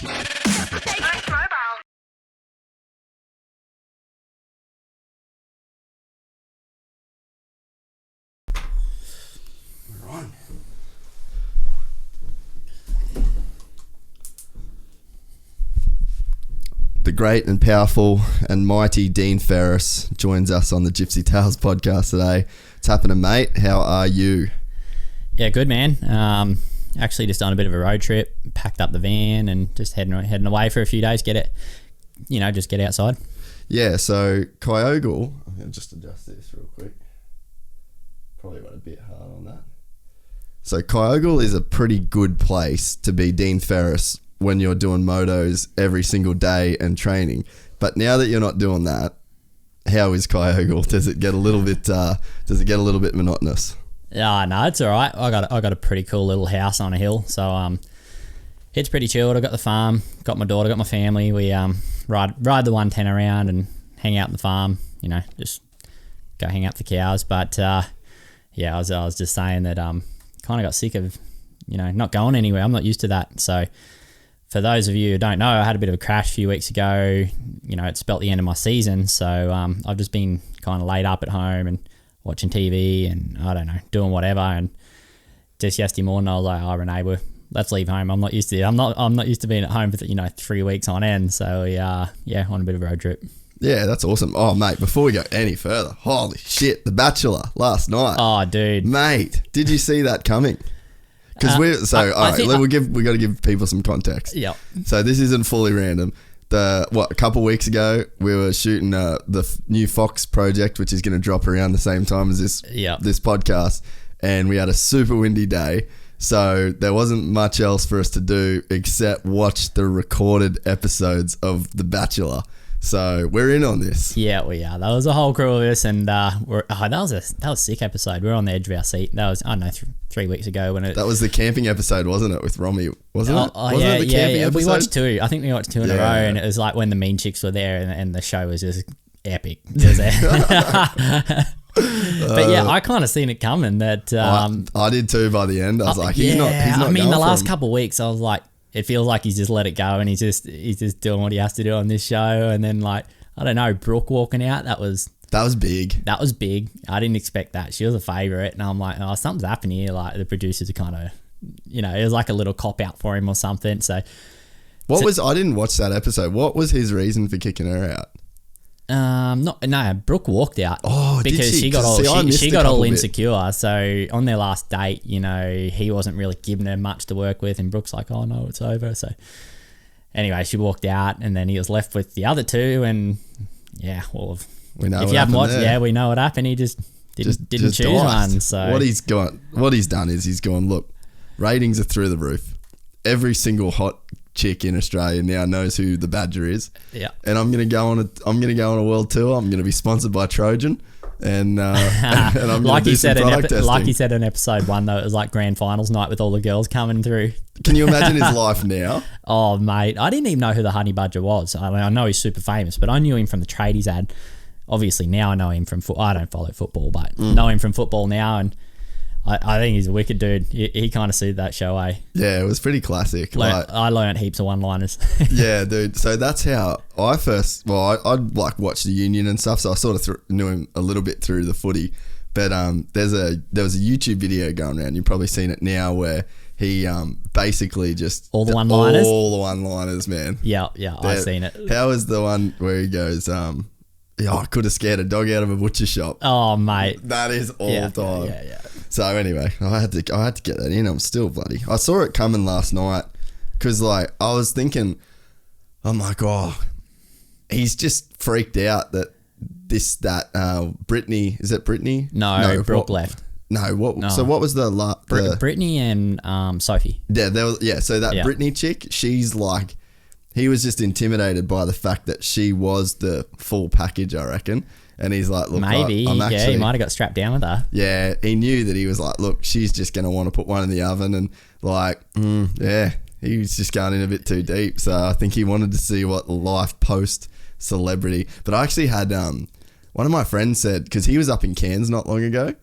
The great and powerful and mighty Dean Ferris joins us on the Gypsy Tales podcast today. What's happening, mate? How are you? Yeah, good, man. Actually just done a bit of a road trip, packed up the van and just heading away for a few days, just get outside. Yeah, so Kyogle, I'm going to just adjust this real quick. Probably went a bit hard on that. So Kyogle is a pretty good place to be Dean Ferris when you're doing motos every single day and training. But now that you're not doing that, how is Kyogle? Does it get a little bit monotonous? Yeah, no, it's all right. I got a pretty cool little house on a hill, so it's pretty chilled. I got the farm, got my daughter, got my family. We ride the 110 around and hang out in the farm. Just go hang out the cows. But yeah, I was just saying that kind of got sick of not going anywhere. I'm not used to that. So for those of you who don't know, I had a bit of a crash a few weeks ago. It spelt the end of my season. So I've just been kind of laid up at home and watching TV and, I don't know, doing whatever. And just yesterday morning, I was like, Renee, let's leave home. I'm not used to it. I'm not used to being at home for 3 weeks on end. So yeah, on a bit of a road trip. Yeah, that's awesome. Oh, mate, before we go any further, holy shit, The Bachelor last night. Oh, dude. Mate, did you see that coming? Because we got to give people some context. Yeah. So this isn't fully random. A couple weeks ago, we were shooting the new Fox project, which is going to drop around the same time as this podcast, and we had a super windy day. So there wasn't much else for us to do except watch the recorded episodes of The Bachelor. So we're in on this. Yeah, we are. That was a whole crew of us, and that was a sick episode. We were on the edge of our seat. That was 3 weeks ago when that was the camping episode, wasn't it, with Romy? Wasn't it? It the camping episode? We watched two. I think we watched two in a row, and it was like when the Mean Chicks were there, and the show was just epic. But yeah, I kind of seen it coming. That I did too. By the end, I was like, he's not. I mean, the last couple of weeks, I was like, it feels like he's just let it go, and he's just doing what he has to do on this show. And then, like, I don't know, Brooke walking out, that was big. That was big. I didn't expect that. She was a favourite, and I'm like, oh, something's happening here. Like, the producers are kind of, it was like a little cop out for him or something. So, I didn't watch that episode. What was his reason for kicking her out? Brooke walked out. Oh, because did she? She got all insecure. So on their last date, he wasn't really giving her much to work with, and Brooke's like, "Oh no, it's over." So anyway, she walked out, and then he was left with the other two, and yeah, well, we know. If you haven't watched, yeah, we know what happened. He just didn't choose one. So what he's done is he's gone, look, ratings are through the roof. Every single hot chick in Australia now knows who the Badger is. Yeah. And I'm gonna go on a world tour. I'm gonna be sponsored by Trojan, and I'm like do some product testing. Like he said in episode 1, though, it was like grand finals night with all the girls coming through. Can you imagine his life now? Oh mate, I didn't even know who the Honey Badger was. I mean, I know he's super famous, but I knew him from the tradies ad. Obviously now I know him from I don't follow football, but know him from football now, and I think he's a wicked dude. He kind of suited that show, eh? Yeah, it was pretty classic. I learned heaps of one-liners. Yeah, dude. So that's how I first... Well, I'd like watch the Union and stuff, so I sort of knew him a little bit through the footy. But there was a YouTube video going around. You've probably seen it now, where he basically just... All the one-liners? All the one-liners, man. Yeah, I've seen it. How is the one where he goes... I could have scared a dog out of a butcher shop. Oh, mate. That is all time. Yeah. So anyway, I had to get that in. I'm still bloody. I saw it coming last night because I was thinking, I'm like, oh, he's just freaked out that Brittany, is it Brittany? No, Brooke left. No, what? No. So what was the Brittany and Sophie? Yeah, so that Brittany chick, she's like, he was just intimidated by the fact that she was the full package, I reckon. And he's like, look, maybe, he might have got strapped down with her. Yeah, he knew that. He was like, look, she's just going to want to put one in the oven. And like, he was just going in a bit too deep. So I think he wanted to see what life post-celebrity. But I actually had, one of my friends said, because he was up in Cairns not long ago,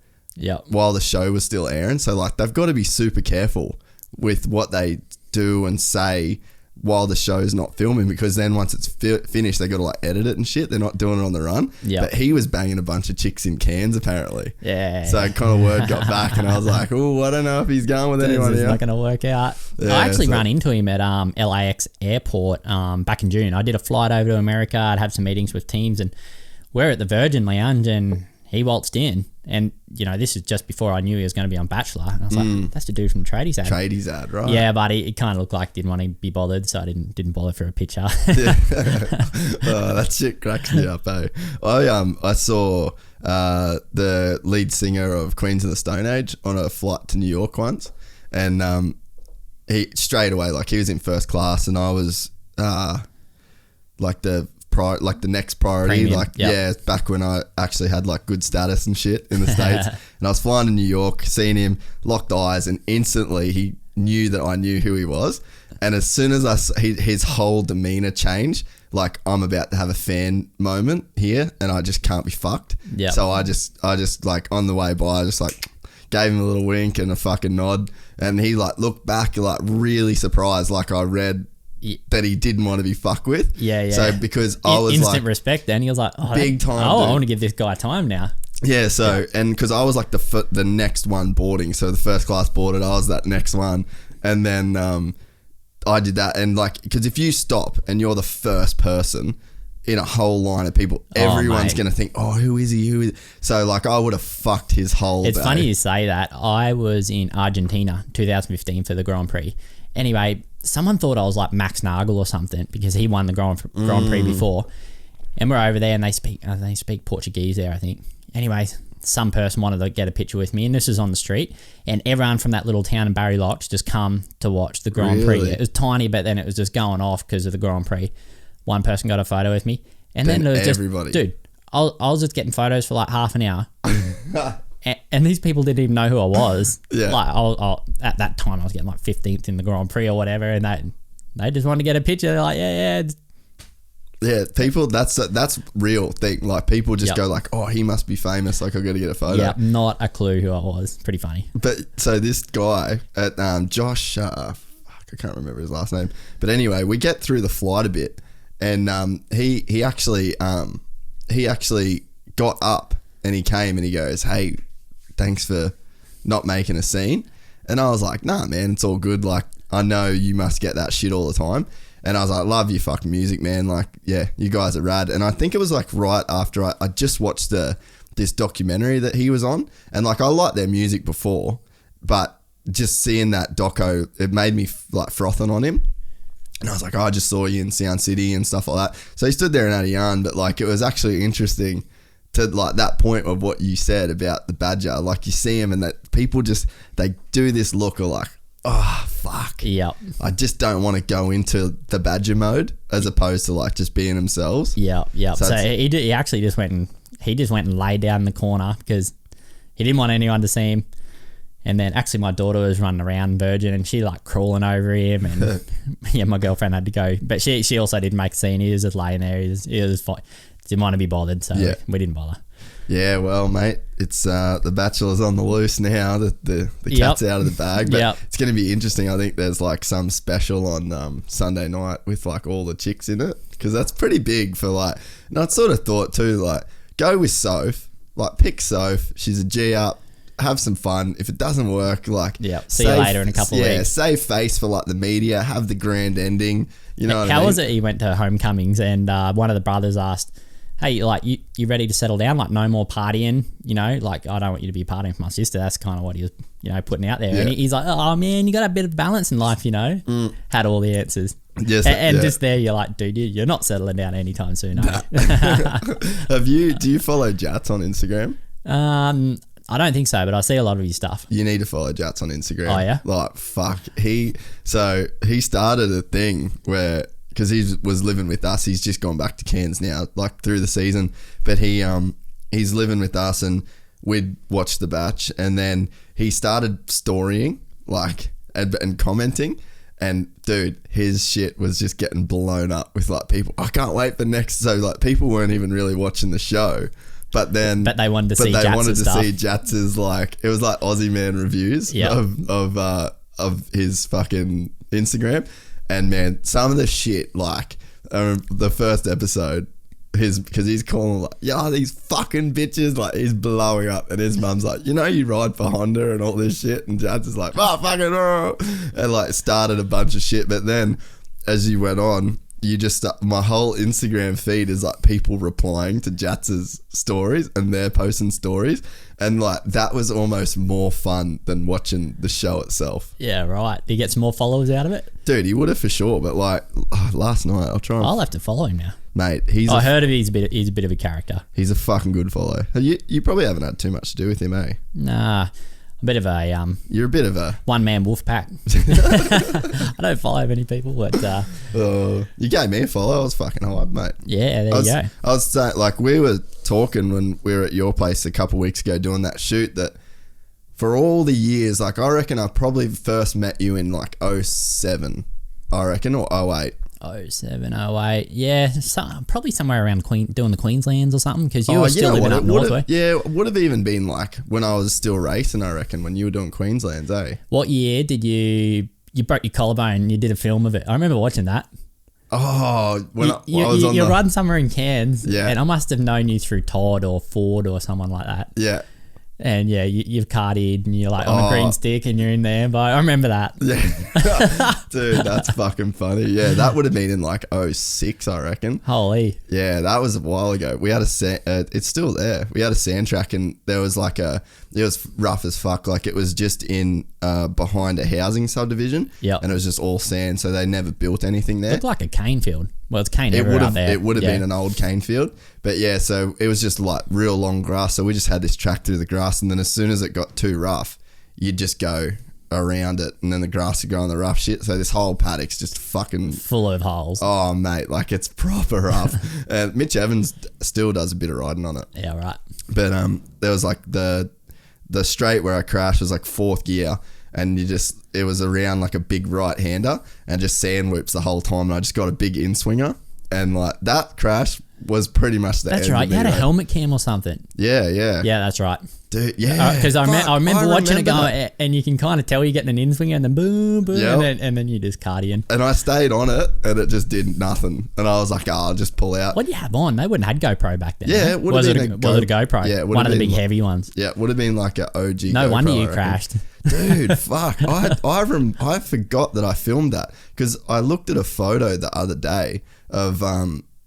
while the show was still airing. So like, they've got to be super careful with what they do and say while the show's not filming, because then once it's finished, they got to like edit it and shit. They're not doing it on the run. Yep. But he was banging a bunch of chicks in cans apparently. Yeah. So kind of word got back, and I was like, oh, I don't know if he's going with anyone It's here. not going to work out. Yeah, I actually ran into him at LAX airport back in June. I did a flight over to America. I'd have some meetings with teams, and we're at the Virgin Lounge, and he waltzed in. And, you know, this is just before I knew he was going to be on Bachelor. And I was like, that's the dude from the Tradies ad. Tradies ad, right? Yeah, but he kind of looked like didn't want to be bothered, so I didn't bother for a picture. Yeah. Oh, that shit cracks me up, eh? I saw the lead singer of Queens of the Stone Age on a flight to New York once, and he straight away, like, he was in first class, and I was like the next priority. Premium, like yep. Yeah, back when I actually had like good status and shit in the States. And I was flying to New York, seeing him, locked eyes, and instantly he knew that I knew who he was. And as soon as his whole demeanor changed, like, I'm about to have a fan moment here and I just can't be fucked. Yep. So I just like, on the way by, I just like gave him a little wink and a fucking nod, and he like looked back like really surprised, like I read that he didn't want to be fucked with. Yeah. So because I was instant like respect, then he was like, big time. Oh, dude. I want to give this guy time now. Yeah. So and because I was like the next one boarding, so the first class boarded, I was that next one, and then I did that, and like, because if you stop and you're the first person in a whole line of people, everyone's gonna think, oh, who is he? Who is? So like, I would have fucked his whole. It's day. funny you say that. I was in Argentina 2015 for the Grand Prix. Anyway, someone thought I was like Max Nagel or something because he won the Grand Prix before, and we're over there and they speak Portuguese there, I think. Anyway, some person wanted to get a picture with me, and this is on the street, and everyone from that little town in Barry Locks just come to watch the Grand Prix. It was tiny, but then it was just going off because of the Grand Prix. One person got a photo with me, and then it was everybody. Dude, I was just getting photos for like half an hour. And these people didn't even know who I was. Yeah. Like at that time, I was getting like 15th in the Grand Prix or whatever, and they just wanted to get a picture. They're like, yeah. Yeah, people. That's real thing. Like, people just go like, oh, he must be famous. Like, I got to get a photo. Yeah, not a clue who I was. Pretty funny. But so this guy at Josh, I can't remember his last name. But anyway, we get through the flight a bit, and he actually got up and he came and he goes, hey, thanks for not making a scene. And I was like, nah, man, it's all good. Like, I know you must get that shit all the time. And I was like, love your fucking music, man. Like, yeah, you guys are rad. And I think it was like right after I just watched this documentary that he was on. And like, I liked their music before, but just seeing that doco, it made me like frothing on him. And I was like, oh, I just saw you in Sound City and stuff like that. So he stood there and had a yarn, but like, it was actually interesting to like that point of what you said about the Badger. Like, you see him and that people just, they do this look of like, oh, fuck. Yep. I just don't want to go into the Badger mode as opposed to like just being themselves. Yep. So he actually just went and laid down in the corner because he didn't want anyone to see him. And then actually my daughter was running around Virgin and she like crawling over him, and yeah, my girlfriend had to go. But she also didn't make a scene. He was just laying there. He was fine. Didn't want to be bothered, so we didn't bother. Yeah, well, mate, it's the Bachelor's on the loose now. The cat's out of the bag, but it's going to be interesting. I think there's like some special on Sunday night with like all the chicks in it, because that's pretty big for like. And I sort of thought too, like, go with Soph, like pick Soph. She's a G up. Have some fun. If it doesn't work, like, see you later in a couple of weeks. Yeah, save face for like the media. Have the grand ending. You know what I mean? How was it? He went to homecomings and one of the brothers asked, hey, like, you ready to settle down? Like, no more partying, you know? Like, I don't want you to be partying with my sister. That's kind of what he was, you know, putting out there. Yeah. And he's like, oh, man, you got a bit of balance in life, you know? Had all the answers. Yes, and just there, you're like, dude, you're not settling down anytime soon, are you? Do you follow Jats on Instagram? I don't think so, but I see a lot of his stuff. You need to follow Jats on Instagram. Oh, yeah? Like, fuck. He started a thing where, because he was living with us, he's just gone back to Cairns now, like through the season, but he's living with us and we'd watch The Batch, and then he started storying, like, and commenting, and dude, his shit was just getting blown up with like people. I can't wait for next. So like, people weren't even really watching the show. But they wanted to see Jats's like, it was like Aussie Man reviews of his fucking Instagram. And man, some of the shit, like the first episode, because he's calling like, yeah, these fucking bitches, like he's blowing up, and his mum's like, you know, you ride for Honda and all this shit, and Jats is like, oh fucking oh, and like started a bunch of shit. But then as you went on, you just my whole Instagram feed is like people replying to Jats's stories, and they're posting stories, and like that was almost more fun than watching the show itself. Yeah, right. Did you get some more followers out of it? Dude, he would have for sure, but like last night I'll have to follow him now. Mate, I heard of he's a bit of a character. He's a fucking good follow. You probably haven't had too much to do with him, eh? Nah, a bit of a You're a bit of a one-man wolf pack. I don't follow many people, but you gave me a follow. I was fucking hyped, mate. Yeah, there you go. I was saying, like, we were talking when we were at your place a couple of weeks ago doing that shoot, that for all the years, like, I reckon I probably first met you in like 07, I reckon, or 08. 07, 08, yeah, probably somewhere around doing the Queenslands or something, because you were still living up north way. Yeah, it would have even been like when I was still racing, I reckon, when you were doing Queenslands, eh? What year did you broke your collarbone and you did a film of it? I remember watching that. Oh, when I was on you're riding somewhere in Cairns, yeah, and I must have known you through Todd or Ford or someone like that. Yeah. And yeah, you've cardied and you're like on a green stick and you're in there, but I remember that. Yeah. Dude, that's fucking funny. Yeah, that would have been in like 06, I reckon. Holy. Yeah, that was a while ago. We had it's still there. We had a sand track, and there was like it was rough as fuck. Like it was just in behind a housing subdivision. Yeah. And it was just all sand, so they never built anything there. It looked like a cane field. Well, it's cane everywhere out there. It would have been an old cane field. But yeah, so it was just like real long grass. So we just had this track through the grass, and then as soon as it got too rough, you'd just go around it, and then the grass would go on the rough shit. So this whole paddock's just fucking full of holes. Oh, mate, like it's proper rough. And Mitch Evans still does a bit of riding on it. Yeah, right. But there was like the straight where I crashed was like fourth gear, and it was around like a big right hander and just sand whoops the whole time, and I just got a big in swinger, and like that crash was pretty much the That's end right. of You had a mate. helmet cam or something. Yeah. Yeah, that's right. Dude, yeah. Because I remember watching it go, that. and you can kind of tell you're getting an in swinger, and then boom, boom, Yep. and then you just cardio. And I stayed on it, and it just did nothing. And I was like, I'll just pull out. What do you have on? They wouldn't have had GoPro back then. Yeah, it would have been was it a GoPro? Yeah, it would one have of the been big heavy ones. Yeah, it would have been like an OG No GoPro, wonder I you reckon. crashed. Dude, fuck. I forgot that I filmed that, because I looked at a photo the other day of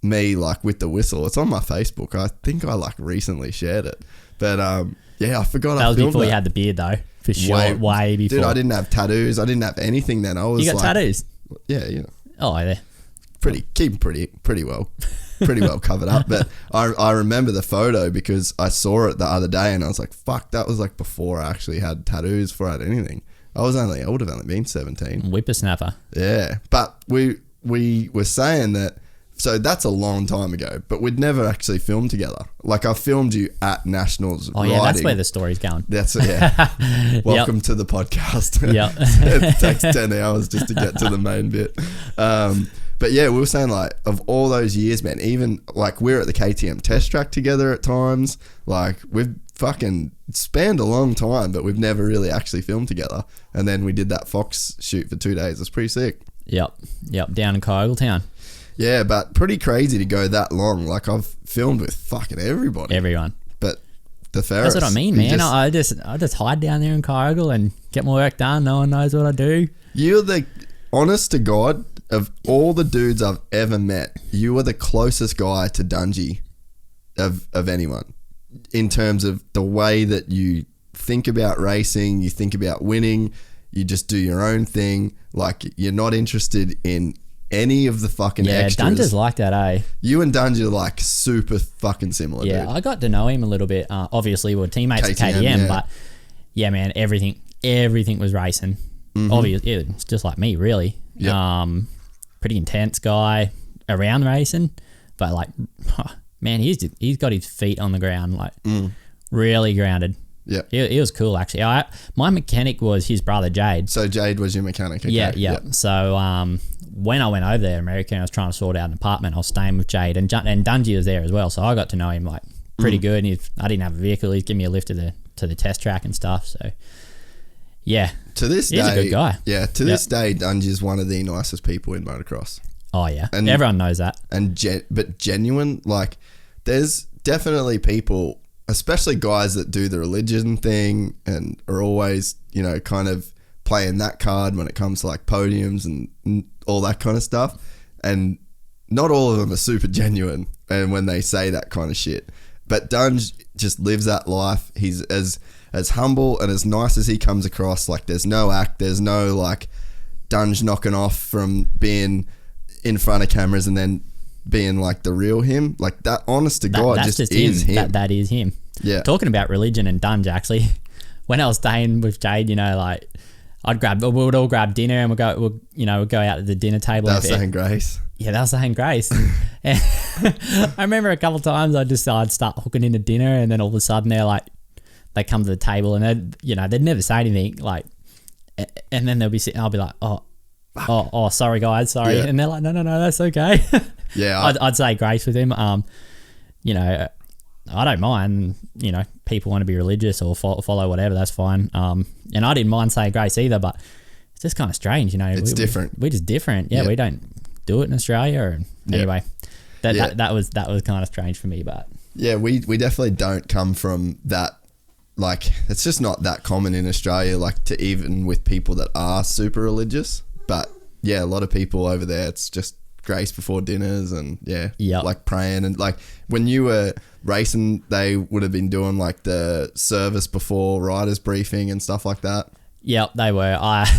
me like with the whistle. It's on my Facebook. I think I like recently shared it. But yeah, I forgot That I was filmed before that. you had the beard though, for sure. Way before. Dude, I didn't have tattoos. I didn't have anything then. I was You got like, tattoos? Yeah, you know. Oh, there. Pretty well covered up. But I remember the photo because I saw it the other day, and I was like, fuck, that was like before I actually had tattoos, before I had anything. I would have only been 17. Whippersnapper. Yeah. But we were saying that, so that's a long time ago, but we'd never actually filmed together. Like I filmed you at Nationals. Oh yeah, that's where the story's going. That's it, yeah. Welcome to the podcast. Yep. It takes 10 hours just to get to the main bit. But yeah, we were saying like of all those years, man, even like we're at the KTM test track together at times. Like we've fucking spanned a long time, but we've never really actually filmed together. And then we did that Fox shoot for 2 days. It's pretty sick. Yep. Down in Kyogle town. Yeah, but pretty crazy to go that long. Like I've filmed with fucking everybody. Everyone. But the Ferris. That's what I mean, man. I just hide down there in Kyogle and get my work done. No one knows what I do. You're the, honest to God, of all the dudes I've ever met, you are the closest guy to Dungey of anyone. In terms of the way that you think about racing, you think about winning, you just do your own thing. Like you're not interested in any of the fucking extras. Yeah, Dunger's like that, eh? You and Dunger are like super fucking similar, Yeah, dude. I got to know him a little bit. Obviously, we were teammates at KTM, yeah. but yeah, man, everything was racing. Mm-hmm. Obviously, it's just like me, really. Yep. Pretty intense guy around racing, but like, man, he's got his feet on the ground, like really grounded. Yeah. He was cool, actually. My mechanic was his brother, Jade. So Jade was your mechanic? Okay. Yeah. So when I went over there, America, and I was trying to sort out an apartment, I was staying with Jade, and Dungey was there as well. So I got to know him like pretty good. And I didn't have a vehicle. He'd give me a lift to the test track and stuff. So Yeah. To this He's day, a good guy. Yeah, to this day, Dunge is one of the nicest people in motocross. Oh yeah, And everyone knows that. But genuine, like, there's definitely people, especially guys that do the religion thing and are always, you know, kind of playing that card when it comes to like podiums and all that kind of stuff. And not all of them are super genuine and when they say that kind of shit. But Dunge just lives that life. He's as humble and as nice as he comes across. Like, there's no act, there's no like Dunge knocking off from being in front of cameras and then being like the real him. Like, that, honest to God, just is him. That is him. Yeah. Talking about religion and Dunge, actually, when I was staying with Jade, you know, like, we would all grab dinner and we'd go out to the dinner table. That was saying grace. Yeah, that was saying grace. And I remember a couple of times I'd start hooking into dinner, and then all of a sudden they come to the table and they'd never say anything, like, and then they'll be sitting, I'll be like, oh, sorry guys, sorry. Yeah. And they're like, no, that's okay. Yeah. I'd say grace with him. You know, I don't mind, you know, people want to be religious or follow whatever, that's fine. And I didn't mind saying grace either, but it's just kind of strange, you know. It's different. We're just different. Yeah, we don't do it in Australia. Or, anyway, that was kind of strange for me, but. Yeah, we definitely don't come from that. Like, it's just not that common in Australia, like, to even with people that are super religious. But yeah, a lot of people over there, it's just grace before dinners and like praying. And like, when you were racing, they would have been doing like the service before riders briefing and stuff like that. Yep, they were. I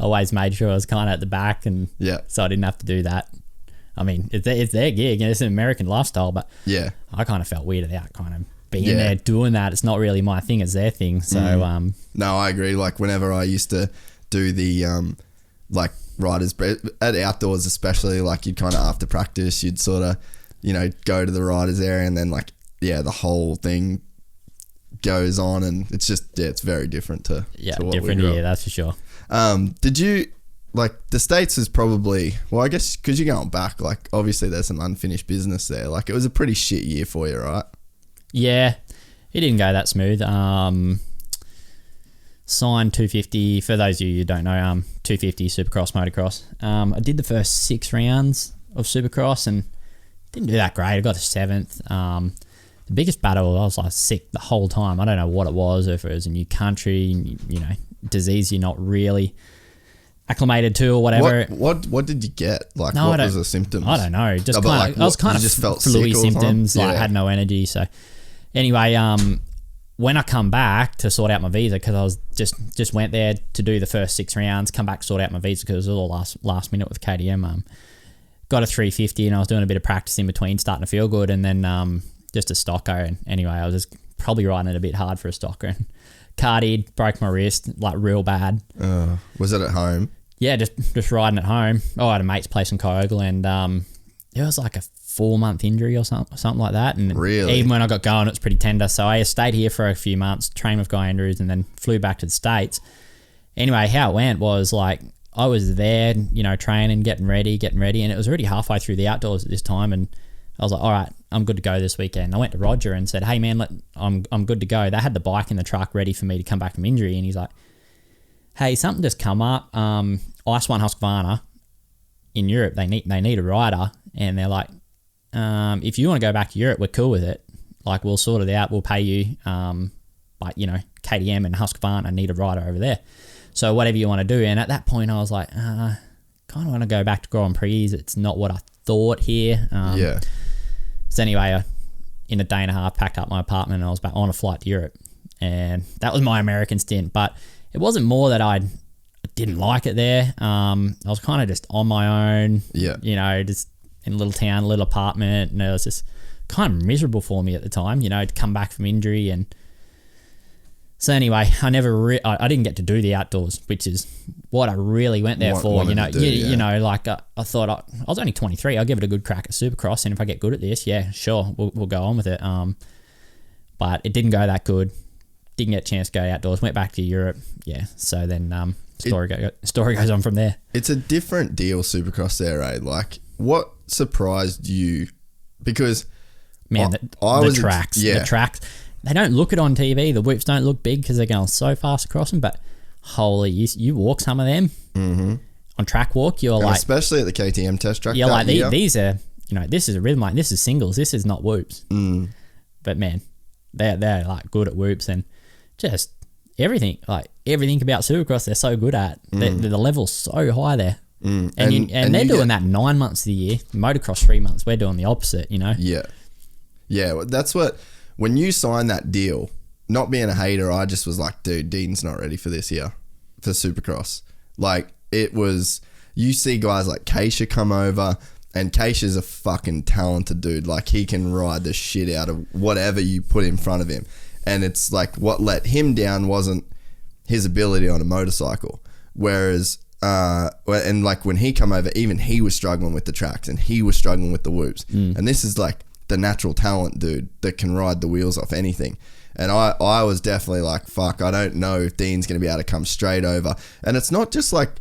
always made sure I was kind of at the back, and so I didn't have to do that. I mean, it's their gig and it's an American lifestyle, but I kind of felt weirded out kind of being there doing that. It's not really my thing, it's their thing. So no, I agree. Like, whenever I used to do the like riders at outdoors, especially, like, you'd kind of after practice, you'd sort of, you know, go to the riders area, and then like the whole thing goes on, and it's just it's very different to what different. We That's for sure. Did you, like, the States is probably, well, I guess because you're going back, like, obviously there's some unfinished business there. Like, it was a pretty shit year for you, right? Yeah, it didn't go that smooth. Signed 250, for those of you who don't know, 250 Supercross Motocross. I did the first 6 rounds of Supercross and didn't do that great. I got to 7th. The biggest battle, I was like sick the whole time. I don't know what it was, if it was a new country, you know, disease you're not really acclimated to or whatever. What did you get? Like, what was the symptoms? I don't know. Just kind of, I was kind of just felt fluey symptoms. Like, I had no energy. So anyway, when I come back to sort out my visa, because I was just went there to do the first 6 rounds, come back, sort out my visa because it was all last minute with KTM. Got a 350 and I was doing a bit of practice in between, starting to feel good, and then just a stocker. And anyway, I was just probably riding it a bit hard for a stocker and cardied, broke my wrist like real bad. Was it at home? Yeah, just riding at home. I had a mate's place in Kyogle, and it was like a 4-month injury or something like that. And really? Even when I got going, it was pretty tender. So I stayed here for a few months, trained with Guy Andrews, and then flew back to the States. Anyway, how it went was, like, I was there, you know, training, getting ready, and it was already halfway through the outdoors at this time, and I was like, all right, I'm good to go this weekend. I went to Roger and said, hey man, I'm good to go. They had the bike in the truck ready for me to come back from injury, and he's like, hey, something just come up. Ice One Husqvarna in Europe, they need a rider, and they're like, if you want to go back to Europe, we're cool with it. Like, we'll sort it out. We'll pay you. But, you know, KTM and Husqvarna need a rider over there. So whatever you want to do. And at that point, I was like, kind of want to go back to Grand Prix. It's not what I thought here. So anyway, in a day and a half, packed up my apartment and I was back on a flight to Europe. And that was my American stint. But it wasn't more that I didn't like it there. I was kind of just on my own. Yeah. You know, just in a little town, a little apartment. And it was just kind of miserable for me at the time, you know, to come back from injury. And so anyway, I didn't get to do the outdoors, which is what I really went there for. You know, you know, like I thought I was only 23. I'll give it a good crack at Supercross, and if I get good at this, yeah, sure, we'll go on with it. But it didn't go that good. Didn't get a chance to go outdoors. Went back to Europe. Yeah, so then story goes on from there. It's a different deal, Supercross there, eh? Like, what surprised you? Because man, the tracks, they don't look it on TV. The whips don't look big because they're going so fast across them. But holy, you walk some of them on track walk, you're and like, especially at the KTM test track. you're like, year. these are, this is a rhythm, like this is singles, this is not whoops. But man, they're like good at whoops and just everything about Supercross they're so good at. The level's so high there. And they're doing that 9 months of the year. Motocross 3 months. We're doing the opposite, Yeah. Well, that's what, when you sign that deal, not being a hater, I just was like, dude, Dean's not ready for this year, for Supercross. Like, it was, you see guys like Keisha come over, and Keisha's a fucking talented dude. Like, he can ride the shit out of whatever you put in front of him. And it's like, what let him down wasn't his ability on a motorcycle. Whereas, and like when he come over, even he was struggling with the tracks and he was struggling with the whoops. And this is like the natural talent dude that can ride the wheels off anything. And I was definitely like, fuck, I don't know if Dean's going to be able to come straight over. And it's not just like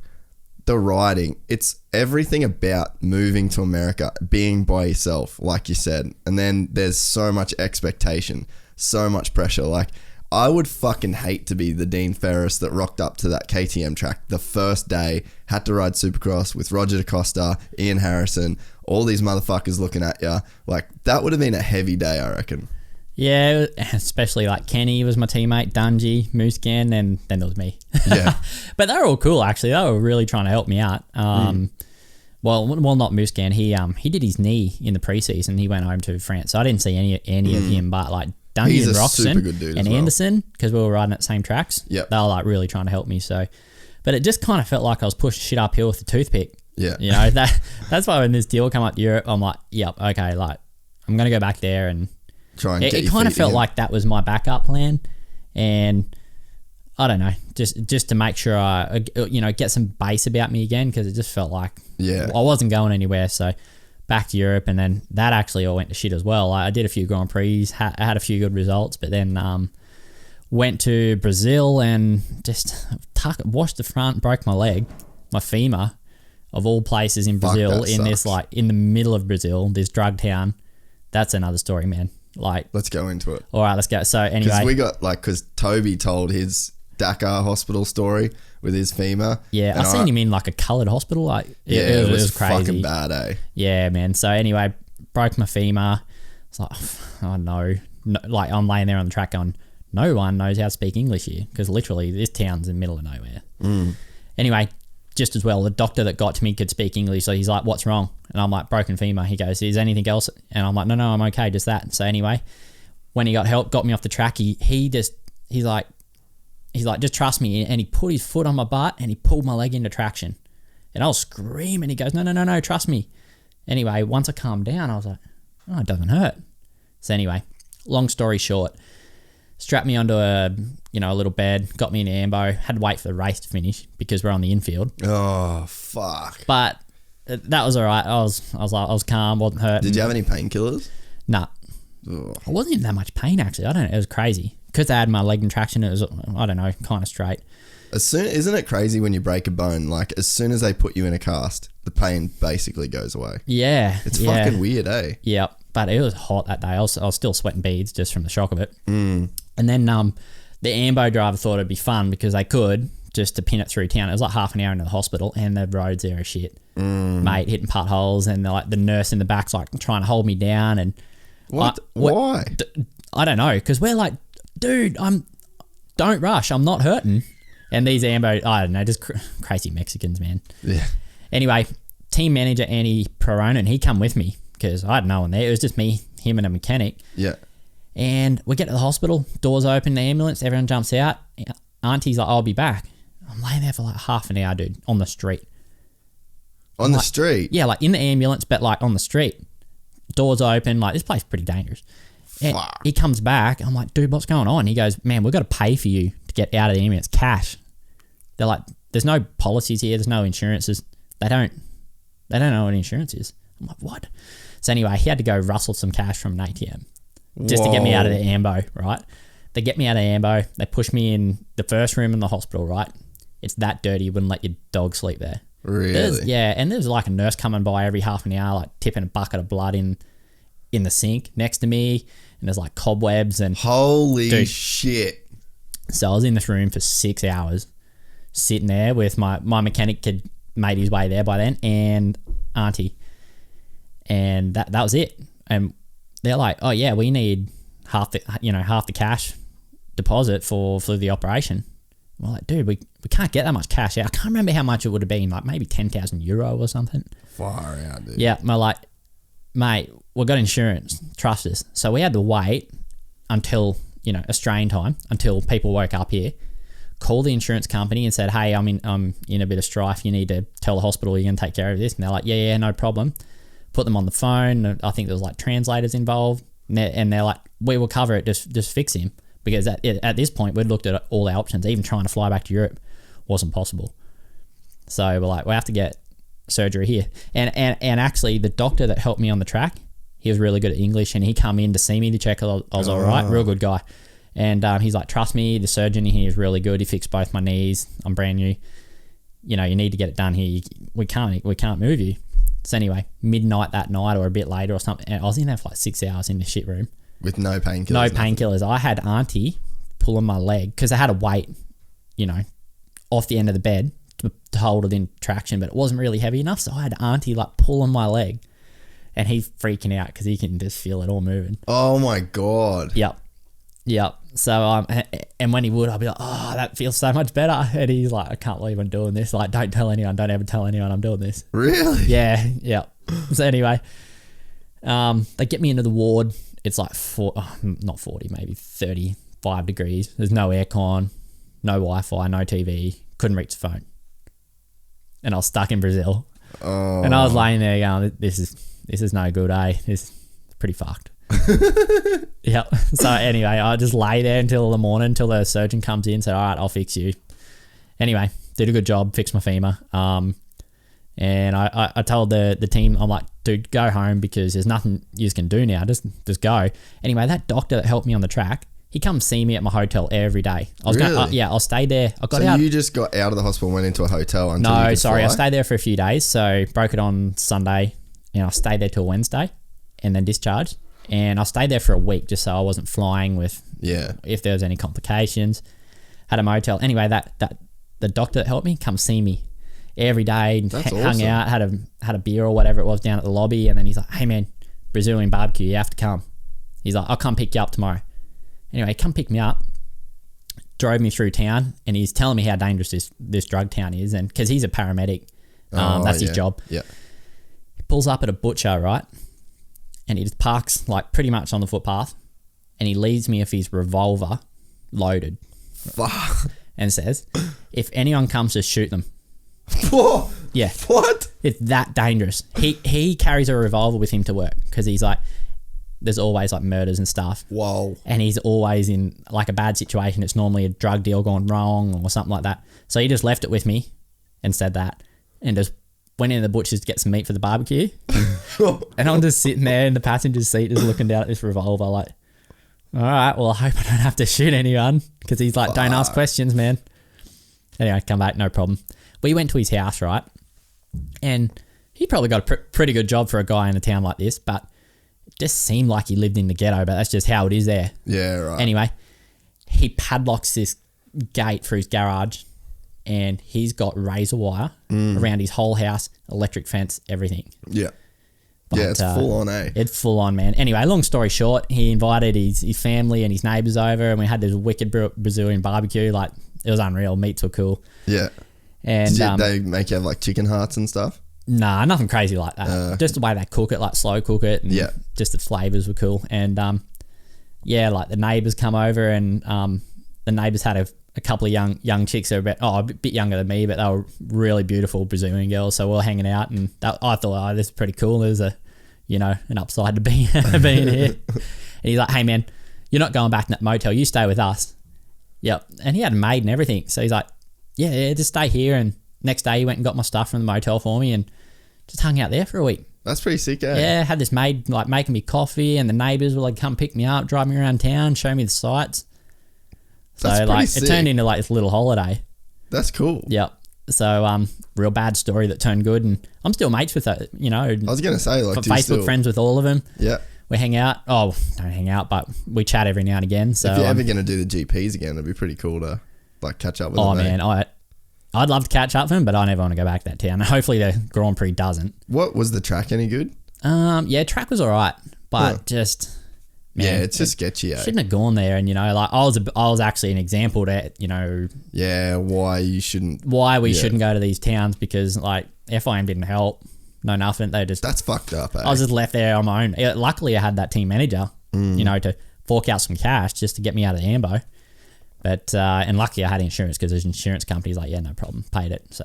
the riding, it's everything about moving to America, being by yourself, like you said. And then there's so much expectation, so much pressure. Like, I would fucking hate to be the Dean Ferris that rocked up to that KTM track the first day, had to ride Supercross with Roger DaCosta, Ian Harrison, all these motherfuckers looking at you. Like, that would have been a heavy day, I reckon. Yeah, especially like Kenny was my teammate, Dungy, Moosegan, and then there was me. Yeah. But they were all cool, actually. They were really trying to help me out. Well, not Moosegan. He did his knee in the preseason. He went home to France, so I didn't see any of him. But like Dungy and Roxon and Anderson, because we were riding at the same tracks. Yep. They were like really trying to help me. So, but it just kind of felt like I was pushing shit uphill with a toothpick. Yeah. That's why when this deal come up to Europe, I'm like, yep, okay, like I'm gonna go back there and try and it kind of felt like that was my backup plan, and I don't know, just to make sure I get some base about me again, because it just felt like I wasn't going anywhere. So back to Europe, and then that actually all went to shit as well. I did a few Grand Prix, I had a few good results, but then went to Brazil and just washed the front, broke my leg, my femur, of all places in Brazil, in the middle of Brazil, this drug town. That's another story, man. Like, let's go into it. All right, let's go. So anyway, because Toby told his Dakar hospital story with his femur. Yeah, I seen him in like a coloured hospital. Like, it was crazy. Fucking bad, eh? Yeah, man. So anyway, broke my femur. It's like, oh no. Like, I'm laying there on the track going, no one knows how to speak English here, because literally this town's in the middle of nowhere. Anyway, just as well, the doctor that got to me could speak English, so he's like, what's wrong? And I'm like, broken femur. He goes, is anything else? And I'm like, no, I'm okay, just that. So anyway, when he got help, got me off the track, he's like, just trust me. And he put his foot on my butt and he pulled my leg into traction. And I was screaming. He goes, no, trust me. Anyway, once I calmed down, I was like, oh, it doesn't hurt. So anyway, long story short, strapped me onto a little bed, got me in ambo, had to wait for the race to finish because we're on the infield. Oh, fuck. But that was all right. I was calm, wasn't hurt. Did you have any painkillers? Nah. Ugh. I wasn't in that much pain, actually. I don't know. It was crazy. Because I had my leg in traction, it was, I don't know, kind of straight. Isn't it crazy when you break a bone, like as soon as they put you in a cast, the pain basically goes away? Yeah. It's fucking weird, eh? Yeah. But it was hot that day. I was still sweating beads just from the shock of it. And then the ambo driver thought it'd be fun because they could, just to pin it through town. It was like half an hour into the hospital and the roads there are shit. Mate, hitting potholes, and the nurse in the back's like trying to hold me down. And what? Why? I don't know, because we're like, dude, don't rush, I'm not hurting. And these ambo, I don't know, just crazy Mexicans, man. Yeah. Anyway, team manager Andy Peronin, he come with me because I had no one there. It was just me, him, and a mechanic. Yeah. And we get to the hospital, doors open, the ambulance, everyone jumps out. Auntie's like, I'll be back. I'm laying there for like half an hour, dude, on the street. On the street? Yeah, like in the ambulance, but like on the street. Doors open, like this place is pretty dangerous. And he comes back. I'm like, dude, what's going on? He goes, man, we've got to pay for you to get out of the ambulance, cash. They're like, there's no policies here. There's no insurances. They don't know what insurance is. I'm like, what? So anyway, he had to go rustle some cash from an ATM just to get me out of the ambo, right? They get me out of the ambo. They push me in the first room in the hospital, right? It's that dirty. You wouldn't let your dog sleep there. Really? Yeah, and there's like a nurse coming by every half an hour, like tipping a bucket of blood in the sink next to me. And there's like cobwebs and... Holy shit. So I was in this room for 6 hours. sitting there with my mechanic had made his way there by then, and auntie, and that was it. And they're like, oh yeah, we need half the cash deposit for the operation. We're like, dude, we can't get that much cash out. I can't remember how much it would have been, like maybe 10,000 euro or something. Far out, dude. Yeah, we're like, mate, we've got insurance, trust us. So we had to wait until, Australian time, until people woke up here, call the insurance company and said, hey, I'm in a bit of strife. You need to tell the hospital you're going to take care of this. And they're like, yeah, no problem. Put them on the phone. I think there was like translators involved. And they're like, we will cover it, just fix him. Because at this point, we'd looked at all our options. Even trying to fly back to Europe wasn't possible. So we're like, we have to get surgery here. And actually, the doctor that helped me on the track, he was really good at English, and he come in to see me to check I was all right. Real good guy. And he's like, trust me, the surgeon here is really good. He fixed both my knees. I'm brand new. You need to get it done here. We can't move you. So anyway, midnight that night or a bit later or something, I was in there for like 6 hours in the shit room. With no painkillers? No painkillers. I had auntie pulling my leg because I had a weight, off the end of the bed to hold it in traction, but it wasn't really heavy enough. So I had auntie like pulling my leg, and he's freaking out because he can just feel it all moving. Oh my God. Yep. So and when he would, I'd be like, oh, that feels so much better. And he's like, I can't believe I'm doing this. Like, don't tell anyone. Don't ever tell anyone I'm doing this. Really? Yeah. So anyway, they get me into the ward. It's like not 40, maybe 35 degrees. There's no aircon, no Wi-Fi, no TV. Couldn't reach the phone. And I was stuck in Brazil. Oh. And I was laying there going, this is no good, eh? This is pretty fucked. Yeah. So anyway, I just lay there until the morning, until the surgeon comes in and said, all right, I'll fix you. Anyway, did a good job, fixed my femur. And I told the team, I'm like, dude, go home because there's nothing you can do now. Just go. Anyway, that doctor that helped me on the track, he comes see me at my hotel every day. I'll stay there. You just got out of the hospital and went into a hotel until you could fly? I stayed there for a few days. So broke it on Sunday, and I stayed there till Wednesday and then discharged. And I stayed there for a week just so I wasn't flying with if there was any complications. Had a motel. Anyway, the doctor that helped me come see me every day and hung out, had a beer or whatever it was down at the lobby, and then he's like, hey man, Brazilian barbecue, you have to come. He's like, I'll come pick you up tomorrow. Anyway, come pick me up, drove me through town, and he's telling me how dangerous this drug town is, and because he's a paramedic, that's his job. Yeah. He pulls up at a butcher, right, and he just parks like pretty much on the footpath, and he leaves me with his revolver loaded. Fuck. And says, if anyone comes, just shoot them. Whoa. Yeah. What? It's that dangerous. He carries a revolver with him to work because he's like, there's always like murders and stuff. Whoa. And he's always in like a bad situation. It's normally a drug deal gone wrong or something like that. So he just left it with me and said that, and just went in the butcher's to get some meat for the barbecue. And I'm just sitting there in the passenger seat just looking down at this revolver like, all right, well, I hope I don't have to shoot anyone, because he's like, don't ask questions, man. Anyway, come back, no problem. We went to his house, right? And he probably got a pretty good job for a guy in a town like this, but it just seemed like he lived in the ghetto, but that's just how it is there. Yeah, right. Anyway, he padlocks this gate for his garage, and he's got razor wire around his whole house, electric fence, everything. Yeah. But, it's full on, eh? It's full on, man. Anyway, long story short, he invited his family and his neighbours over, and we had this wicked Brazilian barbecue. Like, it was unreal. Meats were cool. Yeah. And Did they make you have like chicken hearts and stuff? Nah, nothing crazy like that. Just the way they cook it, like slow cook it, and just the flavours were cool. And like the neighbours come over, and the neighbours had a couple of young chicks that were a bit younger than me, but they were really beautiful Brazilian girls. So we were hanging out, and I thought, this is pretty cool. There's an upside to being here. And he's like, hey man, you're not going back to that motel. You stay with us. Yep. And he had a maid and everything. So he's like, yeah, just stay here. And next day he went and got my stuff from the motel for me and just hung out there for a week. That's pretty sick, eh? Yeah, had this maid like making me coffee, and the neighbours were like, come pick me up, drive me around town, show me the sights. So like sick. It turned into like this little holiday. That's cool. Yep. So real bad story that turned good, and I'm still mates with that. I was gonna say, like, Facebook friends with all of them. Yeah. We hang out. Oh, don't hang out, but we chat every now and again. So if you're ever gonna do the GPs again, it'd be pretty cool to like catch up with them. Oh man, I'd love to catch up with him, but I never want to go back to that town. Hopefully the Grand Prix doesn't. What was the track any good? Yeah, track was all right, but just man, it's just sketchy. Shouldn't have gone there. And like I was actually an example to why you shouldn't. Why we shouldn't go to these towns, because like FIM didn't help. No, nothing. That's fucked up. I was just left there on my own. Luckily, I had that team manager, to fork out some cash just to get me out of the AMBO. But and luckily I had insurance, because there's insurance companies like, yeah, no problem, paid it. So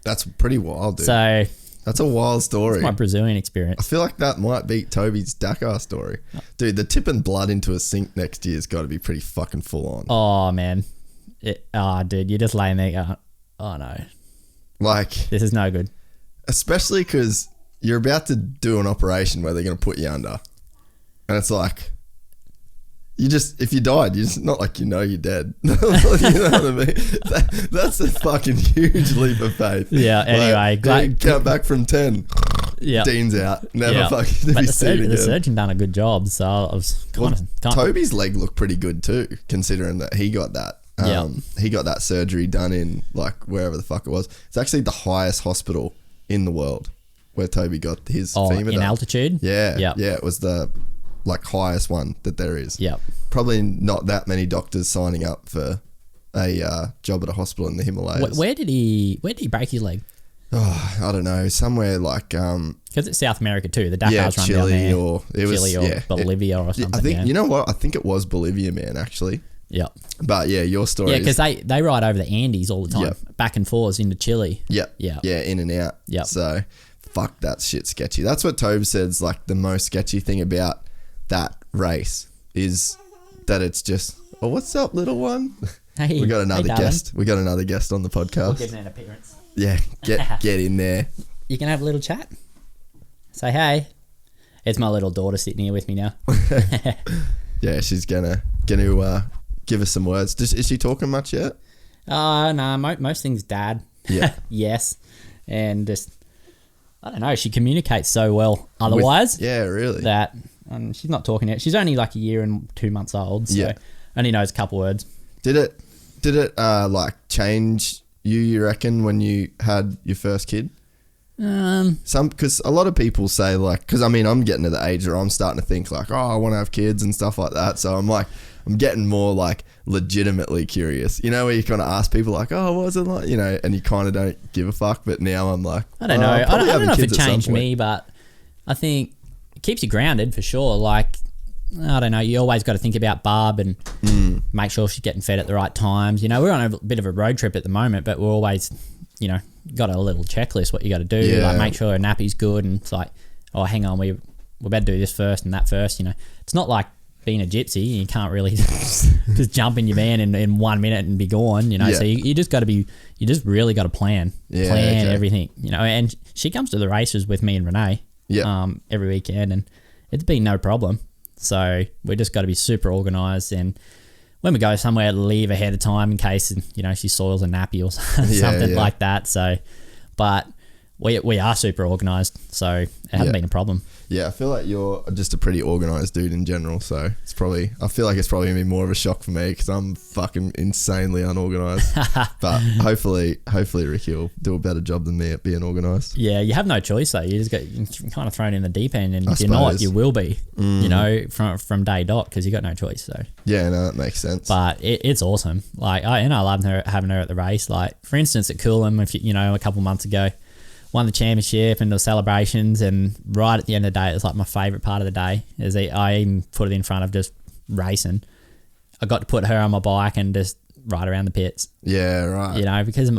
that's pretty wild, dude. So that's a wild story. That's my Brazilian experience. I feel like that might beat Toby's Dakar story. Dude, the tipping blood into a sink next year's got to be pretty fucking full on. Oh, man. Dude, you're just laying there going, oh, no. Like... This is no good. Especially because you're about to do an operation where they're going to put you under. And it's like... if you died, you're just not like you're dead. You know what I mean? That's a fucking huge leap of faith. Yeah, anyway. Count back from 10. Yeah. Dean's out. Never fucking to be seen again. The surgeon done a good job, so I was kind of... Toby's leg looked pretty good too, considering that he got that. He got that surgery done in like wherever the fuck it was. It's actually the highest hospital in the world where Toby got his femur done. Altitude? Yeah. Yeah, it was the... like highest one that there is. Yep. Probably not that many doctors signing up for a job at a hospital in the Himalayas. Where did he break his leg? Oh, I don't know. Somewhere like because it's South America too. The Dakar's run Chile down there. or Bolivia or something. I think you know what? I think it was Bolivia, man. Actually. Yep. But yeah, your story. Yeah, because they ride over the Andes all the time, back and forth into Chile. Yep. Yeah. Yeah, in and out. Yep. So fuck, that shit sketchy. That's what Tobe said's like the most sketchy thing about that race is that it's just, oh, what's up, little one? Hey, we got another darling. guest. We got another guest on the podcast. We'll give him an appearance. Yeah, get in there. You can have a little chat. Say hey. It's my little daughter sitting here with me now. Yeah, she's gonna give us some words. Is she talking much yet? No, most things dad. Yeah. Yes. And just, I don't know, she communicates so well otherwise. Yeah, really. That she's not talking yet. She's only like a year and 2 months old, so only knows a couple words. Did it like change you reckon, when you had your first kid? Because a lot of people say like, because I mean I'm getting to the age where I'm starting to think like, oh, I want to have kids and stuff like that. So I'm getting more like legitimately curious, where you kind of ask people like, oh, what was it like, and you kind of don't give a fuck. But now I'm like, I don't know. I don't know if it changed me, but I think it keeps you grounded for sure. Like, I don't know, you always got to think about Barb and make sure she's getting fed at the right times. We're on a bit of a road trip at the moment, but we're always, got a little checklist what you got to do. Yeah. Like make sure her nappy's good, and it's like, oh, hang on, we're about to do this first and that first. It's not like being a gypsy. You can't really just jump in your van in 1 minute and be gone. So you just got to be. You just really got to plan everything. And she comes to the races with me and Renee. Every weekend, and it's been no problem. So we just got to be super organised, and when we go somewhere, leave ahead of time in case she soils a nappy or something like that. So, but we are super organised, so it hasn't been a problem. Yeah, I feel like you're just a pretty organised dude in general, so I feel like it's probably going to be more of a shock for me because I'm fucking insanely unorganised. But hopefully Ricky will do a better job than me at being organised. Yeah, you have no choice though. You're kind of thrown in the deep end, and if you're not, you will be, from day dot, because you got no choice. So yeah, no, that makes sense. But it's awesome. Like I love having her at the race. Like for instance, at Coolum, a couple months ago, won the championship and the celebrations, and right at the end of the day, it's like my favourite part of the day is I even put it in front of just racing. I got to put her on my bike and just ride around the pits. Yeah, right. Because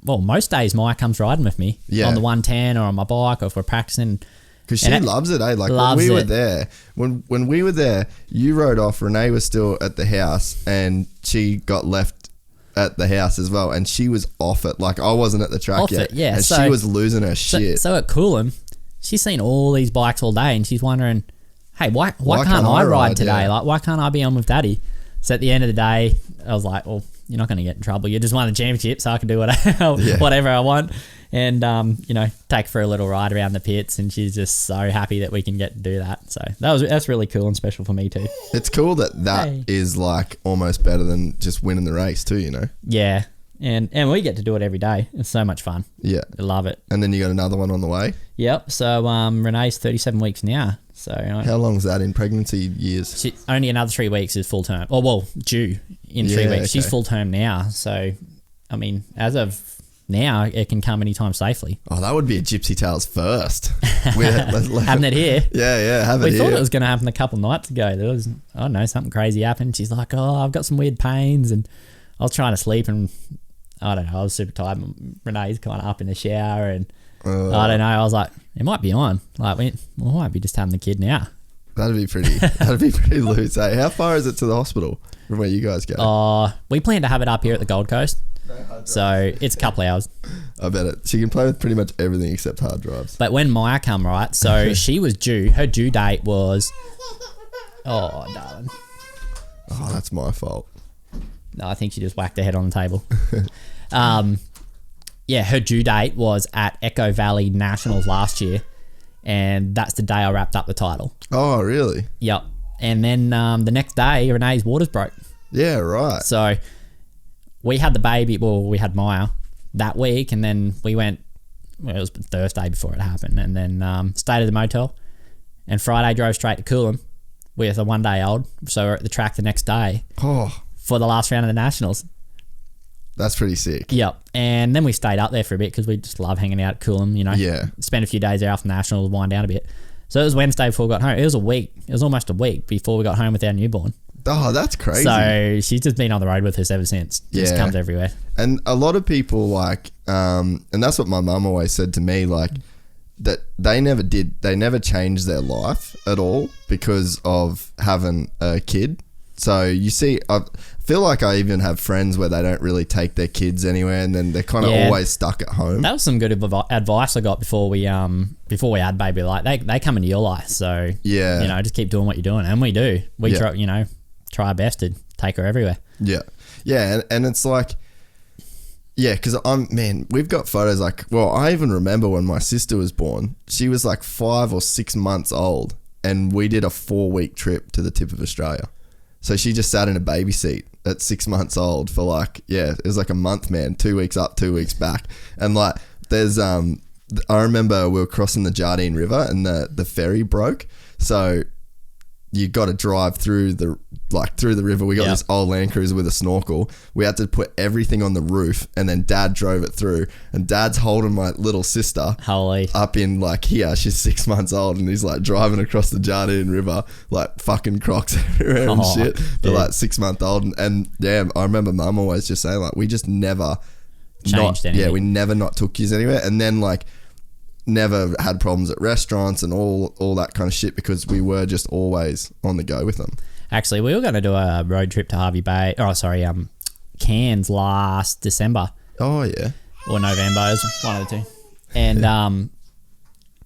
most days Maya comes riding with me on the 110 or on my bike, or if we're practicing. Because she loves it, eh? Like when we were there, when we were there, you rode off. Renee was still at the house, and she got left at the house as well, and she was off it. Like I wasn't at the track yet, and she was losing her shit. So at Coolum, she's seen all these bikes all day, and she's wondering, hey, why can't I ride today? Like why can't I be on with Daddy? So at the end of the day, I was like, well, you're not going to get in trouble. You just won the championship, so I can do whatever I want. And, take her for a little ride around the pits, and she's just so happy that we can get to do that. So that's really cool and special for me too. It's cool that is like almost better than just winning the race too, Yeah. And we get to do it every day. It's so much fun. Yeah. I love it. And then you got another one on the way? Yep. So Renee's 37 weeks now. So how long is that in pregnancy years? Only another 3 weeks is full term. Oh, well, due in 3 weeks. Okay. She's full term now. So, I mean, as of now, it can come anytime safely. Oh, that would be a Gypsy Tales first. Having it here. Yeah, have it here. We thought it was going to happen a couple of nights ago. There was, I don't know, something crazy happened. She's like, oh, I've got some weird pains. And I was trying to sleep and I don't know, I was super tired. Renee's kind of up in the shower and I don't know. I was like, it might be on. Like, we might be just having the kid now. That'd be pretty loose. Hey, how far is it to the hospital from where you guys go? We plan to have it up here at the Gold Coast. So it's a couple of hours. I bet it. She can play with pretty much everything except hard drives. But when Maya come, right, so she was due, her due date was, oh, darling. Oh, that's my fault. No, I think she just whacked her head on the table. Yeah, her due date was at Echo Valley Nationals last year. And that's the day I wrapped up the title. Oh, really? Yep. And then the next day, Renee's waters broke. Yeah, right. So we had the baby, well, we had Maya that week, and then we went, well, it was Thursday before it happened, and then stayed at the motel, and Friday drove straight to Coolum with a 1 day old, so we're at the track the next day for the last round of the Nationals. That's pretty sick. Yep. And then we stayed up there for a bit because we just love hanging out at Coolum, you know. Yeah. Spent a few days there after the Nationals, wind down a bit. So it was Wednesday before we got home. It was a week. It was almost a week before we got home with our newborn. Oh, that's crazy. So she's just been on the road with us ever since. Just comes everywhere. And a lot of people like, and that's what my mum always said to me, like, that they never changed their life at all because of having a kid. So you see, I feel like I even have friends where they don't really take their kids anywhere, and then they're kind of always stuck at home. That was some good advice I got before we had baby. Like they come into your life, so you know, just keep doing what you're doing, and we do. We try, you know, try our best to take her everywhere. Yeah, and it's like, because we've got photos like, well, I even remember when my sister was born. She was like 5 or 6 months old, and we did a 4-week trip to the tip of Australia. So she just sat in a baby seat at 6 months old for like, it was like a month, man. 2 weeks up, 2 weeks back. And like, there's, I remember we were crossing the Jardine River and the ferry broke. So you got to drive through the river. We got this old Land Cruiser with a snorkel. We had to put everything on the roof, and then Dad drove it through. And Dad's holding my little sister up in like here. She's 6 months old, and he's like driving across the Jardine River, like fucking Crocs everywhere and shit. But like 6 month old, and I remember Mum always just saying like, we just never changed anything. Yeah, we never not took yous anywhere, and then like, never had problems at restaurants and all that kind of shit because we were just always on the go with them. Actually, we were going to do a road trip to Hervey Bay. Oh, sorry, Cairns last December. Oh yeah, or November. It was one of the two. And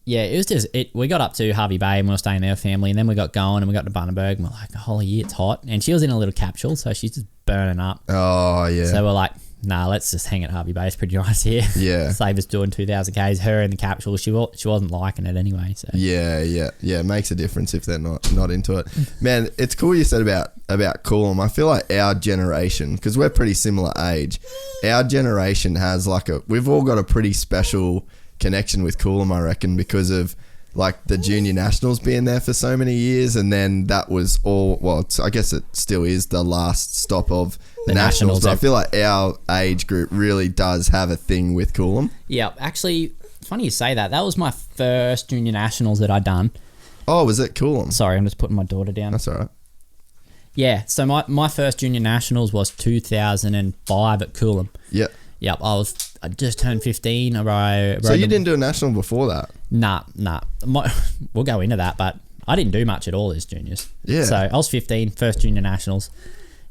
it was just we got up to Hervey Bay and we were staying there with family, and then we got going and we got to Bundaberg and we're like, holy, it's hot. And she was in a little capsule, so she's just burning up. Oh yeah. So we're like, nah, let's just hang at Hervey Bay. It's pretty nice here. Yeah. Save us doing 2,000 Ks. Her in the capsule, she wasn't liking it anyway. So Yeah. It makes a difference if they're not into it. Man, it's cool you said about Coolum. I feel like our generation, because we're pretty similar age, our generation has like we've all got a pretty special connection with Coolum, I reckon, because of like the junior nationals being there for so many years, and then that was all, well, I guess it still is the last stop of the nationals, but I feel like our age group really does have a thing with Coolum. Yeah, actually, it's funny you say that. That was my first junior nationals that I'd done. Oh, was it Coolum? Sorry, I'm just putting my daughter down. That's all right. Yeah, so my first junior nationals was 2005 at Coolum. Yep, I just turned 15. So you didn't do a national before that? Nah. We'll go into that, but I didn't do much at all as juniors. Yeah. So I was 15, first junior nationals.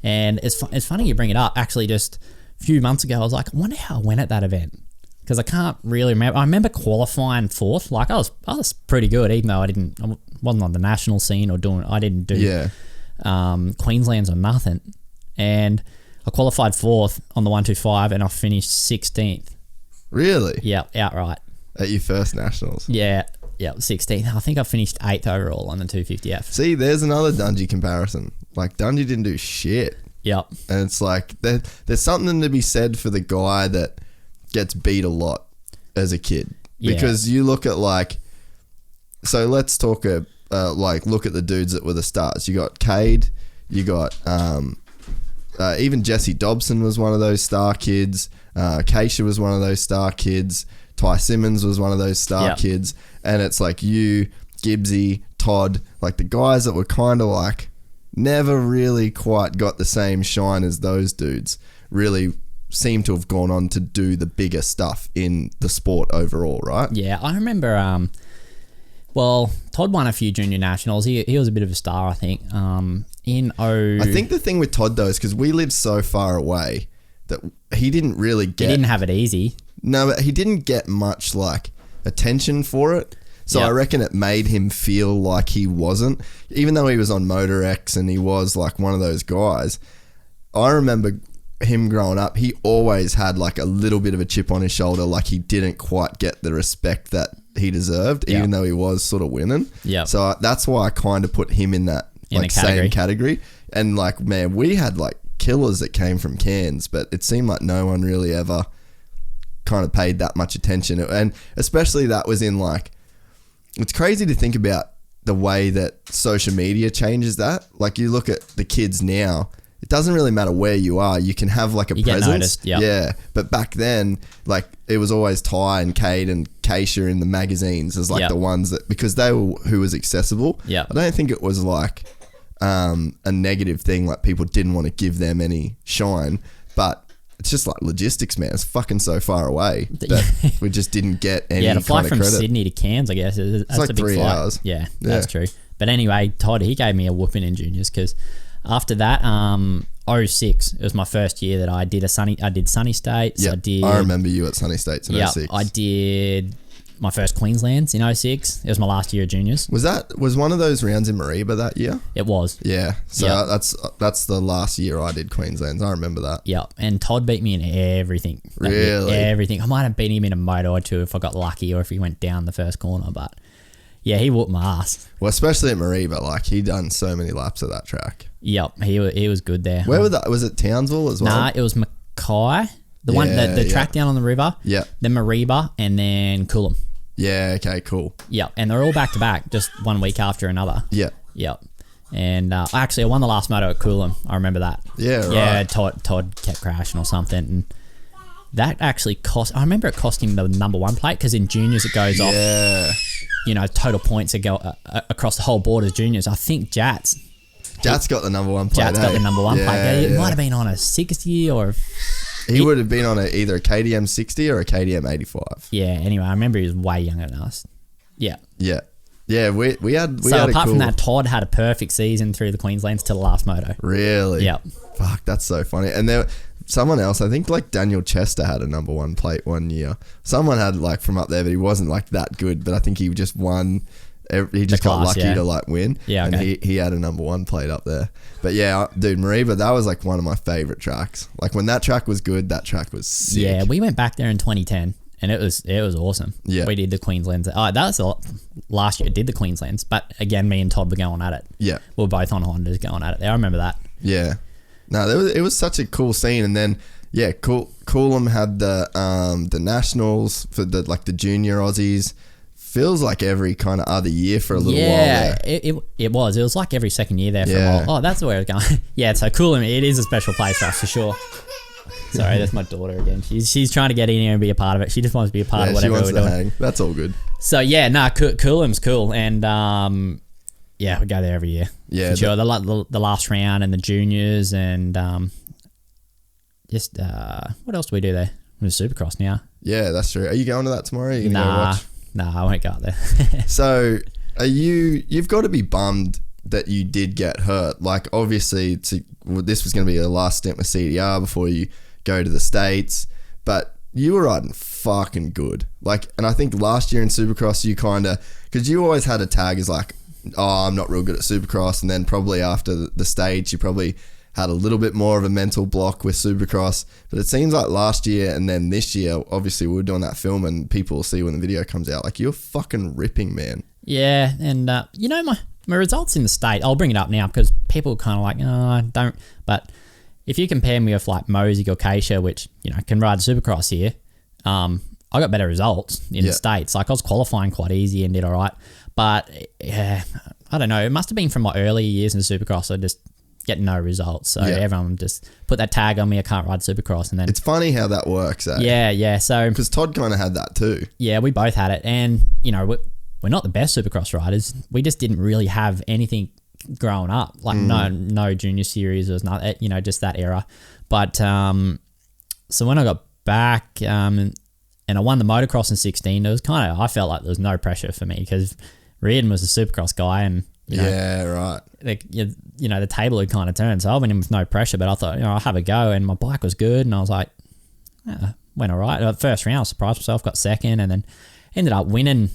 And it's funny you bring it up. Actually, just a few months ago, I was like, I wonder how I went at that event. Because I can't really remember. I remember qualifying fourth. Like, I was pretty good, even though I wasn't on the national scene or I didn't do Queensland's or nothing. And I qualified fourth on the 125 and I finished 16th. Really? Yeah, outright. At your first nationals? Yeah, 16th. I think I finished 8th overall on the 250F. See, there's another Dungey comparison. Like, Dungey didn't do shit. Yep. And it's like there's something to be said for the guy that gets beat a lot as a kid. Yeah. Because you look at like, so let's talk like look at the dudes that were the stars. You got Cade, you got even Jesse Dobson was one of those star kids. Keisha was one of those star kids. Ty Simmons was one of those star kids. And it's like you, GYPSY, Todd, like the guys that were kind of like never really quite got the same shine as those dudes really seem to have gone on to do the bigger stuff in the sport overall, right? Yeah, I remember, Todd won a few junior nationals. He was a bit of a star, I think. I think the thing with Todd though is because we live so far away that he didn't really get... He didn't have it easy. No, but he didn't get much like attention for it. So I reckon it made him feel like he wasn't, even though he was on Motor X and he was like one of those guys. I remember him growing up, he always had like a little bit of a chip on his shoulder, like he didn't quite get the respect that he deserved, even though he was sort of winning. Yeah. So that's why I kind of put him in that same category. And like, man, we had like killers that came from Cairns, but it seemed like no one really ever kind of paid that much attention. And especially that was in like, it's crazy to think about the way that social media changes that. Like you look at the kids now, it doesn't really matter where you are. You can have like a presence. Get noticed, yeah. But back then, like it was always Ty and Cade and Keisha in the magazines as like the ones that, because they were who was accessible. Yeah. I don't think it was like a negative thing. Like people didn't want to give them any shine, but it's just like logistics, man. It's fucking so far away that we just didn't get any kind of credit. Yeah, to fly from Sydney to Cairns, I guess, that's like a big 3 flight. hours. Yeah, that's true. But anyway, Todd, he gave me a whooping in juniors because after that, 06, it was my first year that I did Sunny States. Yeah, I remember you at Sunny States in 06. I did my first Queenslands in 06. It was my last year of juniors. Was one of those rounds in Mariba that year? It was. Yeah. So that's the last year I did Queenslands. I remember that. Yeah. And Todd beat me in everything. Really? Everything. I might have beat him in a moto or two if I got lucky or if he went down the first corner, but yeah, he whooped my ass. Well, especially at Mariba, like he done so many laps of that track. Yep. He was good there. Where was it Townsville as well? Nah, it was Mackay. The track down on the river. Yeah. Then Mariba and then Coolum. Yeah, okay, cool. Yeah, and they're all back to back, just 1 week after another. Yeah. Yep. And actually, I won the last moto at Coolum. I remember that. Yeah, right. Yeah, Todd kept crashing or something. And that actually cost... I remember it cost him the number 1 plate because in juniors it goes off... You know, total points that go across the whole board as juniors. I think Jats got the number 1 plate. Jats got the number 1 plate. It might have been on a 60 or... He would have been on either a KDM 60 or a KDM 85. Yeah, anyway, I remember he was way younger than us. Yeah. Yeah. Yeah, we had So apart from that, Todd had a perfect season through the Queenslands till the last moto. Really? Yep. Fuck, that's so funny. And there someone else, I think like Daniel Chester had a number 1 plate one year. Someone had like from up there, but he wasn't like that good. But I think he just won. He just got lucky to like win. Yeah, okay. And he had a number 1 plate up there. But yeah, dude, Mariba, that was like one of my favorite tracks. Like when that track was good, that track was sick. Yeah, we went back there in 2010 and it was awesome. Yeah. We did the Queenslands. Oh, that was last year, did the Queenslands. But again, me and Todd were going at it. Yeah. We were both on Hondas going at it there. I remember that. Yeah. No, it was such a cool scene. And then, yeah, Coolum had the nationals for the junior Aussies. Feels like every kind of other year for a little while there. It was. It was like every second year there for a while. Oh, that's where it's going. Yeah, so Coolum, it is a special place for us for sure. Sorry, that's my daughter again. She's trying to get in here and be a part of it. She just wants to be a part of whatever we're doing. Hang. That's all good. So yeah, Coolum's cool. And yeah, we go there every year. Yeah. For sure. The last round and the juniors and what else do we do there? We're Supercross now. Yeah, that's true. Are you going to that tomorrow? Are you going to go watch? Nah, I won't go out there. So, you've got to be bummed that you did get hurt. Like, obviously, this was going to be your last stint with CDR before you go to the States, but you were riding fucking good. Like, and I think last year in Supercross, you kind of, because you always had a tag as like, oh, I'm not real good at Supercross, and then probably after the States, you probably had a little bit more of a mental block with Supercross. But it seems like last year and then this year, obviously we were doing that film and people will see when the video comes out, like you're fucking ripping, man. Yeah, and my results in the state, I'll bring it up now because people are kind of like, oh, I don't, but if you compare me with like Mosey or Keisha, which, you know, can ride Supercross here, I got better results in the States. Like I was qualifying quite easy and did all right. But yeah, I don't know. It must have been from my earlier years in Supercross. I just get no results. So everyone just put that tag on me. I can't ride Supercross. And then it's funny how that works. Eh? Yeah. So because Todd kind of had that too. Yeah, we both had it. And, you know, we're not the best Supercross riders. We just didn't really have anything growing up. Like no junior series or not, you know, just that era. But so when I got back and I won the motocross in 16, it was kind of, I felt like there was no pressure for me because Reardon was a Supercross guy and, you know, right. You know, the table had kind of turned. So I went in with no pressure, but I thought, you know, I'll have a go. And my bike was good. And I was like, went all right. First round, I surprised myself, got second, and then ended up winning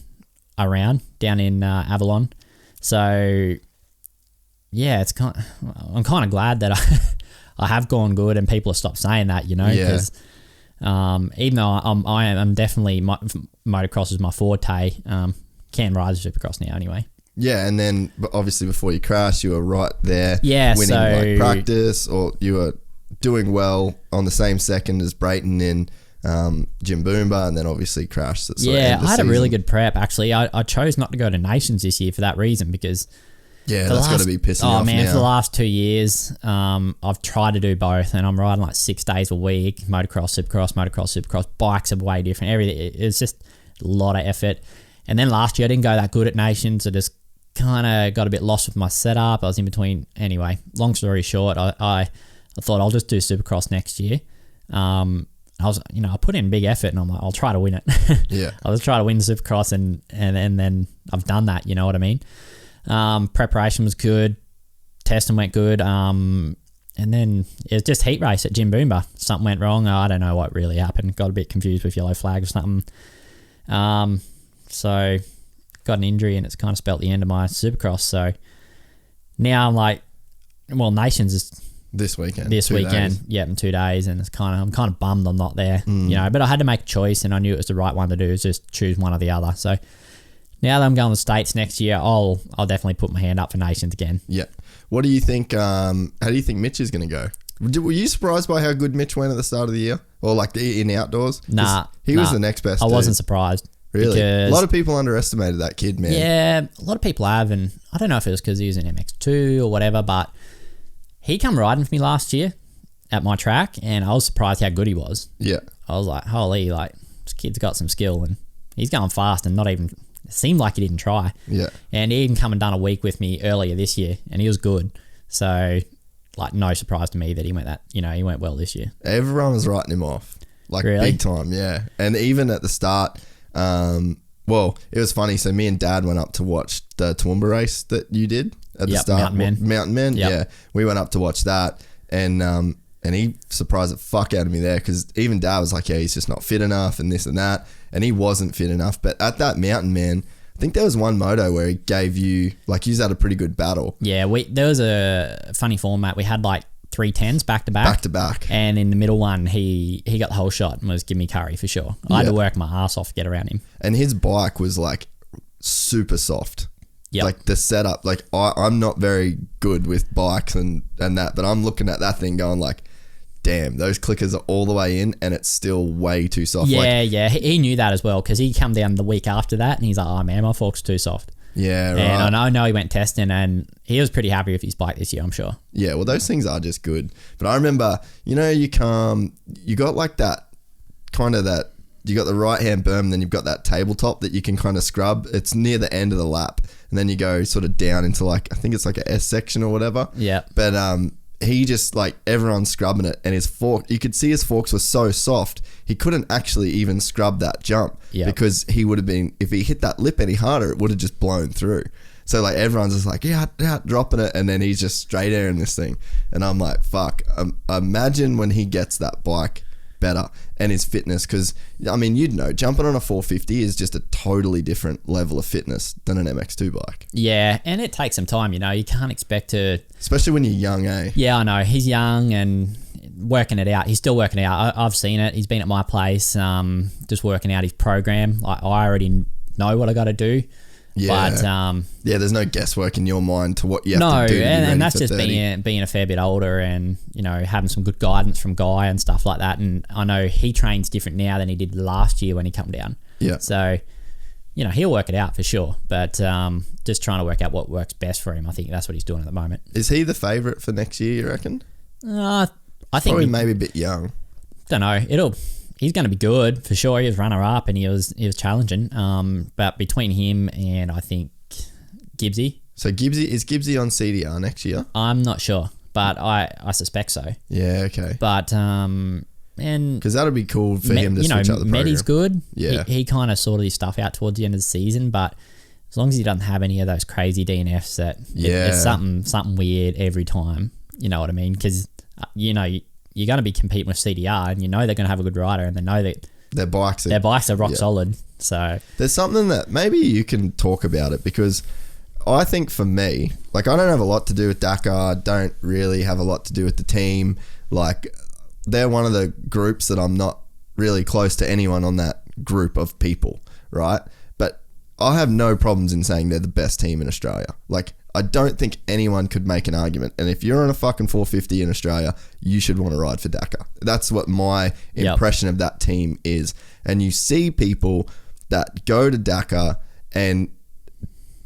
a round down in Avalon. So, yeah, I'm kind of glad that I have gone good and people have stopped saying that, you know, because even though I'm definitely, motocross is my forte, can ride Supercross now anyway. Yeah, and then obviously before you crashed, you were right there winning like practice, or you were doing well on the same second as Brayton in Jim Boomba, and then obviously crashed. I had a really good prep actually. I chose not to go to Nations this year for that reason because that's got to be pissing off now. For the last 2 years, I've tried to do both, and I'm riding like 6 days a week, motocross, supercross. Bikes are way different. Everything, it's just a lot of effort. And then last year I didn't go that good at Nations. I just kind of got a bit lost with my setup. I was in between. Anyway, long story short, I thought I'll just do Supercross next year. I put in big effort, and I'm like, I'll try to win it. I'll just try to win Supercross, and then I've done that. You know what I mean? Preparation was good, testing went good, and then it was just heat race at Jim Boomba. Something went wrong. I don't know what really happened. Got a bit confused with yellow flag or something. So got an injury, and it's kind of spelt the end of my Supercross. So now I'm like, well, Nations is this weekend. In 2 days, and I'm kind of bummed I'm not there. You know, but I had to make a choice, and I knew it was the right one to do. Is just choose one or the other. So now that I'm going to the States next year, I'll definitely put my hand up for Nations again. Yeah. What do you think? How do you think Mitch is going to go? Were you surprised by how good Mitch went at the start of the year, or like in the outdoors? He was the next best. I wasn't surprised. Really? A lot of people underestimated that kid, man. Yeah, a lot of people have, and I don't know if it was because he was in MX2 or whatever, but he come riding for me last year at my track, and I was surprised how good he was. Yeah. I was like, holy, like, this kid's got some skill, and he's going fast and not even, it seemed like he didn't try. Yeah. And he even come and done a week with me earlier this year, and he was good. So, like, no surprise to me that he went well this year. Everyone was writing him off. Like, big time, yeah. And even at the start, well, it was funny. So me and Dad went up to watch the Toowoomba race that you did at the start. Mountain Men. Yeah. We went up to watch that, and he surprised the fuck out of me there, because even Dad was like, yeah, he's just not fit enough and this and that, and he wasn't fit enough. But at that Mountain Man, I think there was one moto where he gave you, like, you had a pretty good battle. Yeah, there was a funny format. We had like 310s back to back, and in the middle one he got the whole shot and was giving me curry for sure. I had to work my ass off to get around him, and his bike was like super soft. Like the setup, like I'm not very good with bikes and that, but I'm looking at that thing going like, damn, those clickers are all the way in and it's still way too soft. He knew that as well, because he come down the week after that and he's like, oh man, my fork's too soft. Yeah, right. And I know he went testing, and he was pretty happy with his bike this year, I'm sure. Yeah, well, those things are just good. But I remember, you got like that kind of that, you got the right hand berm, then you've got that tabletop that you can kind of scrub. It's near the end of the lap, and then you go sort of down into like, I think it's like a S section or whatever. Yeah. But he just, like, everyone's scrubbing it, and his fork, you could see his forks were so soft, he couldn't actually even scrub that jump, because he would have been, if he hit that lip any harder, it would have just blown through. So, like, everyone's just like, yeah, dropping it, and then he's just straight airing this thing. And I'm like, fuck, imagine when he gets that bike better and his fitness, because, I mean, jumping on a 450 is just a totally different level of fitness than an MX2 bike. Yeah, and it takes some time, you can't expect to... Especially when you're young, eh? Yeah, I know. He's young and working it out. He's still working it out. I've seen it. He's been at my place, just working out his program. I already know what I got to do. Yeah. But there's no guesswork in your mind to what you have to do. And that's for just 30. being a fair bit older and, you know, having some good guidance from Guy and stuff like that. And I know he trains different now than he did last year when he come down. Yeah. So, you know, he'll work it out for sure. But just trying to work out what works best for him. I think that's what he's doing at the moment. Is he the favourite for next year, you reckon? I think Probably maybe a bit young. Don't know. He's going to be good for sure. He was runner up and he was challenging. But between him and I think GYPSY. So is GYPSY on CDR next year? I'm not sure, but I suspect so. Yeah, okay. But and because that'd be cool for him to switch up the program. Medi's good. Yeah, he kind of sorted his stuff out towards the end of the season, but as long as he doesn't have any of those crazy DNFs that it's something weird every time. You know what I mean? Because you know you're going to be competing with CDR, and you know they're going to have a good rider, and they know that their bikes are rock solid. So there's something that maybe you can talk about it, because I think for me, like, I don't have a lot to do with Dakar, don't really have a lot to do with the team. Like, they're one of the groups that I'm not really close to anyone on that group of people, right? But I have no problems in saying they're the best team in Australia. Like, I don't think anyone could make an argument. And if you're on a fucking 450 in Australia, you should want to ride for Dakar. That's what my impression of that team is. And you see people that go to Dakar and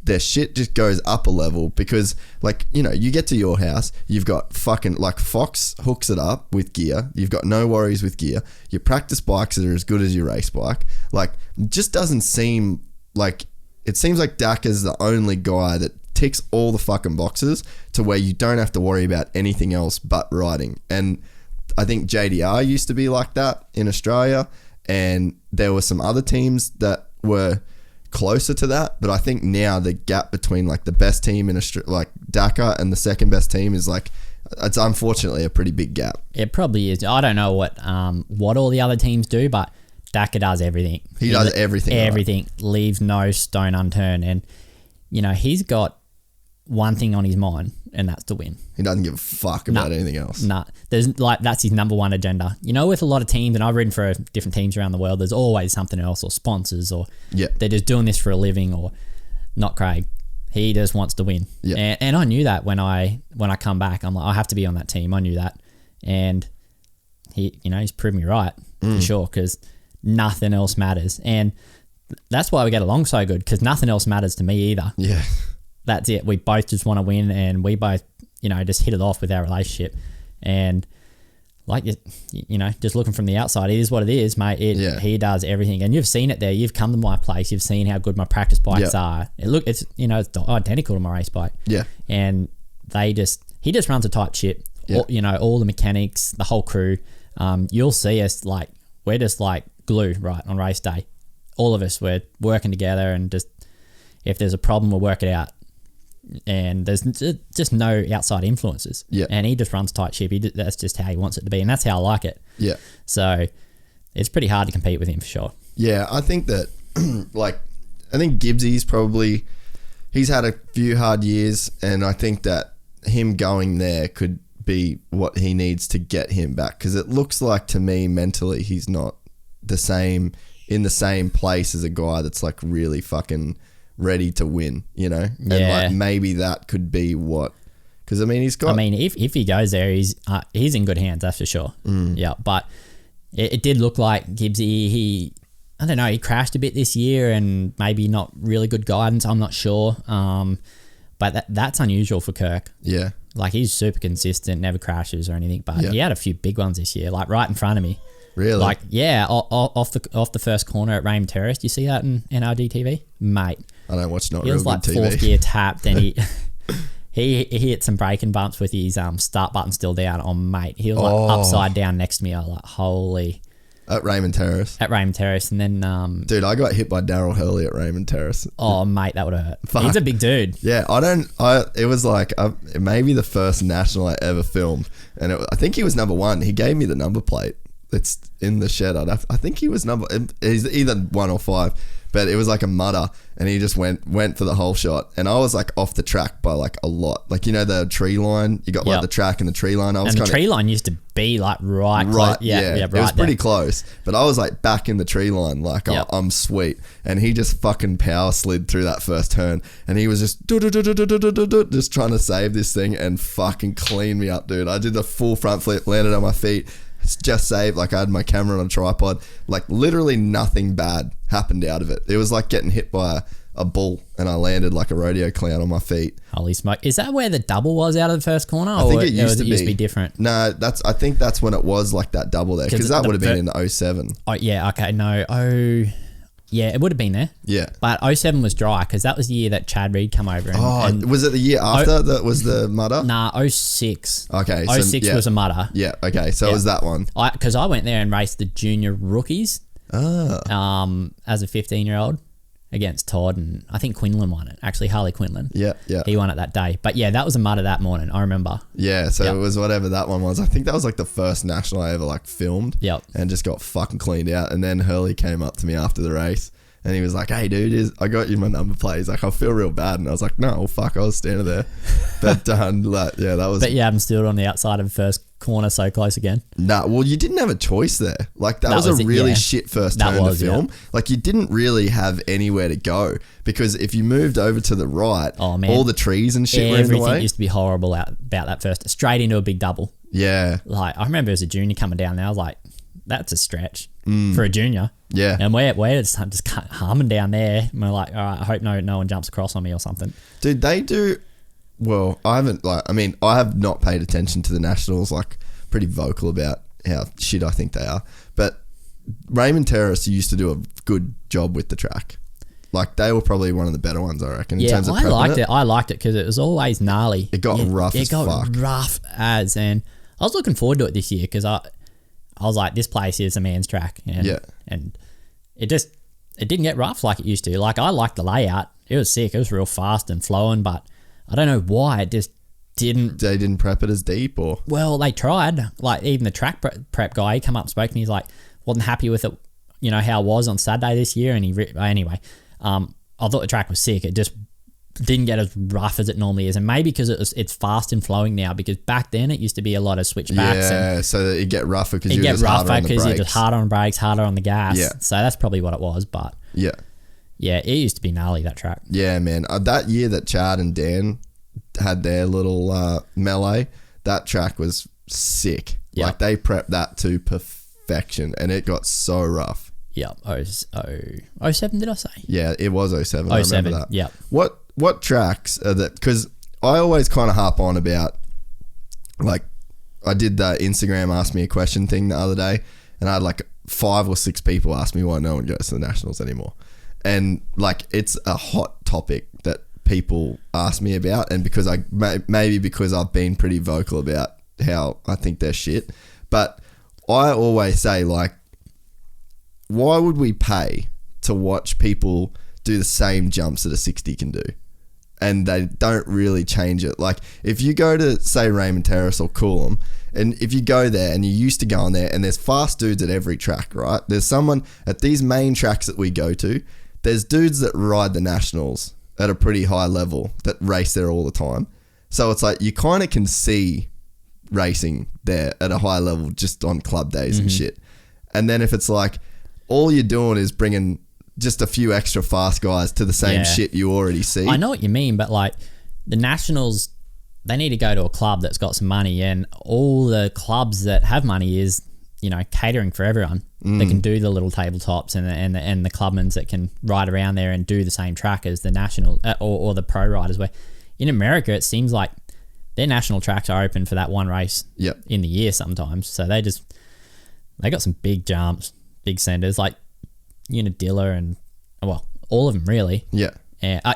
their shit just goes up a level because, like, you know, you get to your house, you've got fucking, like, Fox hooks it up with gear. You've got no worries with gear. Your practice bikes are as good as your race bike. Like, it just doesn't seem like, it seems like Dakar's the only guy that ticks all the fucking boxes to where you don't have to worry about anything else but riding. And I think JDR used to be like that in Australia, and there were some other teams that were closer to that, but I think now the gap between, like, the best team in Australia, like Dakar, and the second best team is, like, it's unfortunately a pretty big gap. It probably is. I don't know what all the other teams do, but Dakar does everything. He does everything. Everything. Right. Leaves no stone unturned. And, you know, he's got one thing on his mind, and that's to win. He doesn't give a fuck about anything else. Nah. There's, like, that's his number one agenda. You know, with a lot of teams, and I've ridden for different teams around the world, there's always something else, or sponsors, or they're just doing this for a living, or not Craig. He just wants to win. Yeah. And I knew that when I come back. I'm like, I have to be on that team. I knew that. And he's proved me right, for sure, because nothing else matters. And that's why we get along so good, because nothing else matters to me either. Yeah. That's it. We both just want to win, and we both, just hit it off with our relationship. And, like, just looking from the outside, it is what it is, mate. He does everything. And you've seen it there. You've come to my place. You've seen how good my practice bikes are. It's identical to my race bike. Yeah. And he just runs a tight ship. Yeah. All the mechanics, the whole crew. You'll see us, like, we're just like glue, right, on race day. All of us, we're working together, and just, if there's a problem, we'll work it out. And there's just no outside influences. Yeah. And he just runs tight ship. That's just how he wants it to be, and that's how I like it. Yeah. So it's pretty hard to compete with him, for sure. Yeah, I think that, I think GYPSY's probably, he's had a few hard years, and I think that him going there could be what he needs to get him back, because it looks like, to me, mentally, he's not in the same place as a guy that's, like, really fucking ready to win, and like, maybe that could be what, because he's got, if he goes there, he's in good hands, that's for sure. Yeah, but it did look like GYPSY, I don't know, he crashed a bit this year, and maybe not really good guidance, I'm not sure, but that's unusual for Kirk. Yeah, like, he's super consistent, never crashes or anything, but he had a few big ones this year, like right in front of me. Really? Like, yeah, off the first corner at Raymond Terrace. Do you see that in NRD TV? Mate. I don't watch not real good TV. He was like fourth gear tapped, and he hit some braking bumps with his start button still down on, mate. He was like upside down next to me. I was like, holy. At Raymond Terrace. And then... dude, I got hit by Daryl Hurley at Raymond Terrace. Oh, mate, that would have hurt. Fuck. He's a big dude. Yeah, it was like maybe the first national I ever filmed. And I think he was number one. He gave me the number plate. it's in the shed. I think he was he's either 1 or 5, but it was like a mutter, and he just went for the whole shot, and I was like off the track by like a lot. Like, you know, the tree line, you got like the track and the tree line. And the tree line used to be like right, yeah, it was pretty close, but I was like back in the tree line, like I'm sweet, and he just fucking power slid through that first turn, and he was just just trying to save this thing and fucking clean me up, dude. I did the full front flip, landed on my feet. It's just saved. Like, I had my camera on a tripod. Like, literally nothing bad happened out of it. It was like getting hit by a bull, and I landed like a rodeo clown on my feet. Holy smoke. Is that where the double was out of the first corner? I think it used to be different. No, I think that's when it was like that double there, because that would have been in the 07. Oh, yeah, okay, no, yeah, it would have been there. Yeah. But 07 was dry, because that was the year that Chad Reed come over. And was it the year after that was the mutter? Nah, 06. Okay. 06 was a mutter. Yeah, okay. So it was that one. Because I went there and raced the junior rookies as a 15-year-old against Todd, and I think Quinlan won it. Actually, Harley Quinlan. Yeah. He won it that day. But yeah, that was a mutter that morning, I remember. Yeah, so it was whatever that one was. I think that was like the first national I ever like filmed. Yep. And just got fucking cleaned out. And then Hurley came up to me after the race, and he was like, "Hey, dude, I got you my number plate." He's like, "I feel real bad," and I was like, "No, well, fuck, I was standing there." But yeah, that was. But you haven't stood on the outside of the first corner so close again. Nah, well, you didn't have a choice there. Like, that was a really shit first turn to film. Yeah. Like, you didn't really have anywhere to go, because if you moved over to the right, all the trees and shit were in the way. Everything used to be horrible about that first. Straight into a big double. Yeah. Like, I remember as a junior coming down there, I was like, that's a stretch for a junior. Yeah. And we're just humming down there. And we're like, all right, I hope no one jumps across on me or something. Dude, they do. Well, I have not paid attention to the nationals, like, pretty vocal about how shit I think they are. But Raymond Terrace used to do a good job with the track. Like, they were probably one of the better ones, I reckon, in terms of I liked it. I liked it because it was always gnarly. It got rough as fuck. It got rough as, and I was looking forward to it this year because I was like, this place is a man's track. And it didn't get rough like it used to. Like, I liked the layout. It was sick. It was real fast and flowing, but I don't know why it just didn't. They didn't prep it as deep, or? Well, they tried. Like, even the track prep guy, he come up and spoke to me. He's like, wasn't happy with it, you know, how it was on Saturday this year. And anyway, I thought the track was sick. It just didn't get as rough as it normally is, and maybe because it's fast and flowing now, because back then it used to be a lot of switchbacks. Yeah, so it get rougher because you're just harder on the brakes. You're just harder on brakes, harder on the gas. Yeah. So that's probably what it was, but yeah, it used to be gnarly, that track. Yeah, man. That year that Chad and Dan had their little melee, that track was sick. Yep. Like, they prepped that to perfection, and it got so rough. Yeah, 07 did I say? Yeah, it was 07. 07, I remember that. Yeah. What tracks are that? Because I always kind of harp on about, like, I did the Instagram ask me a question thing the other day, and I had like 5 or 6 people ask me why no one goes to the nationals anymore. And like, it's a hot topic that people ask me about, and because maybe because I've been pretty vocal about how I think they're shit, but I always say, like, why would we pay to watch people do the same jumps that a 60 can do, and they don't really change it? Like, if you go to, say, Raymond Terrace or Coolum, and if you go there and you used to go on there, and there's fast dudes at every track, right? There's someone at these main tracks that we go to, there's dudes that ride the nationals at a pretty high level that race there all the time. So it's like, you kind of can see racing there at a high level just on club days and shit. And then if it's like, all you're doing is bringing just a few extra fast guys to the same shit you already see. I know what you mean, but like, the nationals, they need to go to a club that's got some money, and all the clubs that have money is, you know, catering for everyone. They can do the little tabletops and the clubmans that can ride around there and do the same track as the national or the pro riders. Where in America, it seems like their national tracks are open for that one race in the year sometimes. So they got some big jumps, big centers, like Unadilla and, well, all of them really. Yeah.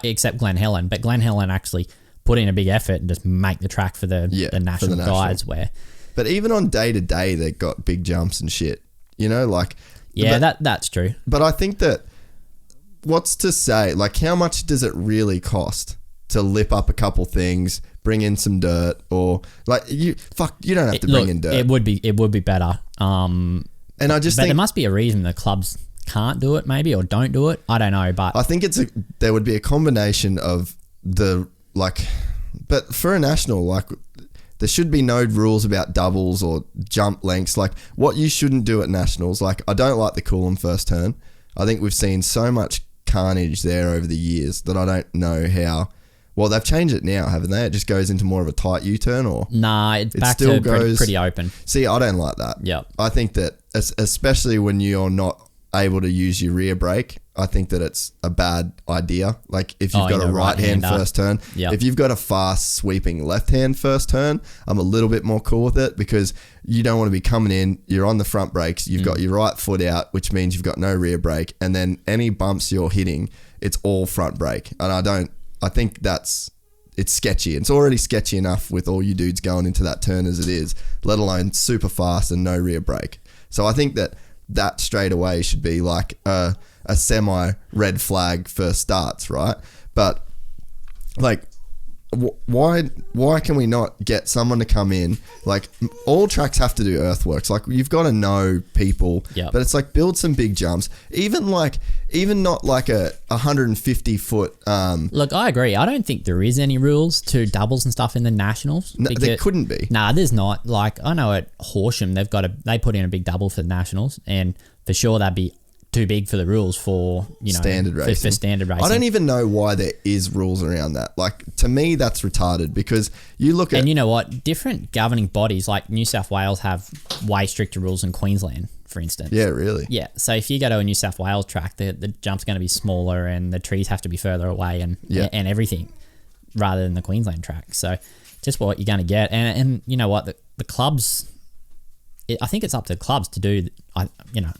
Except Glen Helen. But Glen Helen actually put in a big effort and just make the track for the national guides where. But even on day to day, they got big jumps and shit. You know, like. Yeah, that's true. But I think that, what's to say, like, how much does it really cost to lip up a couple things, bring in some dirt, or like, you don't have to bring in dirt. It would be better. And I just But think there must be a reason the clubs can't do it, maybe, or don't do it. I don't know, but I think there would be a combination of but for a national, like, there should be no rules about doubles or jump lengths. Like, what you shouldn't do at nationals, like, I don't like the Coolum first turn. I think we've seen so much carnage there over the years that I don't know how. Well, they've changed it now, haven't they? It just goes into more of a tight U-turn, or nah, it's back still to pretty open. See, I don't like that. Yep. I think that, especially when you're not able to use your rear brake, I think that it's a bad idea. Like, if you've got a right-hand first turn, if you've got a fast sweeping left-hand first turn, I'm a little bit more cool with it, because you don't want to be coming in, you're on the front brakes, you've got your right foot out, which means you've got no rear brake, and then any bumps you're hitting, it's all front brake. And I think it's sketchy. It's already sketchy enough with all you dudes going into that turn as it is, let alone super fast and no rear brake. So I think that straight away should be like a semi red flag for starts, right? But like, why can we not get someone to come in? Like, all tracks have to do earthworks. Like, you've got to know people, but it's like, build some big jumps. Even not like a 150 foot. Look, I agree. I don't think there is any rules to doubles and stuff in the nationals. No, there couldn't be. Nah, there's not. Like, I know at Horsham they put in a big double for the nationals, and for sure that'd be too big for the rules for standard racing. For standard racing. I don't even know why there is rules around that. Like, to me, that's retarded, because you look at... And you know what? Different governing bodies, like New South Wales, have way stricter rules than Queensland, for instance. Yeah, really? Yeah. So if you go to a New South Wales track, the jump's going to be smaller, and the trees have to be further away, and everything, rather than the Queensland track. So just what you're going to get. And you know what? The clubs... I think it's up to the clubs to do, I'm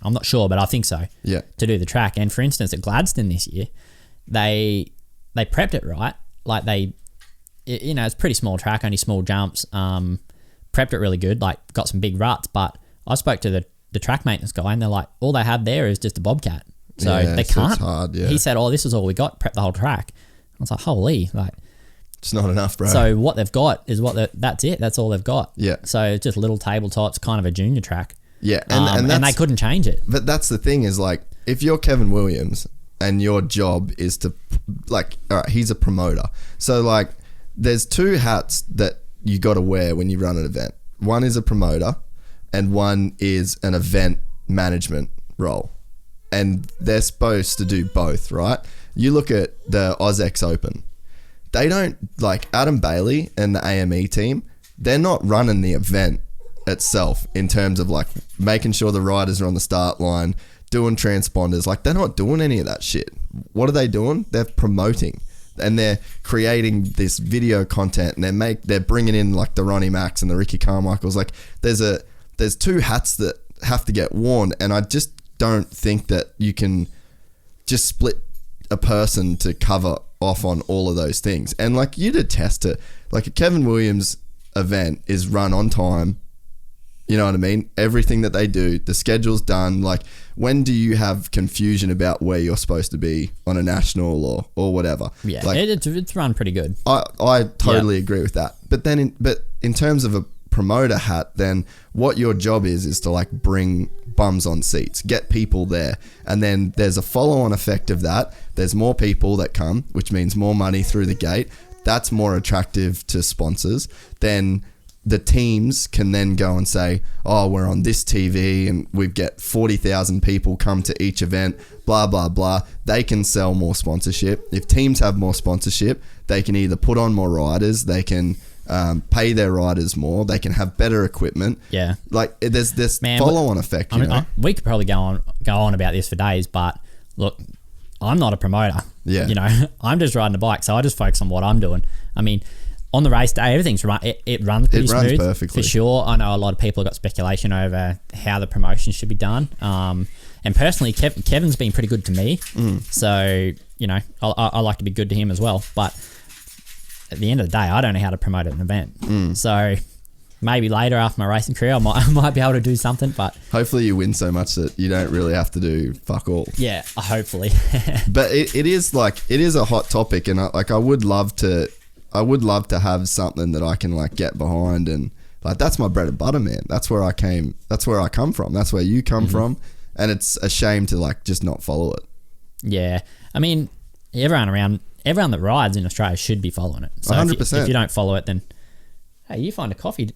not sure, but I think so. Yeah. To do the track. And for instance, at Gladstone this year, they prepped it right. Like, it's a pretty small track, only small jumps. Prepped it really good, like, got some big ruts. But I spoke to the track maintenance guy, and they're like, all they have there is just a Bobcat. So they can't. It's hard, yeah. He said, this is all we got, prep the whole track. I was like, holy, like... It's not enough, bro. So what they've got is that's it. That's all they've got. Yeah. So it's just little tabletops, kind of a junior track. Yeah. And they couldn't change it. But that's the thing, is like, if you're Kevin Williams and your job is to, like, all right, he's a promoter. So, like, there's two hats that you got to wear when you run an event. One is a promoter, and one is an event management role. And they're supposed to do both, right? You look at the AusX Open. They don't, like, Adam Bailey and the AME team, they're not running the event itself in terms of, like, making sure the riders are on the start line, doing transponders. Like, they're not doing any of that shit. What are they doing? They're promoting, and they're creating this video content, and they're bringing in, like, the Ronnie Macs and the Ricky Carmichaels. Like, there's two hats that have to get worn, and I just don't think that you can just split a person to cover off on all of those things. And, like, you'd attest to, like, a Kevin Williams event is run on time. You know what I mean? Everything that they do, the schedule's done. Like, when do you have confusion about where you're supposed to be on a national or whatever? Yeah, like, it's run pretty good. I totally agree with that. But then, in terms of a promoter hat, then what your job is to, like, bring bums on seats, get people there, and then there's a follow-on effect of that. There's more people that come, which means more money through the gate. That's more attractive to sponsors. Then the teams can then go and say, oh, we're on this TV and we get 40,000 people come to each event, blah, blah, blah. They can sell more sponsorship. If teams have more sponsorship, they can either put on more riders, they can pay their riders more, they can have better equipment. Yeah. Like, there's this follow-on effect, you know? We could probably go on about this for days, but look, I'm not a promoter. Yeah. You know, I'm just riding a bike, so I just focus on what I'm doing. I mean, on the race day, everything's it runs pretty smooth. It runs perfectly. For sure. I know a lot of people have got speculation over how the promotion should be done. And personally, Kevin's been pretty good to me. So, you know, I like to be good to him as well. But at the end of the day, I don't know how to promote an event. So maybe later after my racing career, I might be able to do something. But hopefully you win so much that you don't really have to do fuck all. Yeah, hopefully. But it is a hot topic, and I would love to have something that I can, like, get behind and, Like, that's my bread and butter, man. That's where I came. That's where I come from. That's where you come from. And it's a shame to like just not follow it. Yeah. I mean, everyone that rides in Australia should be following it. So 100%. If you don't follow it, then hey, you find a coffee.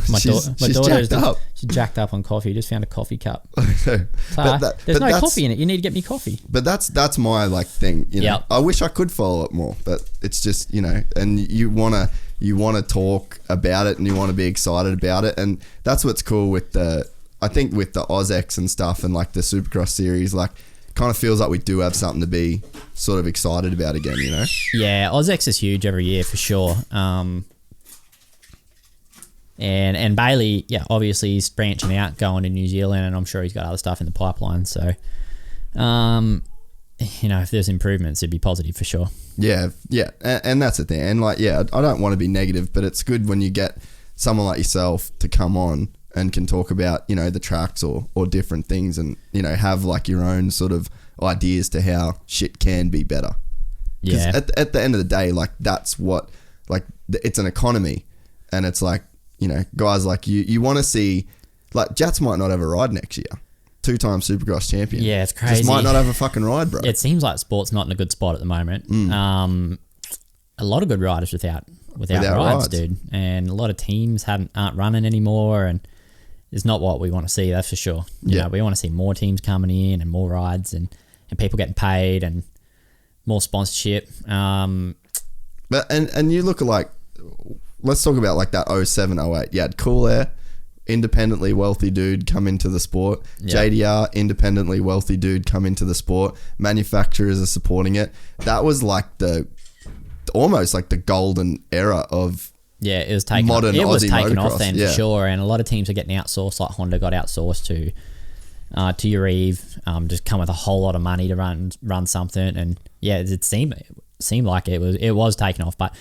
My She's daughter's jacked up. She's jacked up on coffee. Just found a coffee cup. But There's no coffee in it. You need to get me coffee. But that's my like thing. You know, Yep. I wish I could follow it more, but it's just, you know, and you wanna talk about it and you want to be excited about it, and that's what's cool with I think with the AusX and stuff and like the Supercross series, like kind of feels like we do have something to be sort of excited about again, you know? Yeah, AusX is huge every year for sure. And Bailey, yeah, obviously he's branching out, going to New Zealand, and I'm sure he's got other stuff in the pipeline. So, you know, if there's improvements, it'd be positive for sure. Yeah, and that's the thing. And like, yeah, I don't want to be negative, but it's good when you get someone like yourself to come on and can talk about, you know, the tracks or different things, and, you know, have like your own sort of ideas to how shit can be better. Yeah. At the end of the day, like, that's what, like, it's an economy, and it's like, you know, guys like you want to see, like, Jats might not have a ride next year. 2-time Supercross champion. Yeah, it's crazy. Just might not have a fucking ride, bro. It seems like sport's not in a good spot at the moment. A lot of good riders without rides, dude, and a lot of teams aren't running anymore, and it's not what we want to see. That's for sure. You know, we want to see more teams coming in and more rides and people getting paid and more sponsorship. But and you look at, like, let's talk about like that 07, 08. You had Cool Air, independently wealthy dude, come into the sport. JDR, independently wealthy dude, come into the sport. Manufacturers are supporting it. That was like almost like the golden era of it was taken modern It was Aussie taken motocross, off then for sure, and a lot of teams are getting outsourced. Like Honda got outsourced to Urive, just come with a whole lot of money to run something, and it seemed like it was taken off, but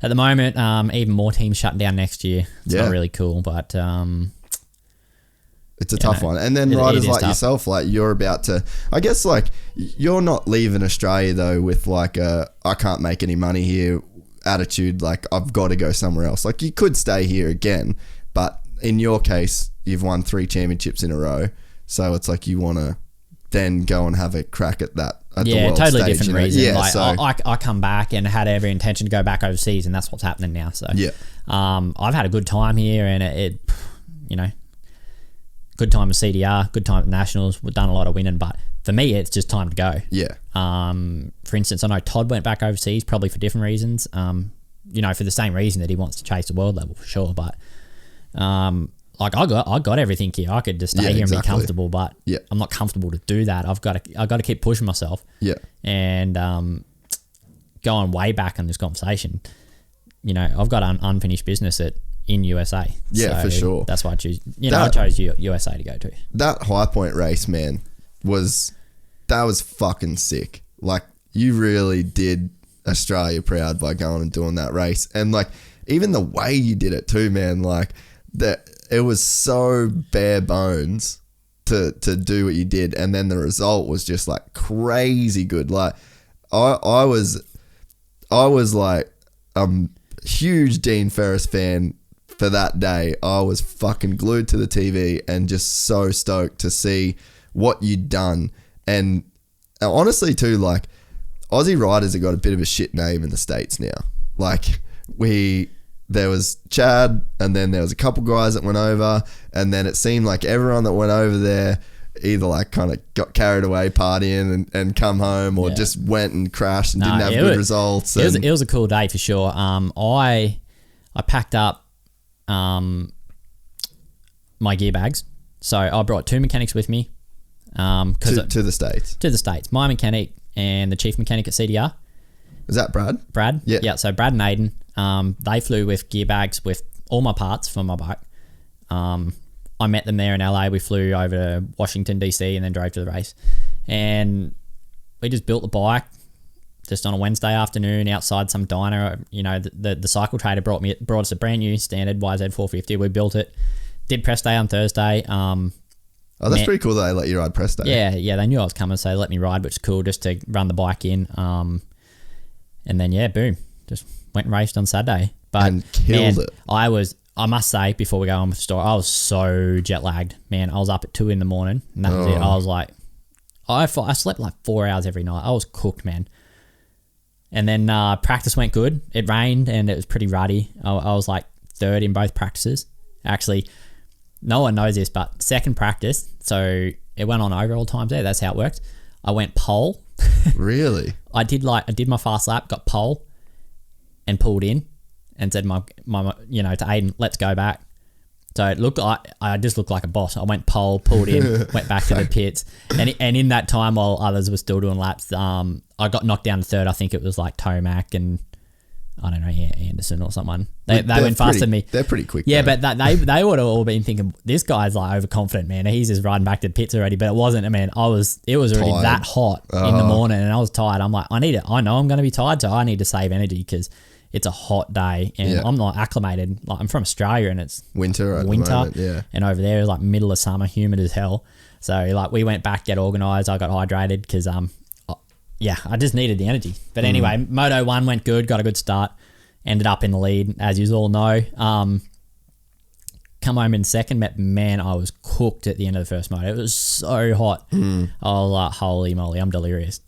at the moment, even more teams shutting down next year. It's not really cool, but it's a tough one. And then riders like yourself, like, you're about to, I guess, like, you're not leaving Australia though with like I can't make any money here attitude, like, I've got to go somewhere else. Like, you could stay here again, but in your case, you've won 3 championships in a row, so it's like you want to then go and have a crack at that. The world totally stage, different you know? reason. Yeah, like, so I come back and had every intention to go back overseas, and that's what's happening now. So I've had a good time here, and it you know, good time with CDR, good time at Nationals. We've done a lot of winning, but for me, it's just time to go. Yeah. For instance, I know Todd went back overseas probably for different reasons. You know, for the same reason that he wants to chase the world level for sure. But like, I got everything here. I could just stay here and be comfortable, but I'm not comfortable to do that. I've got to keep pushing myself. Yeah. And going way back in this conversation, you know, I've got an unfinished business in USA. Yeah, so for sure. That's why I choose. I chose USA to go to. That High Point race, man, was fucking sick. Like, you really did Australia proud by going and doing that race, and like, even the way you did it too, man. Like, it was so bare bones to do what you did, and then the result was just like crazy good. Like, I was like huge Dean Ferris fan for that day. I was fucking glued to the TV and just so stoked to see what you'd done. And honestly too, like, Aussie riders have got a bit of a shit name in the States now. Like, there was Chad, and then there was a couple guys that went over, and then it seemed like everyone that went over there either like kind of got carried away partying and come home, or just went and crashed and didn't have good results. It was a cool day for sure. I packed up my gear bags, so I brought 2 mechanics with me. To the States. To the States. My mechanic and the chief mechanic at CDR. Is that Brad? Brad? Yeah, so Brad and Aiden, they flew with gear bags with all my parts for my bike. I met them there in LA. We flew over to Washington, DC, and then drove to the race. And we just built the bike just on a Wednesday afternoon outside some diner. You know, the cycle trader brought us a brand new standard YZ450. We built it. Did press day on Thursday. That's pretty cool that they let you ride press day. Yeah, they knew I was coming, so they let me ride, which is cool, just to run the bike in. And then boom, just went and raced on Saturday. But and killed it. I was I must say, before we go on with the story, I was so jet lagged, man. I was up at 2 a.m. and that was it. I was like, I slept like 4 hours every night. I was cooked, man. And then practice went good. It rained and it was pretty ruddy. I was like third in both practices. Actually, no one knows this, but second practice, so it went on overall times there. That's how it worked. I went pole. Really? I did my fast lap, got pole, and pulled in, and said my to Aiden, let's go back. So it looked like I just looked like a boss. I went pole, pulled in, went back to the pits, and in that time while others were still doing laps, I got knocked down to third. I think it was like Tomac and I don't know, Anderson or someone. They went faster than me. They're pretty quick. Yeah, though. but they would have all been thinking this guy's like overconfident, man. He's just riding back to the pits already. But it wasn't. I mean, it was already tired. that hot in the morning, and I was tired. I'm like, I know I'm going to be tired, so I need to save energy because it's a hot day, and I'm not acclimated. Like I'm from Australia, and it's winter at the moment, yeah. And over there is like middle of summer, humid as hell. So like we went back, get organised. I got hydrated because I just needed the energy. But anyway, Moto 1 went good, got a good start, ended up in the lead, as you all know. Come home in second, but man, I was cooked at the end of the first moto. It was so hot. I was like, holy moly, I'm delirious.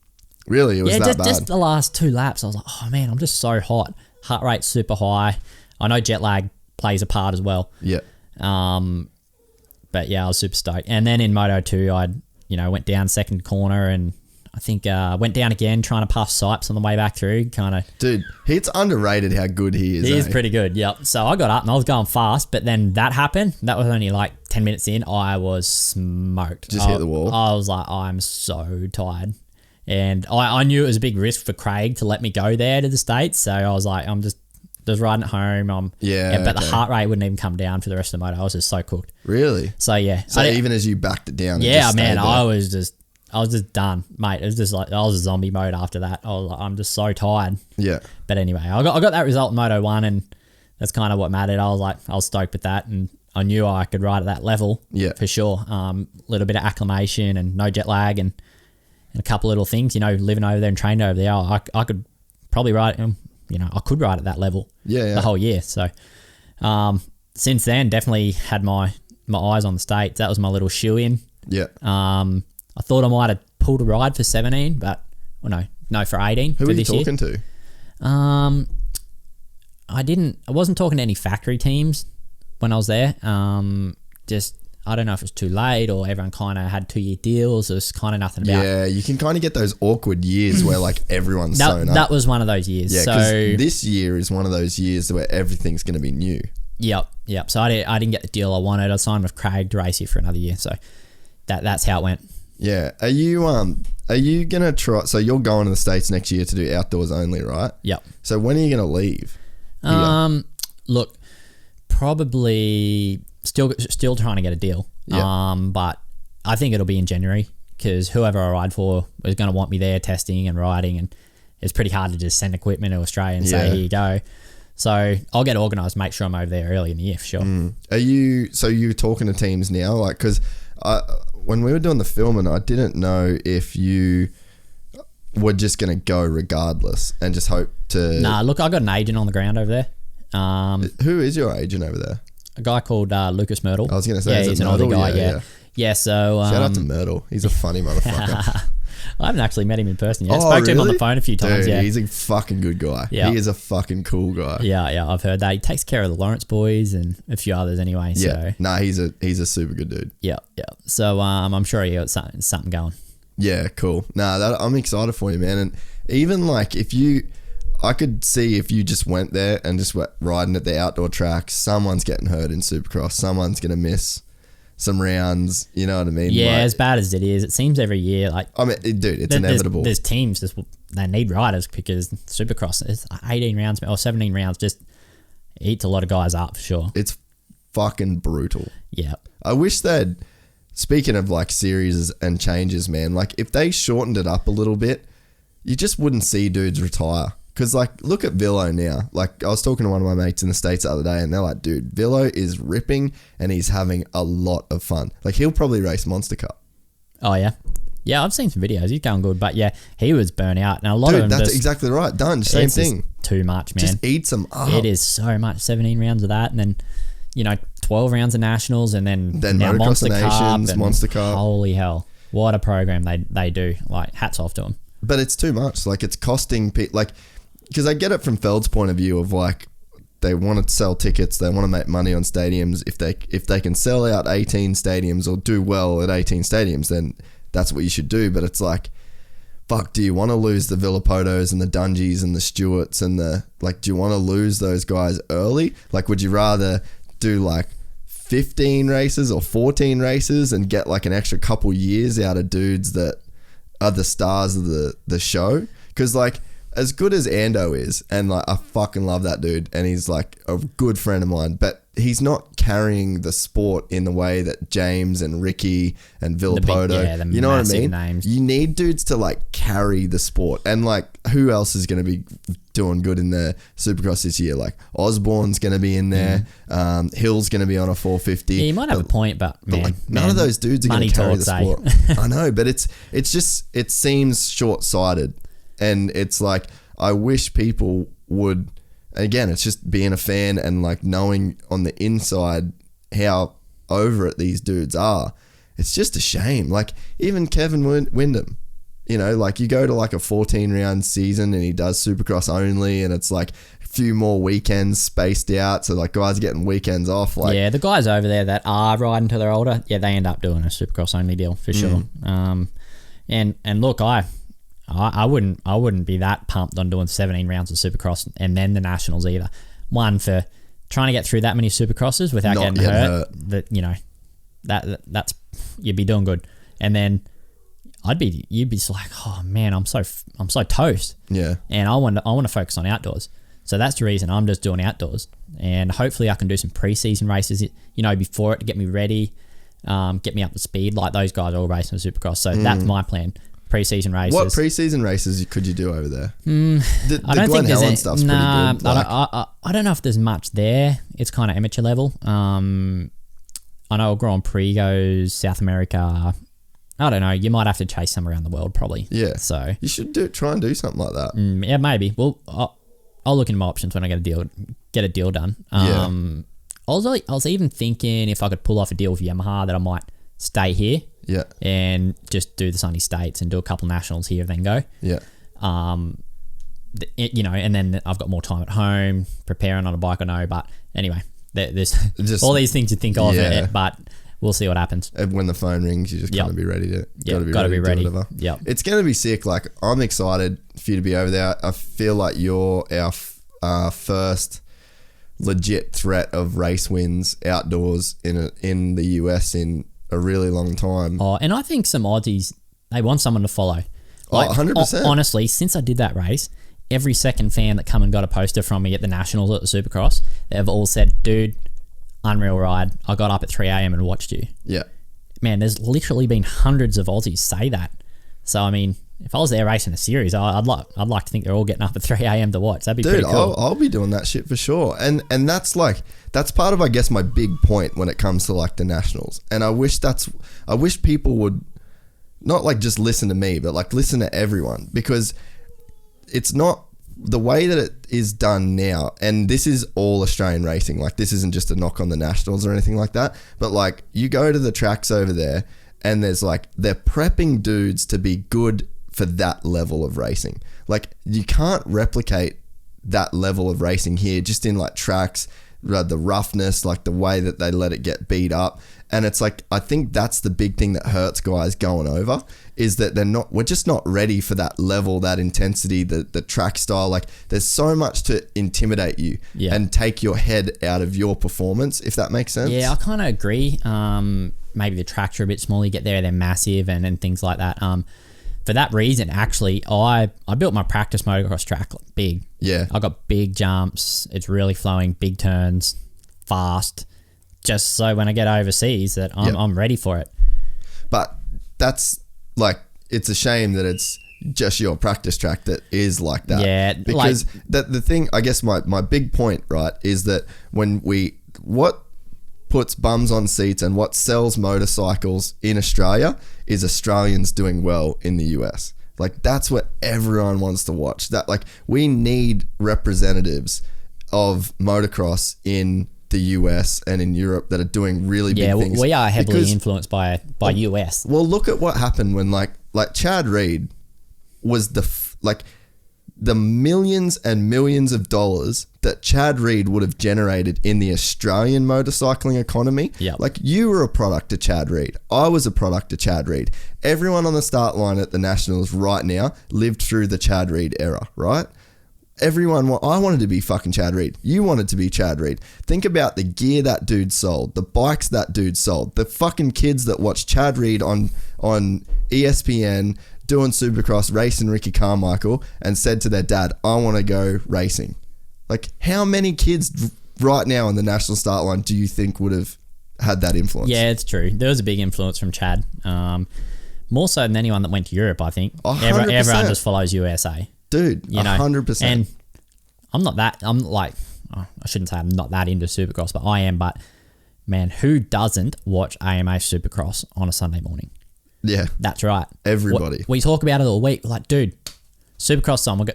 Really? It was that bad? Just the last 2 laps, I was like, oh man, I'm just so hot. Heart rate super high. I know jet lag plays a part as well. Yeah. But yeah, I was super stoked. And then in Moto 2, I went down second corner and I think went down again trying to pass Sipes on the way back through. Dude, it's underrated how good he is. He is pretty good, yep. So I got up and I was going fast, but then that happened. That was only like 10 minutes in. I was smoked. Just hit the wall. I was like, I'm so tired. And I knew it was a big risk for Craig to let me go there to the States. So I was like, I'm just riding at home. But the heart rate wouldn't even come down for the rest of the moto. I was just so cooked. Really? So yeah. So even as you backed it down, yeah, man, I was just done, mate. It was just like I was a zombie mode after that. I was like, I'm just so tired. Yeah. But anyway, I got that result in Moto 1, and that's kind of what mattered. I was like, I was stoked with that, and I knew I could ride at that level. Yeah. For sure. Little bit of acclimation and no jet lag and a couple little things. Living over there and trained over there, I could probably ride. I could ride at that level. The whole year. So, since then, definitely had my eyes on the States. That was my little shoe in. Yeah. I thought I might have pulled a ride for 17, but no, for 18. Who for were you talking to? I wasn't talking to any factory teams when I was there. I don't know if it was too late or everyone kind of had 2-year deals. There was kind of nothing about. Yeah, you can kind of get those awkward years where like everyone's sewn up. That was one of those years. Yeah, because this year is one of those years where everything's going to be new. Yep. So I didn't get the deal I wanted. I signed with Craig to race here for another year. So that's how it went. Yeah. Are you gonna try? So you're going to the States next year to do outdoors only, right? Yep. So when are you gonna leave? Look, probably still trying to get a deal. Yeah. But I think it'll be in January because whoever I ride for is going to want me there testing and riding, and it's pretty hard to just send equipment to Australia and say, here you go. So I'll get organised, make sure I'm over there early in the year for sure. Are you talking to teams now? Like, because when we were doing the filming, I didn't know if you were just going to go regardless and just hope to... Nah, look, I got an agent on the ground over there. Who is your agent over there? A guy called Lucas Myrtle. I was going to say, he's an Aussie guy, yeah. So shout out to Myrtle. He's a funny motherfucker. I haven't actually met him in person yet. Spoke to him on the phone a few times. Dude, he's a fucking good guy. Yeah. He is a fucking cool guy. Yeah, I've heard that. He takes care of the Lawrence boys and a few others anyway. Yeah. So. Nah, he's a super good dude. Yeah. So I'm sure he got something going. Yeah, cool. Nah, I'm excited for you, man. And even like I could see if you just went there and just went riding at the outdoor track, someone's getting hurt in Supercross. Someone's going to miss some rounds, you know what I mean? Yeah, like, as bad as it is, it seems every year. Like, I mean, dude, it's inevitable. There's teams they need riders because Supercross is 18 rounds or 17 rounds just eats a lot of guys up for sure. It's fucking brutal. Yeah. I wish they'd, speaking of like series and changes, man, like if they shortened it up a little bit, you just wouldn't see dudes retire. Because, like, look at Villo now. Like, I was talking to one of my mates in the States the other day, and they're like, dude, Villo is ripping, and he's having a lot of fun. Like, he'll probably race Monster Cup. Oh, yeah? Yeah, I've seen some videos. He's going good. But, yeah, he was burnt out. And a lot of them that's exactly right. Done. Same thing. Too much, man. Just eats them up. It is so much. 17 rounds of that. And then, 12 rounds of nationals and then now Motocross Monster of Cup Nations, and Monster Cup. Holy hell, what a program they do! Like, hats off to them. But it's too much. Like, it's costing people. Like, because I get it from Feld's point of view of like, they want to sell tickets, they want to make money on stadiums. If they can sell out 18 stadiums or do well at 18 stadiums, then that's what you should do. But it's like, fuck, do you want to lose the Villapotos and the Dungies and the Stewarts and do you want to lose those guys early? Like, would you rather do like 15 races or 14 races and get like an extra couple years out of dudes that are the stars of the show? Because like, as good as Ando is, and like, I fucking love that dude, and he's like a good friend of mine, but he's not carrying the sport in the way that James and Ricky and Villapoto, you know what I mean? Names. You need dudes to like carry the sport, and like, who else is going to be doing good in the Supercross this year? Like, Osborne's going to be in there, Hill's going to be on a 450. Yeah, you might have a point, but man, like, none of those dudes are going to carry the sport. I know, but it seems short-sighted. And it's like, I wish people would, again, it's just being a fan and like knowing on the inside how over it these dudes are. It's just a shame. Like, even Kevin Windham, like, you go to like a 14 round season and he does Supercross only, and it's like a few more weekends spaced out. So like, guys are getting weekends off. Like, yeah, the guys over there that are riding till they're older, yeah, they end up doing a Supercross only deal for sure. And look, I wouldn't be that pumped on doing 17 rounds of Supercross and then the Nationals either. One, for trying to get through that many Supercrosses without getting hurt. That's you'd be doing good. And then you'd be like, oh man, I'm so toast. Yeah. And I want to focus on outdoors. So that's the reason I'm just doing outdoors. And hopefully I can do some pre-season races, before it, to get me ready, get me up to speed. Like, those guys are all racing for Supercross. So that's my plan. Pre-season races. What pre-season races could you do over there? The I don't think there's any. Stuff's pretty good. Like, I don't know if there's much there. It's kind of amateur level. I know Grand Prix goes South America. I don't know. You might have to chase some around the world, probably. Yeah. So you should try and do something like that. Yeah, maybe. Well, I'll look into my options when I get a deal done. I was even thinking if I could pull off a deal with Yamaha that I might stay here. Yeah. And just do the sunny states and do a couple nationals here, then go. Yeah. And then I've got more time at home, preparing on a bike, I know. But anyway, there's just all these things to think of, but we'll see what happens. When the phone rings, you just gotta be ready to. Gotta be ready. Yeah. It's gonna be sick. Like, I'm excited for you to be over there. I feel like you're our first legit threat of race wins outdoors in the US in a really long time. Oh, and I think some Aussies, they want someone to follow. Like, 100%. Honestly, since I did that race, every second fan that come and got a poster from me at the Nationals at the Supercross, they've all said, dude, unreal ride. I got up at 3 a.m. and watched you. Yeah. Man, there's literally been hundreds of Aussies say that. So, I mean, if I was there racing a series, I'd like to think they're all getting up at 3 a.m. to watch. That'd be pretty cool. I'll be doing that shit for sure. And that's part of, I guess, my big point when it comes to like the Nationals. And I wish people would not like just listen to me, but like listen to everyone, because it's not the way that it is done now. And this is all Australian racing. Like, this isn't just a knock on the Nationals or anything like that. But like, you go to the tracks over there and there's like, they're prepping dudes to be good for that level of racing. Like, you can't replicate that level of racing here just in like tracks, the roughness, like the way that they let it get beat up. And it's like, I think that's the big thing that hurts guys going over, is that we're just not ready for that level, that intensity, the track style. Like, there's so much to intimidate you and take your head out of your performance, if that makes sense. Yeah, I kind of agree. Maybe the tracks are a bit smaller, you get there, they're massive and things like that. For that reason, actually, I built my practice motocross track big. Yeah. I got big jumps. It's really flowing, big turns, fast, just so when I get overseas that I'm ready for it. But that's like, it's a shame that it's just your practice track that is like that. Yeah. Because the thing, I guess my big point, right, is that what puts bums on seats and what sells motorcycles in Australia is Australians doing well in the US. Like, that's what everyone wants to watch. That, like, we need representatives of motocross in the US and in Europe that are doing really big things. We are heavily influenced by US. Well, look at what happened when like Chad Reed was the millions and millions of dollars that Chad Reed would have generated in the Australian motorcycling economy. Yeah. Like, you were a product of Chad Reed. I was a product of Chad Reed. Everyone on the start line at the Nationals right now lived through the Chad Reed era, right? Everyone, I wanted to be fucking Chad Reed. You wanted to be Chad Reed. Think about the gear that dude sold, the bikes that dude sold, the fucking kids that watched Chad Reed on ESPN doing Supercross, racing Ricky Carmichael, and said to their dad, I want to go racing. Like, how many kids right now in the national start line do you think would have had that influence? Yeah, it's true. There was a big influence from Chad. More so than anyone that went to Europe, I think. 100%. Everyone just follows USA. Dude, 100%. And I shouldn't say I'm not that into Supercross, but I am. But man, who doesn't watch AMA Supercross on a Sunday morning? Yeah. That's right. Everybody. We talk about it all week. We're like, dude, Supercross on.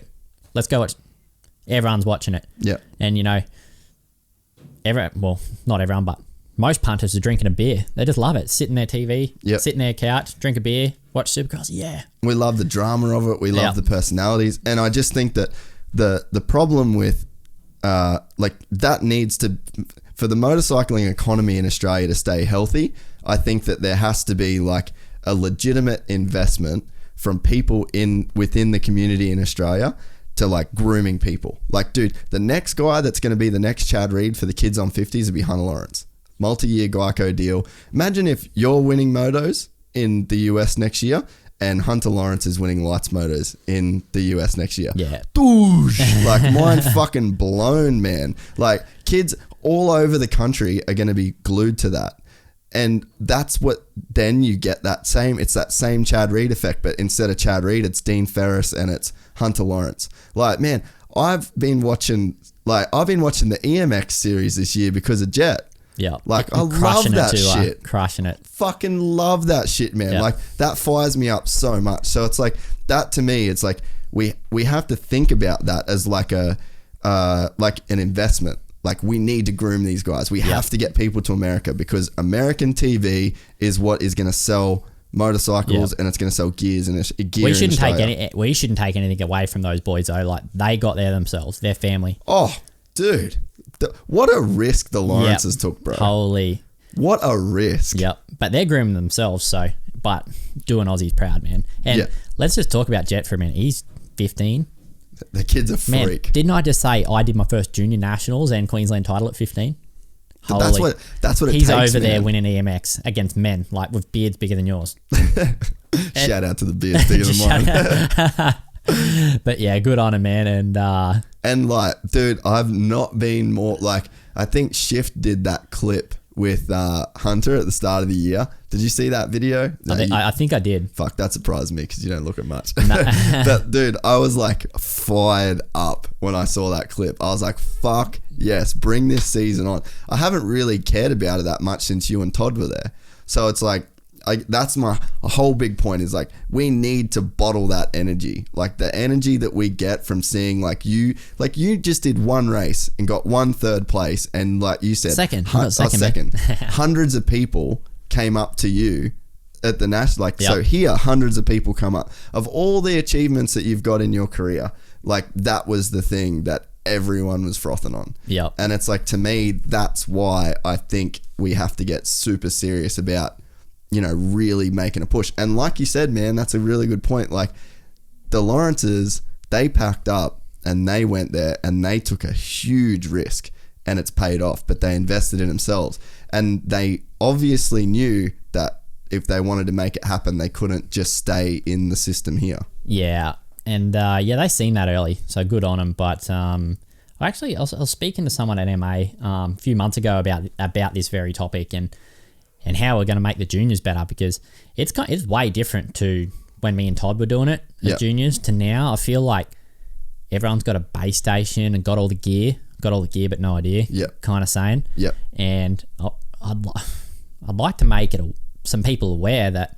Let's go watch. Everyone's watching it. Yeah. And, you know, not everyone, but most punters are drinking a beer. They just love it. Sit in their TV, sit in their couch, drink a beer, watch Supercross. Yeah. We love the drama of it. We love the personalities. And I just think that the problem with, that needs to, for the motorcycling economy in Australia to stay healthy, I think that there has to be like a legitimate investment from people within the community in Australia to like grooming people. Like, dude, the next guy that's going to be the next Chad Reed for the kids on 50s will be Hunter Lawrence. Multi-year Geico deal. Imagine if you're winning motos in the US next year and Hunter Lawrence is winning lights motos in the US next year. Yeah. Doosh. Like, mind fucking blown, man. Like, kids all over the country are going to be glued to that. And that's what, then you get it's that same Chad Reed effect, but instead of Chad Reed, it's Dean Ferris and it's Hunter Lawrence. Like, man, I've been watching the EMX series this year because of Jet. Yeah. Like, I love that shit. Crushing it. Fucking love that shit, man. Yeah. Like, that fires me up so much. So it's like, that to me, it's like, we have to think about that as like an investment. Like, we need to groom these guys. We have to get people to America because American TV is what is going to sell motorcycles and it's going to sell gears and gear. We shouldn't take anything away from those boys though. Like, they got there themselves, their family. Oh, dude, what a risk the Lawrences took, bro. Holy, what a risk. Yep, but they're grooming themselves. So, but doing Aussies proud, man. And let's just talk about Jet for a minute. He's 15. The kid's a freak. Man, didn't I just say I did my first junior nationals and Queensland title at 15? That's what it He's takes, over there man. winning EMX against men, like with beards bigger than yours. Shout out to the beards bigger than mine. But yeah, good on him, man. And like, dude, I've not been more like, I think Shift did that clip with Hunter at the start of the year. Did you see that video? No, I think I did. Fuck, that surprised me because you don't look at much. But dude, I was like fired up when I saw that clip. I was like, fuck yes, bring this season on. I haven't really cared about it that much since you and Todd were there. So it's like, that's my whole big point is like, we need to bottle that energy. Like, the energy that we get from seeing like you just did one race and got 1 3rd place. And like you said, second. Hundreds of people came up to you at the national, so here hundreds of people come up of all the achievements that you've got in your career. Like, that was the thing that everyone was frothing on. Yep. And it's like, to me, that's why I think we have to get super serious about, you know, really making a push. And like you said, man, that's a really good point. Like, the Lawrences, they packed up and they went there and they took a huge risk and it's paid off, but they invested in themselves. And they obviously knew that if they wanted to make it happen, they couldn't just stay in the system here. Yeah. And they seen that early, so good on them. But I was speaking to someone at MA a few months ago about this very topic and how we're going to make the juniors better, because it's way different to when me and Todd were doing it as juniors to now. I feel like everyone's got a base station and got all the gear but no idea. Kind of saying. And I'd like to make it some people aware that,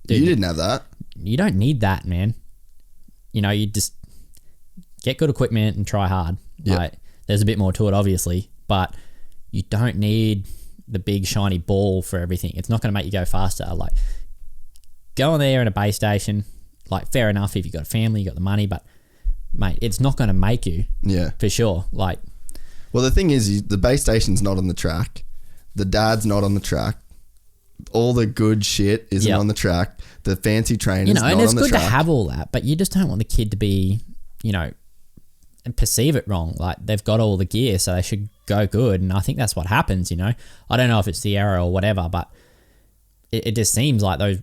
dude, you didn't have that. You don't need that, man. You know, you just get good equipment and try hard. Like, there's a bit more to it, obviously, but you don't need the big shiny ball for everything. It's not going to make you go faster. Like, go on there in a base station, like, fair enough if you've got a family, you got the money, but mate, it's not going to make you. Yeah. For sure. Like, well, the thing is, the base station's not on the track. The dad's not on the track. All the good shit isn't on the track. The fancy trainer's not on the track. And it's good to have all that, but you just don't want the kid to be, and perceive it wrong. Like, they've got all the gear, so they should go good. And I think that's what happens, I don't know if it's the error or whatever, but it just seems like those,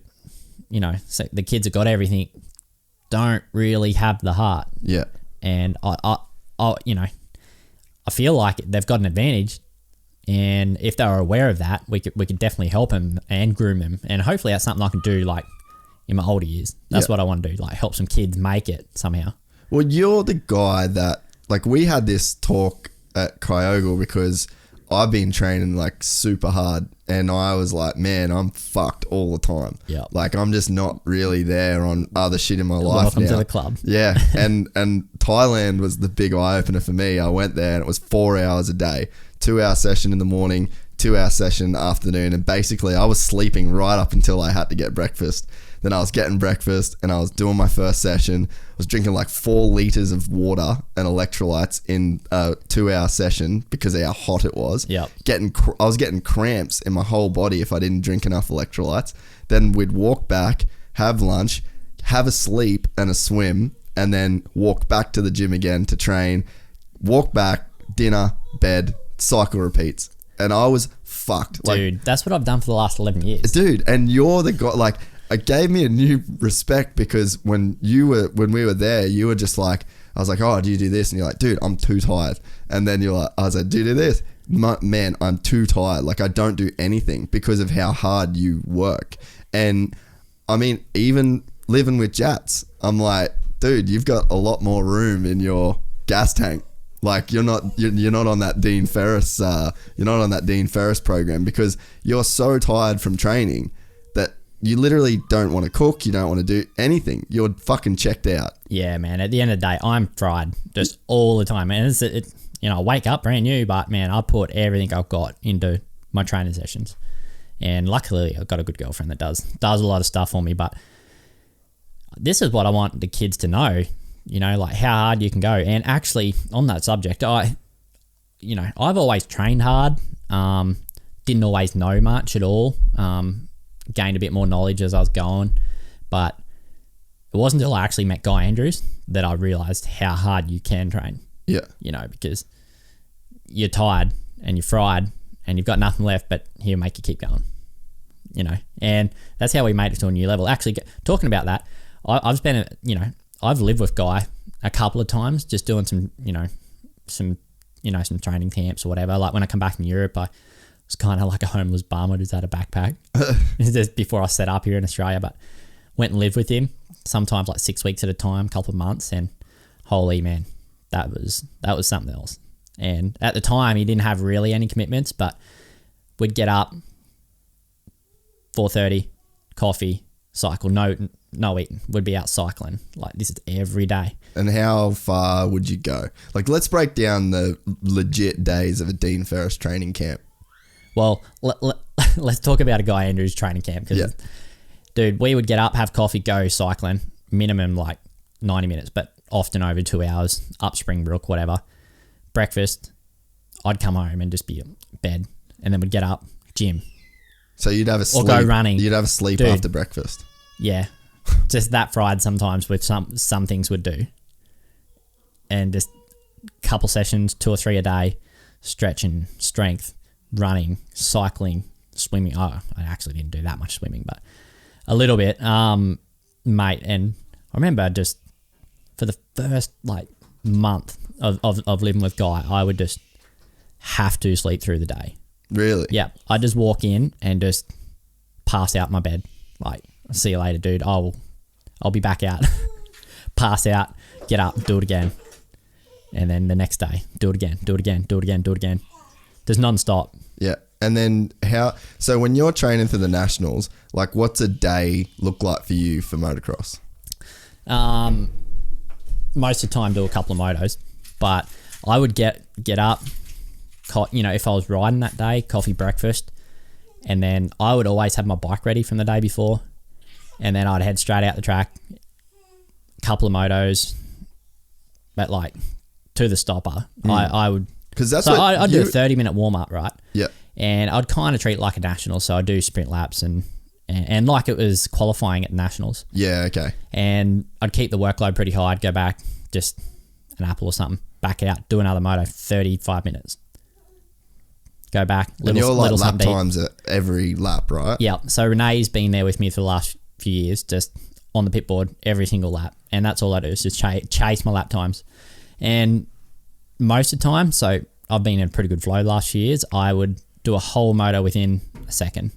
so the kids have got everything, don't really have the heart. Yeah. And I feel like they've got an advantage. And if they were aware of that, we could definitely help them and groom them. And hopefully that's something I can do, like, in my older years. That's what I want to do, like, help some kids make it somehow. Well, you're the guy that, like, we had this talk at Kyogle because I've been training, like, super hard, and I was like, man, I'm fucked all the time. Yeah. Like, I'm just not really there on other shit in my life Welcome now. to the club. Yeah. and Thailand was the big eye-opener for me. I went there and it was 4 hours a day, 2-hour session in the morning, 2-hour session in the afternoon, and basically I was sleeping right up until I had to get breakfast. Then I was getting breakfast and I was doing my first session. I was drinking like 4 liters of water and electrolytes in a 2-hour session because of how hot it was. Yep. I was getting cramps in my whole body if I didn't drink enough electrolytes. Then we'd walk back, have lunch, have a sleep and a swim, and then walk back to the gym again to train, walk back, dinner, bed, cycle repeats. And I was fucked. Dude, that's what I've done for the last 11 years. Dude, and you're the guy, like, it gave me a new respect because when we were there, you were just like, I was like, oh, do you do this? And you're like, dude, I'm too tired. And then I was like, do you do this? Man, I'm too tired. Like, I don't do anything because of how hard you work. And I mean, even living with Jats, I'm like, dude, you've got a lot more room in your gas tank. Like, you're not on that Dean Ferris, you're not on that Dean Ferris program because you're so tired from training that you literally don't want to cook. You don't want to do anything. You're fucking checked out. Yeah, man. At the end of the day, I'm fried just all the time. And I wake up brand new, but man, I put everything I've got into my training sessions. And luckily, I've got a good girlfriend that does a lot of stuff for me. But this is what I want the kids to know, like how hard you can go. And actually, on that subject, I've always trained hard. Didn't always know much at all. Gained a bit more knowledge as I was going, but it wasn't until I actually met Guy Andrews that I realized how hard you can train. Yeah. Because you're tired and you're fried and you've got nothing left, but he'll make you keep going. And that's how we made it to a new level. Actually, talking about that, I've lived with Guy a couple of times, just doing some training camps or whatever. Like when I come back from Europe, I was kind of like a homeless bum. I just had a backpack just before I set up here in Australia, but went and lived with him sometimes like 6 weeks at a time, couple of months, and holy man, that was something else. And at the time, he didn't have really any commitments, but we'd get up 4:30, coffee, cycle, no eating. We'd be out cycling. Like, this is every day. And how far would you go? Like, let's break down the legit days of a Dean Ferris training camp. Well, let's talk about a Guy Andrews training camp. Because, dude, we would get up, have coffee, go cycling, minimum like 90 minutes, but often over 2 hours, up Springbrook, whatever. Breakfast, I'd come home and just be in bed, and then we'd get up, gym. So you'd have a sleep. Or go running. You'd have a sleep Dude, after breakfast. Yeah. Just that fried sometimes with some things would do. And just a couple sessions, 2 or 3 a day, stretching, strength, running, cycling, swimming. Oh, I actually didn't do that much swimming, but a little bit, mate. And I remember just for the first like month of living with Guy, I would just have to sleep through the day. Really? Yeah. I'd just walk in and just pass out in my bed. Like, see you later, dude. I'll be back out. Pass out, get up, do it again. And then the next day, do it again, do it again, do it again, do it again. Just non-stop. Yeah. And then so when you're training for the nationals, like, what's a day look like for you for motocross? Most of the time do a couple of motos, but I would get up, if I was riding that day, coffee, breakfast, and then I would always have my bike ready from the day before, and then I'd head straight out the track, couple of motos, but like to the stopper. I would, because that's so what I'd do a 30-minute warm up, right? Yeah. And I'd kind of treat it like a national, so I'd do sprint laps and like it was qualifying at nationals. Yeah, okay. And I'd keep the workload pretty high. I'd go back, just an apple or something, back out, do another moto, 35 minutes. Go back, and you're like lap times at every lap, right? Yeah. So Renee's been there with me for the last few years, just on the pit board every single lap. And that's all I do is just chase my lap times. And most of the time, so I've been in a pretty good flow the last few years, I would do a whole moto within a second.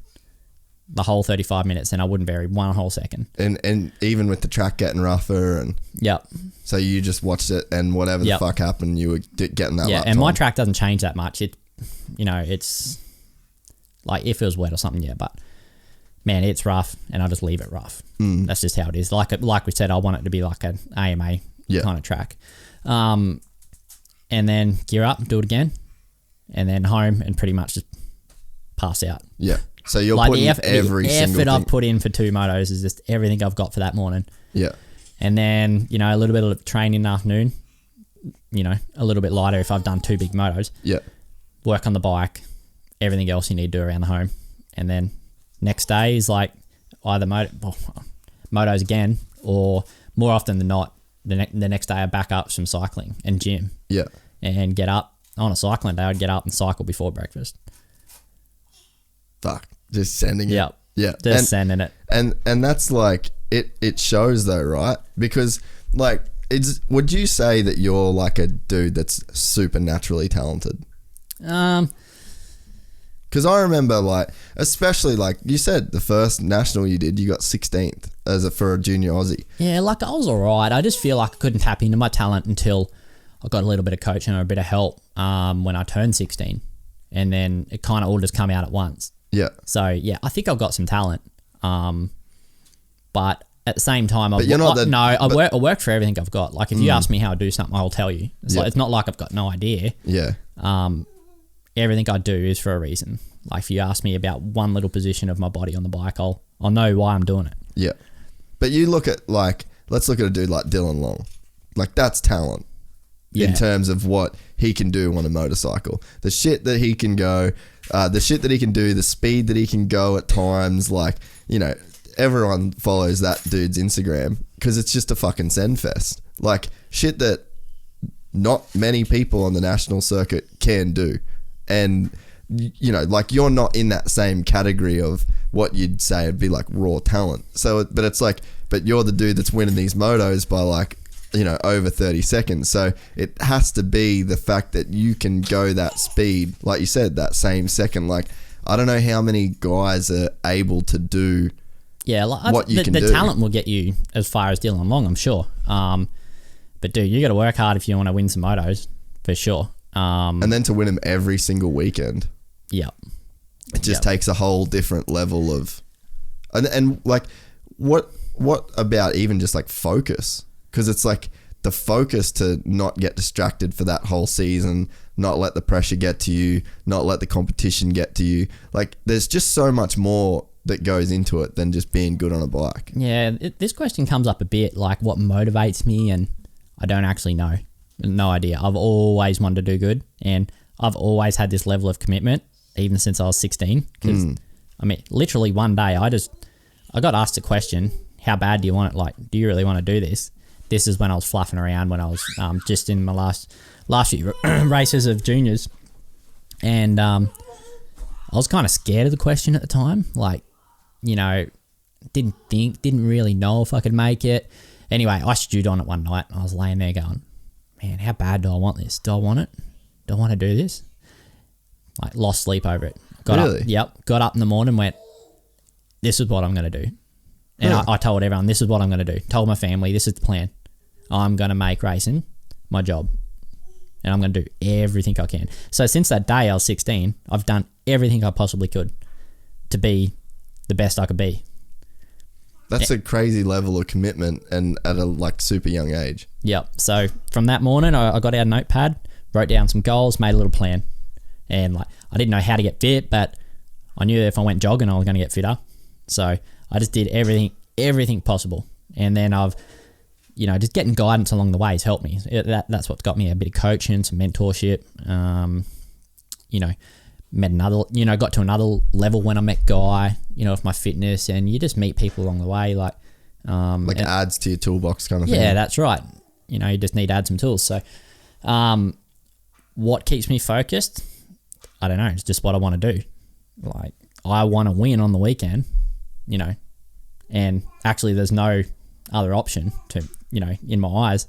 The whole 35 minutes, and I wouldn't vary one whole second. And even with the track getting rougher, and yep. So you just watched it, and whatever the fuck happened, you were getting that. Yeah, lap and time. my track doesn't change that much. It's like if it was wet or something, yeah. But man, it's rough, and I just leave it rough. That's just how it is. Like we said, I want it to be like an AMA kind of track. And then gear up, do it again, and then home, and pretty much just pass out. Yeah. So you're like putting the effort I've put in for 2 motos is just everything I've got for that morning. Yeah. And then, a little bit of training in the afternoon, a little bit lighter if I've done 2 big motos. Yeah. Work on the bike, everything else you need to do around the home. And then next day is like either motos again, or more often than not, the next day I back up some cycling and gym. Yeah. And get up. On a cycling day, I'd get up and cycle before breakfast. Fuck. Just sending it. Yeah. Just sending it. And that's like, it shows though, right? Because like, would you say that you're like a dude that's super naturally talented? Because I remember like, especially like you said, the first national you did, you got 16th for a junior Aussie. Yeah, like I was alright. I just feel like I couldn't tap into my talent until I got a little bit of coaching or a bit of help when I turned 16. And then it kind of all just come out at once. Yeah. So yeah, I think I've got some talent, but at the same time, I work for everything I've got. Like if you ask me how I do something, I'll tell you. It's not like I've got no idea. Yeah. Everything I do is for a reason. Like if you ask me about one little position of my body on the bike, I'll know why I'm doing it. Yeah. But you look at let's look at a dude like Dylan Long. Like that's talent. Yeah. In terms of what he can do on a motorcycle. The shit that he can go, the shit that he can do, the speed that he can go at times, like, everyone follows that dude's Instagram because it's just a fucking send fest. Like, shit that not many people on the national circuit can do. And, like, you're not in that same category of what you'd say would be like raw talent. So, but it's like, but you're the dude that's winning these motos by like, over 30 seconds. So it has to be the fact that you can go that speed, like you said, that same second. Like, I don't know how many guys are able to do what you can do. The talent will get you as far as Dylan Long, I'm sure. But dude, you got to work hard if you want to win some motos, for sure. And then to win them every single weekend. Yep. It just takes a whole different level of, and like, what about even just like focus? Because it's like the focus to not get distracted for that whole season, not let the pressure get to you, not let the competition get to you. Like there's just so much more that goes into it than just being good on a bike. Yeah, this question comes up a bit, like what motivates me, and I don't actually know. No idea. I've always wanted to do good, and I've always had this level of commitment, even since I was 16. Because, I mean, literally one day I got asked a question, how bad do you want it? Like, do you really want to do this? This is when I was fluffing around, when I was just in my last few races of juniors. And I was kind of scared of the question at the time. Like, didn't really know if I could make it. Anyway, I stewed on it one night. I was laying there going, man, how bad do I want this? Do I want it? Do I want to do this? Like, lost sleep over it. Got up in the morning, went, this is what I'm going to do. And I told everyone, this is what I'm going to do. Told my family, this is the plan. I'm going to make racing my job. And I'm going to do everything I can. So since that day I was 16, I've done everything I possibly could to be the best I could be. That's a crazy level of commitment, and at a like super young age. Yep. So from that morning, I got out a notepad, wrote down some goals, made a little plan. And like, I didn't know how to get fit, but I knew that if I went jogging, I was going to get fitter. So I just did everything possible. And then I've, just getting guidance along the way has helped me. That's what's got me a bit of coaching, some mentorship. Met another, got to another level when I met Guy, with my fitness, and you just meet people along the way, like adds to your toolbox kind of thing. Yeah, that's right. You just need to add some tools. So, what keeps me focused? I don't know. It's just what I want to do. Like, I want to win on the weekend, and actually there's no other option to, in my eyes.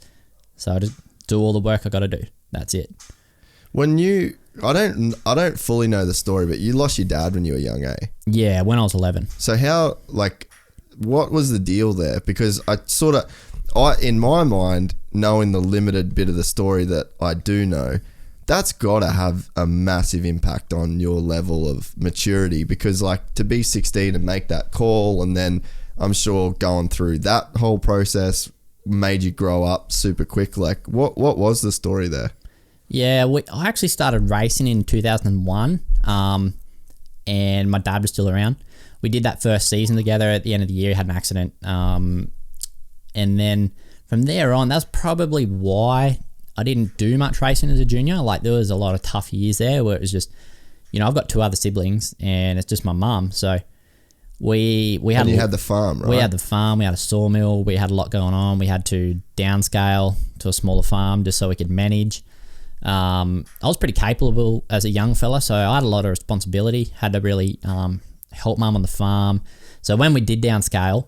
So I just do all the work I got to do. That's it. I don't fully know the story, but you lost your dad when you were young, eh? Yeah, when I was 11. So how, what was the deal there? Because in my mind, knowing the limited bit of the story that I do know, that's got to have a massive impact on your level of maturity, because to be 16 and make that call, and then I'm sure going through that whole process made you grow up super quick. What was the story there? Yeah, I actually started racing in 2001, and my dad was still around. We did that first season together. At the end of the year, he had an accident. And then from there on, that's probably why I didn't do much racing as a junior. There was a lot of tough years there where it was just, I've got two other siblings and it's just my mum. So we had... And you had the farm, right? We had the farm, we had a sawmill, we had a lot going on. We had to downscale to a smaller farm just so we could manage. I was pretty capable as a young fella, so I had a lot of responsibility, had to really help mum on the farm. So when we did downscale,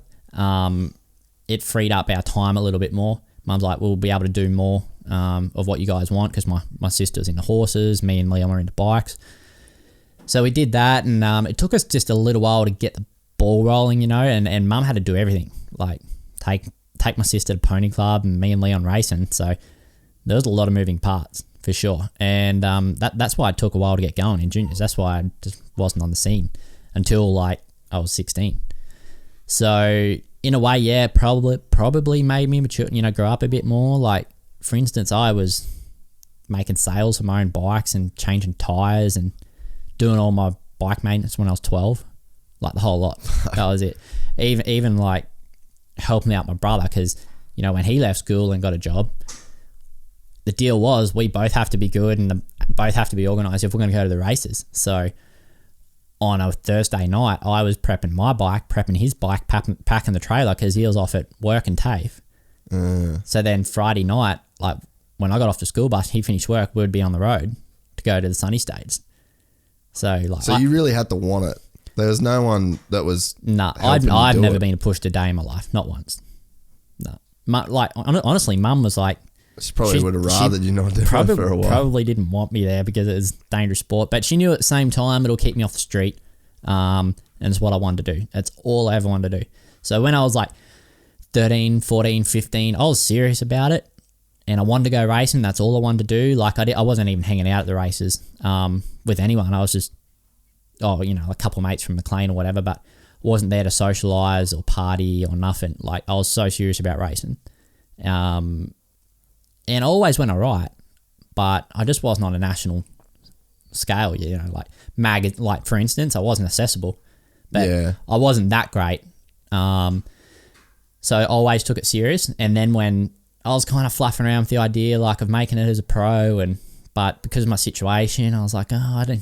it freed up our time a little bit more. Mum's like, we'll be able to do more of what you guys want, because my sister's into horses, me and Leon were into bikes. So we did that, and it took us just a little while to get the ball rolling, and mum had to do everything, take my sister to pony club and me and Leon racing. So there was a lot of moving parts, for sure. And that's why it took a while to get going in juniors. That's why I just wasn't on the scene until I was 16. So in a way, yeah, probably made me mature, grow up a bit more. For instance, I was making sales for my own bikes and changing tires and doing all my bike maintenance when I was 12, the whole lot. That was it. Even helping out my brother, because when he left school and got a job, the deal was we both have to be good and both have to be organised if we're going to go to the races. So on a Thursday night, I was prepping my bike, prepping his bike, packing the trailer, because he was off at work and TAFE. So then Friday night, when I got off the school bus, he finished work, we'd be on the road to go to the sunny states. So you really had to want it. There was no one that was... No, I've never been pushed a day in my life, not once. No. Honestly, Mum was like... She probably would have rathered you not do it for a while. Probably didn't want me there because it was dangerous sport. But she knew at the same time it'll keep me off the street. And it's what I wanted to do. That's all I ever wanted to do. So when I was 13, 14, 15, I was serious about it. And I wanted to go racing. That's all I wanted to do. I wasn't even hanging out at the races with anyone. I was just, a couple of mates from McLean or whatever, but wasn't there to socialise or party or nothing. I was so serious about racing. And I always went all right, but I just wasn't on a national scale, for instance, I wasn't accessible, but yeah. I wasn't that great. So I always took it serious. And then when I was kind of fluffing around with the idea, of making it as a pro, but because of my situation, I was like, I don't,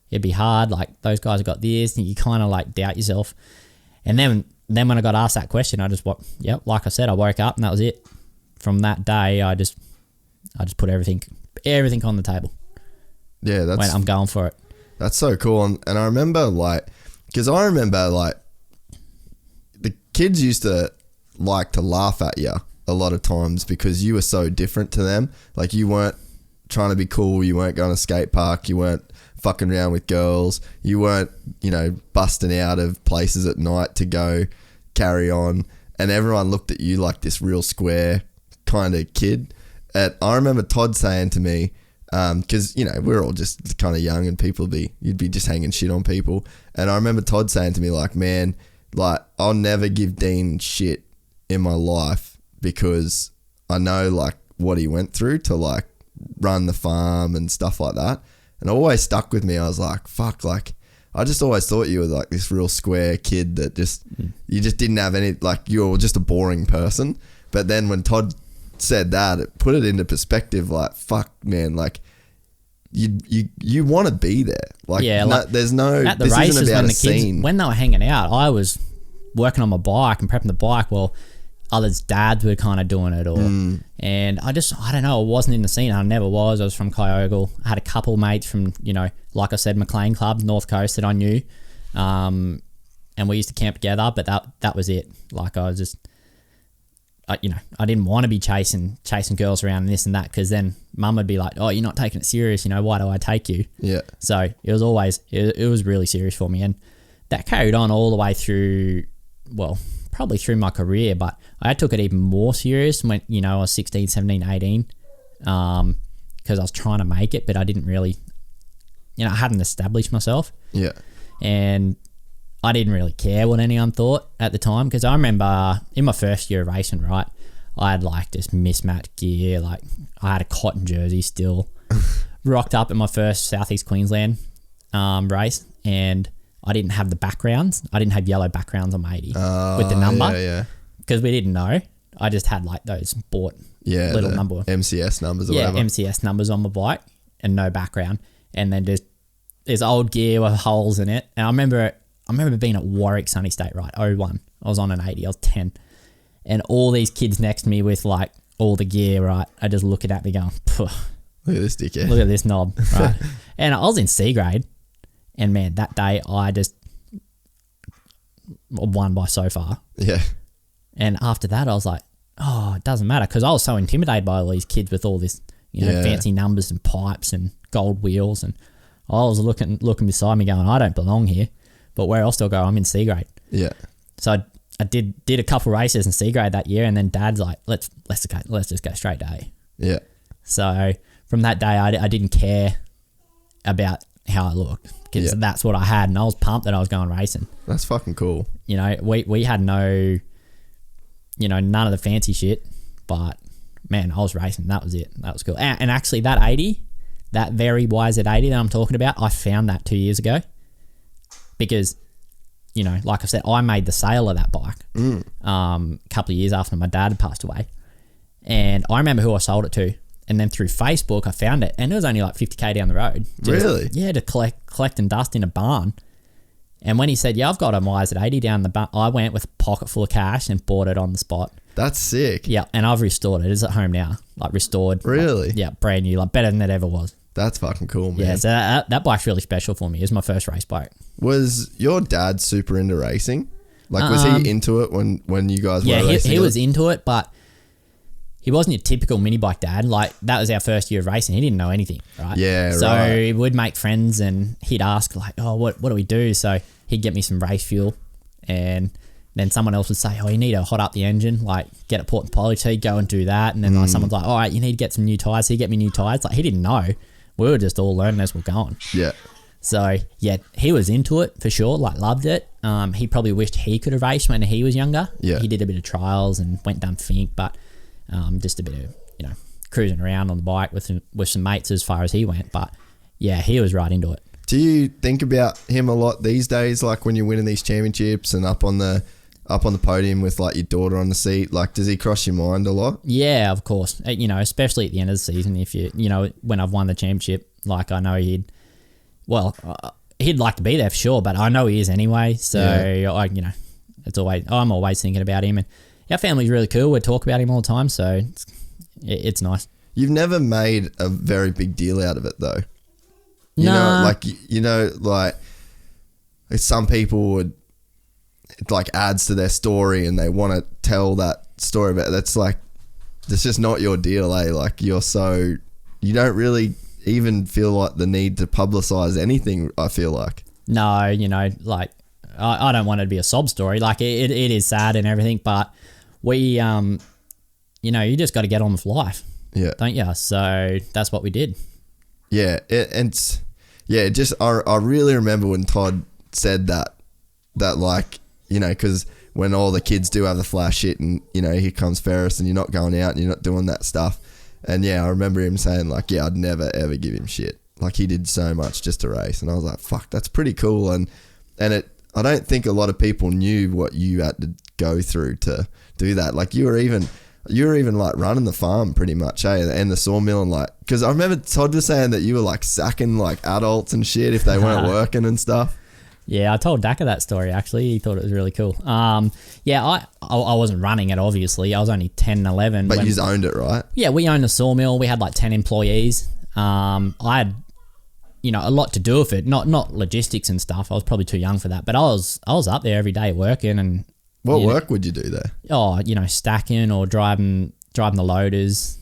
it'd be hard. Those guys have got this, and you kind of doubt yourself. And then when I got asked that question, I just, like I said, I woke up and that was it. From that day, I just put everything on the table. Yeah, I'm going for it. That's so cool. And I remember because the kids used to like to laugh at you a lot of times because you were so different to them. You weren't trying to be cool. You weren't going to skate park. You weren't fucking around with girls. You weren't, busting out of places at night to go carry on. And everyone looked at you like this real square kind of kid. And I remember Todd saying to me, because we're all just kind of young and you'd be just hanging shit on people, and I remember Todd saying to me man, I'll never give Dean shit in my life because I know what he went through to run the farm and stuff like that. And it always stuck with me. I was like, fuck, like, I just always thought you were like this real square kid that just, you just didn't have any, like, you were just a boring person. But then when Todd said that, it put it into perspective, like, fuck, man, like, you want to be there. Like, Yeah, no, like, there's no, At the this races, isn't about when a the kids, scene. when they were hanging out, I was working on my bike and prepping the bike while others' dads were kind of doing it. And I don't know, I wasn't in the scene. I never was. I was from Kyogle. I had a couple mates from, like I said, McLean Club, North Coast, that I knew. And we used to camp together, but that was it. Like, I was just, I didn't want to be chasing girls around and this and that, because then mum would be like, oh, you're not taking it serious, why do I take you? Yeah. So it was always, it was really serious for me. And that carried on all the way through, well, probably through my career, but I took it even more serious when, I was 16, 17, 18, because I was trying to make it, but I didn't really, I hadn't established myself. Yeah. And I didn't really care what anyone thought at the time, because I remember in my first year of racing, right, I had like this mismatched gear. Like, I had a cotton jersey still. Rocked up at my first Southeast Queensland race, and I didn't have the backgrounds. I didn't have yellow backgrounds on my 80 with the number. Yeah. Because we didn't know. I just had like those bought little number. MCS numbers or whatever. MCS numbers on my bike and no background. And then just this old gear with holes in it. And I remember being at Warwick Sunny State, right, 01. I was on an 80. I was 10. And all these kids next to me with like all the gear, right, are just looking at me going, Phew, Look at this dickhead. look at this knob, right? And I was in C grade. And man, that day I just won by so far. Yeah. And after that, I was like, oh, it doesn't matter, because I was so intimidated by all these kids with all this, fancy numbers and pipes and gold wheels. And I was looking beside me going, I don't belong here. But where else do I go? I'm in C grade. Yeah. So I did a couple races in C grade that year, and then Dad's like, let's just go straight to A. Yeah. So from that day, I didn't care about how I looked, because that's what I had, and I was pumped that I was going racing. That's fucking cool. We had no, none of the fancy shit, but man, I was racing. That was it. That was cool. And actually, that 80, that very YZ80 that I'm talking about, I found that 2 years ago, because, like I said, I made the sale of that bike a couple of years after my dad had passed away, and I remember who I sold it to. And then through Facebook, I found it, and it was only like 50k down the road. Really? Yeah, to collect and dust in a barn. And when he said, yeah, I've got a YZ80 down the barn, I went with a pocket full of cash and bought it on the spot. That's sick. Yeah, and I've restored it. It's at home now, like restored. Really? Like, yeah, brand new, like better than it ever was. That's fucking cool, man. Yeah, so that bike's really special for me. It was my first race bike. Was your dad super into racing? Like, was he into it when you guys were racing? Yeah, he was into it, but he wasn't your typical mini bike dad. Like, that was our first year of racing. He didn't know anything, right? Yeah, so right. he would make friends, and he'd ask like, oh, what do we do? So he'd get me some race fuel, and then someone else would say, oh, you need to hot up the engine, like get it put in polish. So he'd go and do that. And then like someone's like, all right, you need to get some new tyres. So he'd get me new tyres. Like, he didn't know. We were just all learning as we're going. Yeah. So yeah, he was into it for sure, like loved it. He probably wished he could have raced when he was younger. Yeah. He did a bit of trials and went down Fink, but just a bit of, cruising around on the bike with some mates as far as he went. But yeah, he was right into it. Do you think about him a lot these days? Like when you're winning these championships and up on the podium with like your daughter on the seat, like does he cross your mind a lot? Yeah, of course. Especially at the end of the season, if when I've won the championship, like I know he'd like to be there for sure, but I know he is anyway. So I'm always thinking about him, and our family's really cool. We talk about him all the time, so it's nice. You've never made a very big deal out of it though. Like some people would, like adds to their story and they want to tell that story, but that's like, it's just not your deal, eh? Like you don't really even feel like the need to publicize anything, I feel like. No, like I don't want it to be a sob story. Like it is sad and everything, but we, you just got to get on with life. Yeah. Don't you? So that's what we did. Yeah. I really remember when Todd said that like, because when all the kids do have the flash shit and, here comes Ferris and you're not going out and you're not doing that stuff. And yeah, I remember him saying like, yeah, I'd never ever give him shit. Like he did so much just to race, and I was like, fuck, that's pretty cool. And I don't think a lot of people knew what you had to go through to do that. Like you were even like running the farm pretty much, and the sawmill, and like, because I remember Todd was saying that you were like sacking like adults and shit if they weren't working and stuff. Yeah, I told Daka that story actually. He thought it was really cool. Yeah, I wasn't running it obviously. I was only 10, 11. But you owned it, right? Yeah, we owned the sawmill. We had like 10 employees. I had, a lot to do with it. Not logistics and stuff. I was probably too young for that. But I was up there every day working. And what work would you do there? Oh, stacking or driving the loaders,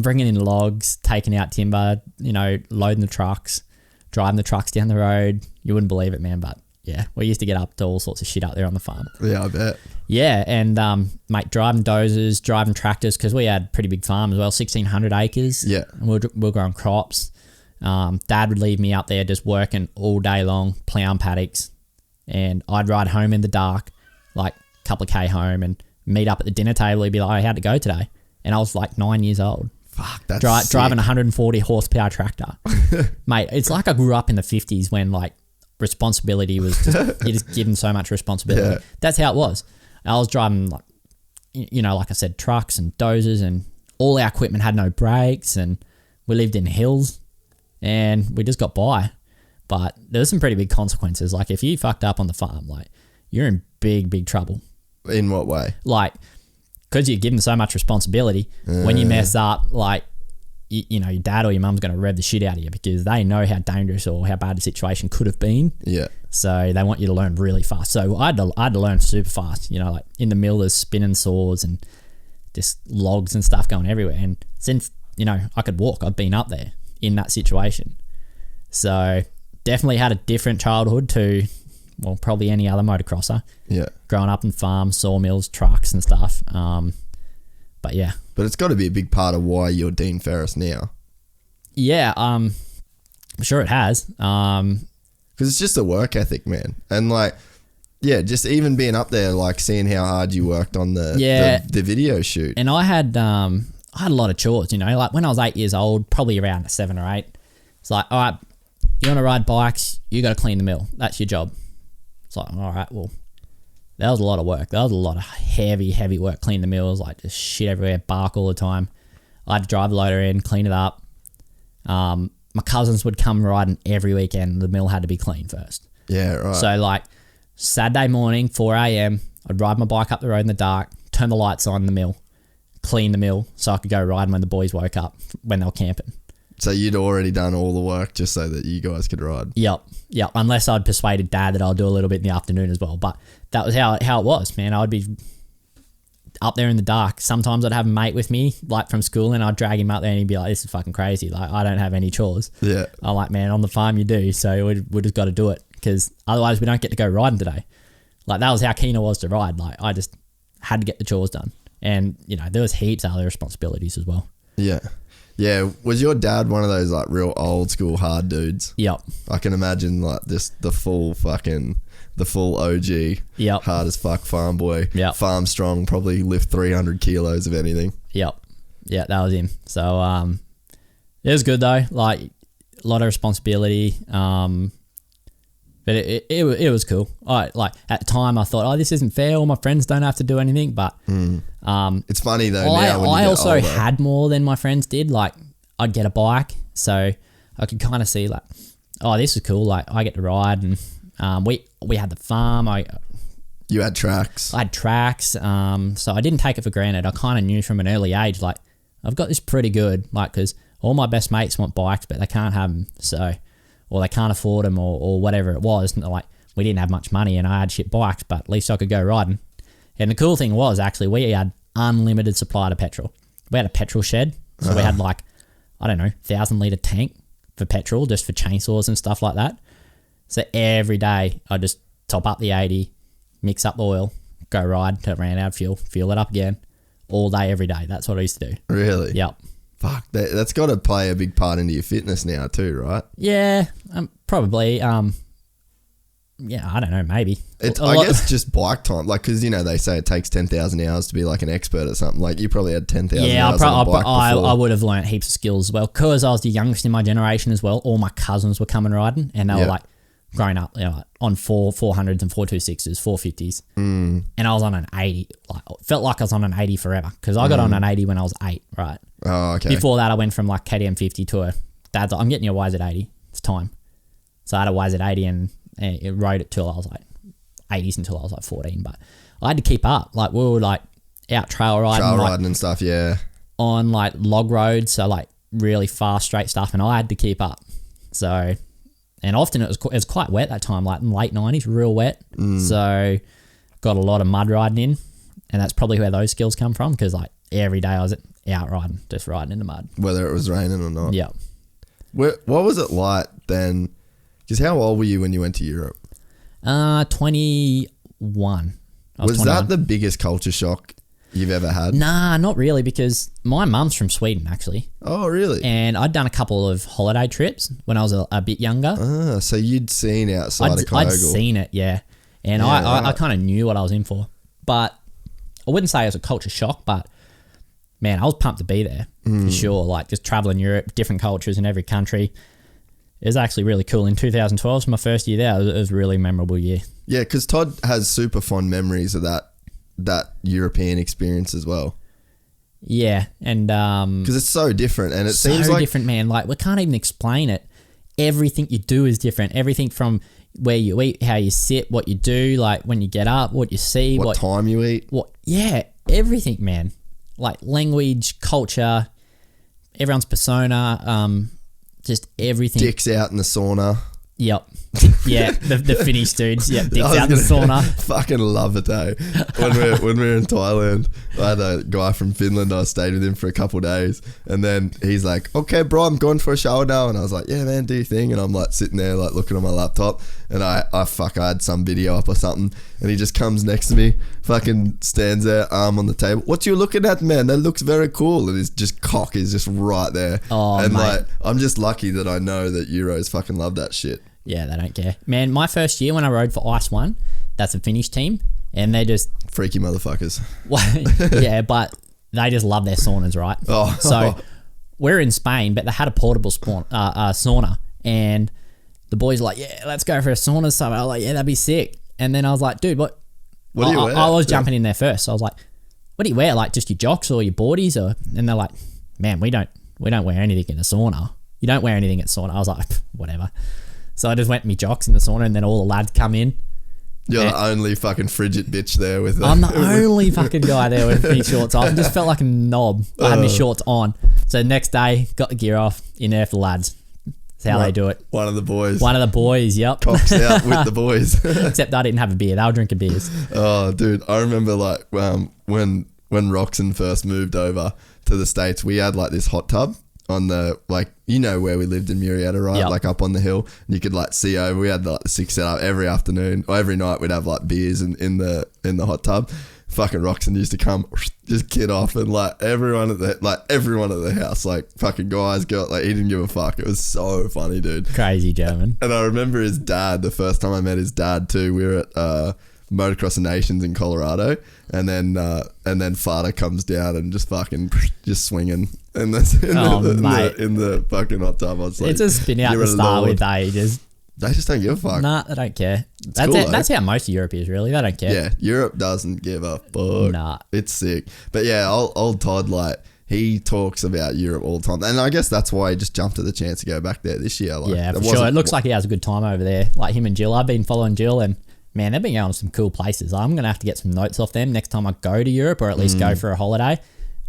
bringing in logs, taking out timber, loading the trucks, driving the trucks down the road. You wouldn't believe it, man, but yeah, we used to get up to all sorts of shit up there on the farm. Yeah, I bet. Yeah, and mate, driving dozers, driving tractors, because we had a pretty big farm as well, 1,600 acres. Yeah. And we were growing crops. Dad would leave me up there just working all day long, ploughing paddocks, and I'd ride home in the dark, like a couple of K home, and meet up at the dinner table. He'd be like, how'd it go today? And I was like 9 years old. Fuck, that's driving a 140 horsepower tractor. Mate, it's like I grew up in the 50s when like responsibility was just, you're just given so much responsibility. Yeah. That's how it was. I was driving like, like I said, trucks and dozers, and all our equipment had no brakes, and we lived in hills, and we just got by. But there was some pretty big consequences. Like if you fucked up on the farm, like you're in big trouble. In what way? Like, because you're given so much responsibility, when you mess up, like, your dad or your mum's going to rev the shit out of you because they know how dangerous or how bad the situation could have been. Yeah. So they want you to learn really fast. So I had to learn super fast. Like in the mill, there's spinning saws and just logs and stuff going everywhere. And since, I could walk, I've been up there in that situation. So definitely had a different childhood to, well, probably any other motocrosser. Yeah. Growing up in farms, sawmills, trucks and stuff. But yeah. But it's got to be a big part of why you're Dean Ferris now. Yeah, I'm sure it has. Because it's just a work ethic, man. And like, yeah, just even being up there, like seeing how hard you worked on the video shoot. And I had a lot of chores, like when I was 8 years old, probably around 7 or 8. It's like, all right, you want to ride bikes, you got to clean the mill. That's your job. It's like, all right, well, that was a lot of work. That was a lot of heavy work, cleaning the mills, like just shit everywhere, bark all the time. I had to drive the loader in, clean it up. My cousins would come riding every weekend. The mill had to be clean first. Yeah, right. So like Saturday morning, 4 a.m, I'd ride my bike up the road in the dark, turn the lights on in the mill, clean the mill so I could go riding when the boys woke up when they were camping. So you'd already done all the work just so that you guys could ride? Yep. Unless I'd persuaded Dad that I'll do a little bit in the afternoon as well. But that was how it was, man. I'd be up there in the dark. Sometimes I'd have a mate with me, like from school, and I'd drag him up there and he'd be like, this is fucking crazy. Like, I don't have any chores. Yeah. I'm like, man, on the farm you do. So we just got to do it because otherwise we don't get to go riding today. Like, that was how keen I was to ride. Like, I just had to get the chores done. And, there was heaps of other responsibilities as well. Yeah. Yeah, was your dad one of those like real old school hard dudes? Yep. I can imagine like just the full OG, yep, hard as fuck farm boy, yep, farm strong, probably lift 300 kilos of anything. Yep. Yeah, that was him. So it was good though, like a lot of responsibility. But it was cool. Like at the time I thought, this isn't fair. All my friends don't have to do anything. But it's funny though. Now when I you also get older, had more than my friends did. Like I'd get a bike, so I could kind of see like, this is cool. Like I get to ride, and we had the farm. You had tracks. I had tracks. So I didn't take it for granted. I kind of knew from an early age, like I've got this pretty good. Like because all my best mates want bikes, but they can't have them. So. Or they can't afford them or whatever it was. And like, we didn't have much money and I had shit bikes, but at least I could go riding. And the cool thing was actually we had unlimited supply of petrol. We had a petrol shed. So we had like, 1,000 litre tank for petrol just for chainsaws and stuff like that. So every day I just top up the 80, mix up the oil, go ride till it ran out of fuel it up again all day, every day. That's what I used to do. Really? Yep. Fuck, that's got to play a big part into your fitness now too, right? Yeah, probably. Yeah, I don't know, maybe. I guess just bike time, like, because they say it takes 10,000 hours to be like an expert at something. Like, you probably had 10,000 hours on a bike before. I would have learnt heaps of skills as well, because I was the youngest in my generation as well. All my cousins were coming riding, and they were like growing up, like, on 400s and 426s, 450s, and I was on an 80. Like, felt like I was on an 80 forever, because I got on an 80 when I was 8, right? Oh, okay. Before that, I went from like KTM 50 to a dad's like, I'm getting you a YZ80. It's time. So I had a YZ80 and it rode it till I was like 80s until I was like 14. But I had to keep up. Like, we were like out trail riding. And stuff, yeah. On like log roads, so like really fast, straight stuff. And I had to keep up. So, and often it was quite wet that time, like in late 90s, real wet. So got a lot of mud riding in. And that's probably where those skills come from, because like every day I was out riding, just riding in the mud. Whether it was raining or not. Yeah. What was it like then? Because how old were you when you went to Europe? 21. Was 21. that the biggest culture shock you've ever had? Nah, not really, because my mum's from Sweden, actually. Oh, really? And I'd done a couple of holiday trips when I was a bit younger. Ah, so you'd seen outside of Kyogle. I'd seen it, yeah. And I kind of knew what I was in for. But I wouldn't say it was a culture shock, but man, I was pumped to be there for sure. Like, just traveling Europe, different cultures in every country. It was actually really cool. In 2012, was my first year there. It was a really memorable year. Yeah, because Todd has super fond memories of that European experience as well. Yeah, and because it's so different, and it so seems like different, man. Like, we can't even explain it. Everything you do is different. Everything from where you eat, how you sit, what you do, like when you get up, what you see, what time you eat. Everything, man. Like language, culture, everyone's persona, just everything. Dicks out in the sauna. Yep. Yeah, the Finnish dudes. Yep, dicks out in the sauna. Fucking love it, eh? When we were in Thailand, I had a guy from Finland. I stayed with him for a couple of days, and then he's like, "Okay, bro, I'm going for a shower now." And I was like, "Yeah, man, do your thing." And I'm like sitting there, like looking on my laptop, and I had some video up or something, and he just comes next to me, fucking stands there, arm on the table. "What you looking at, man? That looks very cool." And his just cock is just right there. Oh, and mate. like, I'm just lucky that I know that Euros fucking love that shit. Yeah, they don't care. Man, my first year when I rode for Ice One, that's a Finnish team, and they just... Freaky motherfuckers. Yeah, but they just love their saunas, right? Oh. So we're in Spain, but they had a portable sauna, and the boys were like, "Yeah, let's go for a sauna." So I was like, "Yeah, that'd be sick." And then I was like, "Dude, what do you wear?" I was jumping in there first. So I was like, "What do you wear? Like just your jocks or your boardies?" And they're like, "Man, we don't wear anything in a sauna. You don't wear anything at sauna." I was like, "Whatever." So I just went in my jocks in the sauna, and then all the lads come in. You're the only fucking frigid bitch there with I'm the only fucking guy there with my shorts on. I just felt like a knob. I had my shorts on. So next day, got the gear off, in there for the lads. That's how they do it. One of the boys. One of the boys, yep. Cocks out with the boys. Except I didn't have a beer. They were drinking beers. Oh, dude. I remember like when Roxon first moved over to the States, we had like this hot tub on the, like, you know where we lived in Murrieta, right? Yep. Like up on the hill. And you could like see over. We had like the 6 set up every afternoon or every night. We'd have like beers in the hot tub. Fucking Roxon used to come, just kid off, and like everyone at the house, like fucking guys, girls, like he didn't give a fuck. It was so funny, dude. Crazy German. And I remember his dad, the first time I met his dad too, we were at Motocross Nations in Colorado, and then Fada comes down and just fucking just swinging in the fucking hot tub. I was like, it's a spin out to start with, ages. They just don't give a fuck. Nah, they don't care. That's how most of Europe is, really. They don't care. Yeah, Europe doesn't give a fuck. Nah. It's sick. But yeah, old Todd, like, he talks about Europe all the time. And I guess that's why he just jumped at the chance to go back there this year. Like, yeah, for sure. It looks like he has a good time over there. Like him and Jill. I've been following Jill, and man, they've been going to some cool places. I'm going to have to get some notes off them next time I go to Europe, or at least go for a holiday.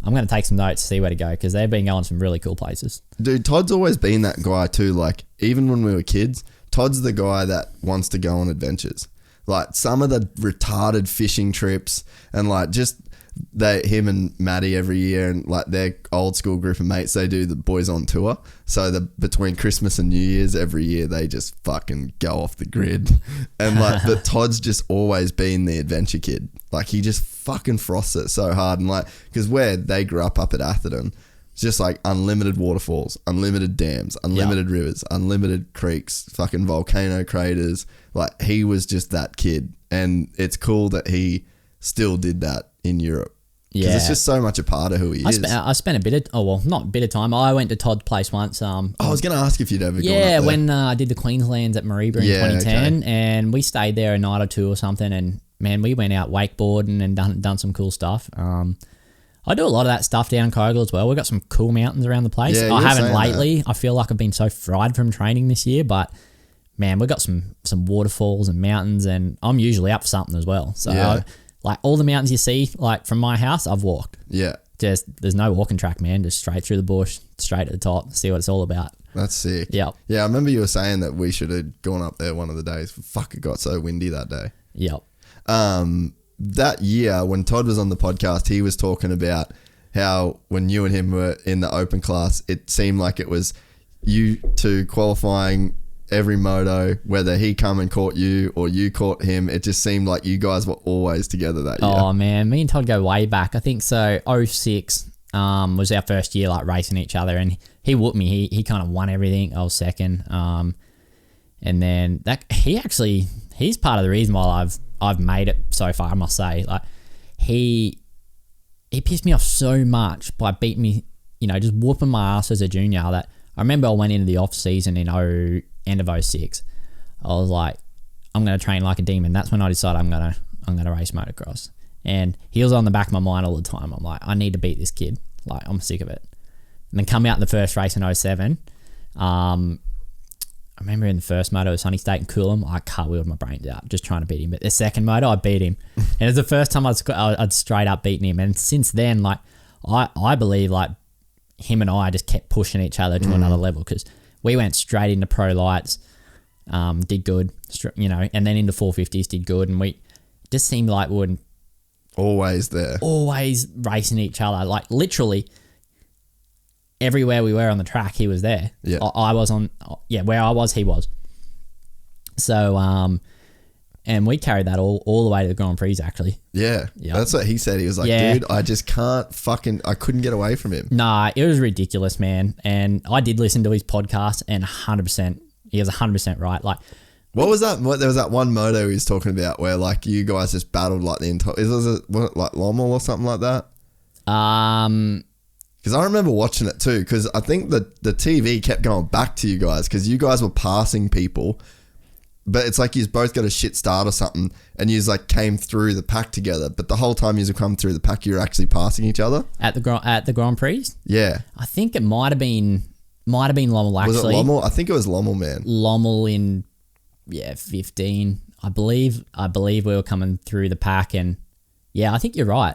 I'm going to take some notes to see where to go, because they've been going to some really cool places. Dude, Todd's always been that guy too. Like, even when we were kids, Todd's the guy that wants to go on adventures. Like, some of the retarded fishing trips, and like just him and Maddie every year, and like their old school group of mates, they do the boys on tour. So between Christmas and New Year's every year, they just fucking go off the grid. And like, but Todd's just always been the adventure kid. Like, he just fucking frosts it so hard. And like, because where they grew up at Atherton, just like unlimited waterfalls, unlimited dams, unlimited rivers, unlimited creeks, fucking volcano craters. Like, he was just that kid. And it's cool that he still did that in Europe. Because it's just so much a part of who he is. I spent a bit of, not a bit of time. I went to Todd's place once. I was going to ask if you'd ever gone up there. When I did the Queenslands at Mareeba in 2010, and we stayed there a night or two or something, and man, we went out wakeboarding and done some cool stuff. I do a lot of that stuff down in Kyogle as well. We've got some cool mountains around the place. I haven't lately. I feel like I've been so fried from training this year, but man, we've got some waterfalls and mountains, and I'm usually up for something as well. So like all the mountains you see, like from my house, I've walked. Yeah. There's no walking track, man. Just straight through the bush, straight to the top, see what it's all about. That's sick. Yep. Yeah, I remember you were saying that we should have gone up there one of the days. Fuck, it got so windy that day. Yep. That year when Todd was on the podcast, he was talking about how when you and him were in the open class, it seemed like it was you two qualifying every moto, whether he come and caught you or you caught him. It just seemed like you guys were always together that year. Oh man, me and Todd go way back. I think so. 06 was our first year like racing each other, and he whooped me. He kind of won everything. I was second. And then he's part of the reason why I've made it so far, I must say. Like he pissed me off so much by beating me, just whooping my ass as a junior, that I remember I went into the off season in end of 06. I was like, I'm going to train like a demon. That's when I decided I'm going to race motocross. And he was on the back of my mind all the time. I'm like, I need to beat this kid. Like, I'm sick of it. And then come out in the first race in 07. I remember in the first moto at Sunny State in Coolum, I cartwheeled my brains out just trying to beat him. But the second moto, I beat him. And it was the first time I'd straight up beaten him. And since then, like, I believe like him and I just kept pushing each other to another level, because we went straight into pro lights, did good, and then into 450s, did good. And we just seemed like we were always there, always racing each other. Like literally everywhere we were on the track, he was there. Yeah. I was where I was, he was. So, and we carried that all the way to the Grand Prix, actually. Yeah. Yep. That's what he said. He was like, dude, I just I couldn't get away from him. Nah, it was ridiculous, man. And I did listen to his podcast, and 100%, he was 100% right. Like, what was that? There was that one moto he was talking about where like you guys just battled like the entire, like Lommel or something like that? Because I remember watching it too, because I think the TV kept going back to you guys, because you guys were passing people. But it's like you both got a shit start or something, and you like came through the pack together. But the whole time you come through the pack, you were actually passing each other at the Grand Prix. Yeah, I think it might have been Lommel actually. Was it Lommel? I think it was Lommel, man. Lommel in 15. I believe we were coming through the pack, and I think you're right.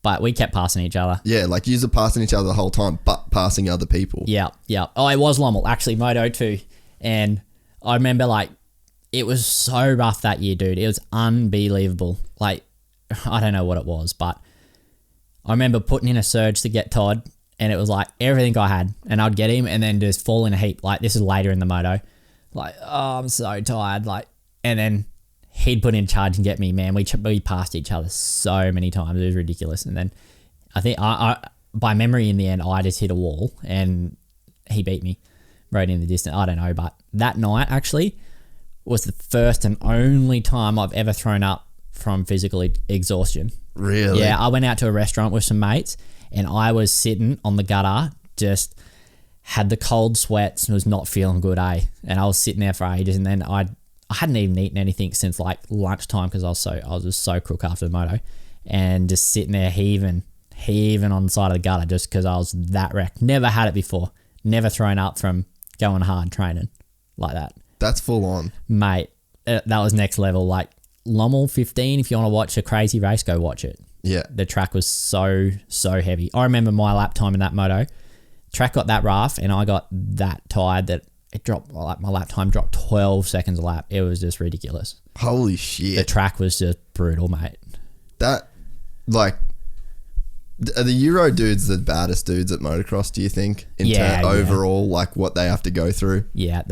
But we kept passing each other. Yeah, like you were passing each other the whole time, but passing other people. Yeah. Oh, it was Lommel actually, Moto 2, and I remember like. It was so rough that year, dude. It was unbelievable. Like, I don't know what it was, but I remember putting in a surge to get Todd, and it was like everything I had, and I'd get him and then just fall in a heap. Like, this is later in the moto. Like, oh, I'm so tired. Like, and then he'd put in charge and get me, man. We passed each other so many times. It was ridiculous. And then I think I by memory in the end, I just hit a wall and he beat me right in the distance. I don't know, but that night actually was the first and only time I've ever thrown up from physical exhaustion. Really? Yeah, I went out to a restaurant with some mates, and I was sitting on the gutter, just had the cold sweats and was not feeling good, and I was sitting there for ages, and then I hadn't even eaten anything since like lunchtime, because I was just so crook after the moto, and just sitting there heaving on the side of the gutter just because I was that wrecked. Never had it before. Never thrown up from going hard training like that. That's full on. Mate, that was next level. Like Lommel 15, if you want to watch a crazy race, go watch it. Yeah. The track was so heavy. I remember my lap time in that moto. Track got that rough, and I got that tired that it dropped, like my lap time dropped 12 seconds a lap. It was just ridiculous. Holy shit. The track was just brutal, mate. That, like, are the Euro dudes the baddest dudes at motocross, do you think? Overall, like what they have to go through? Yeah.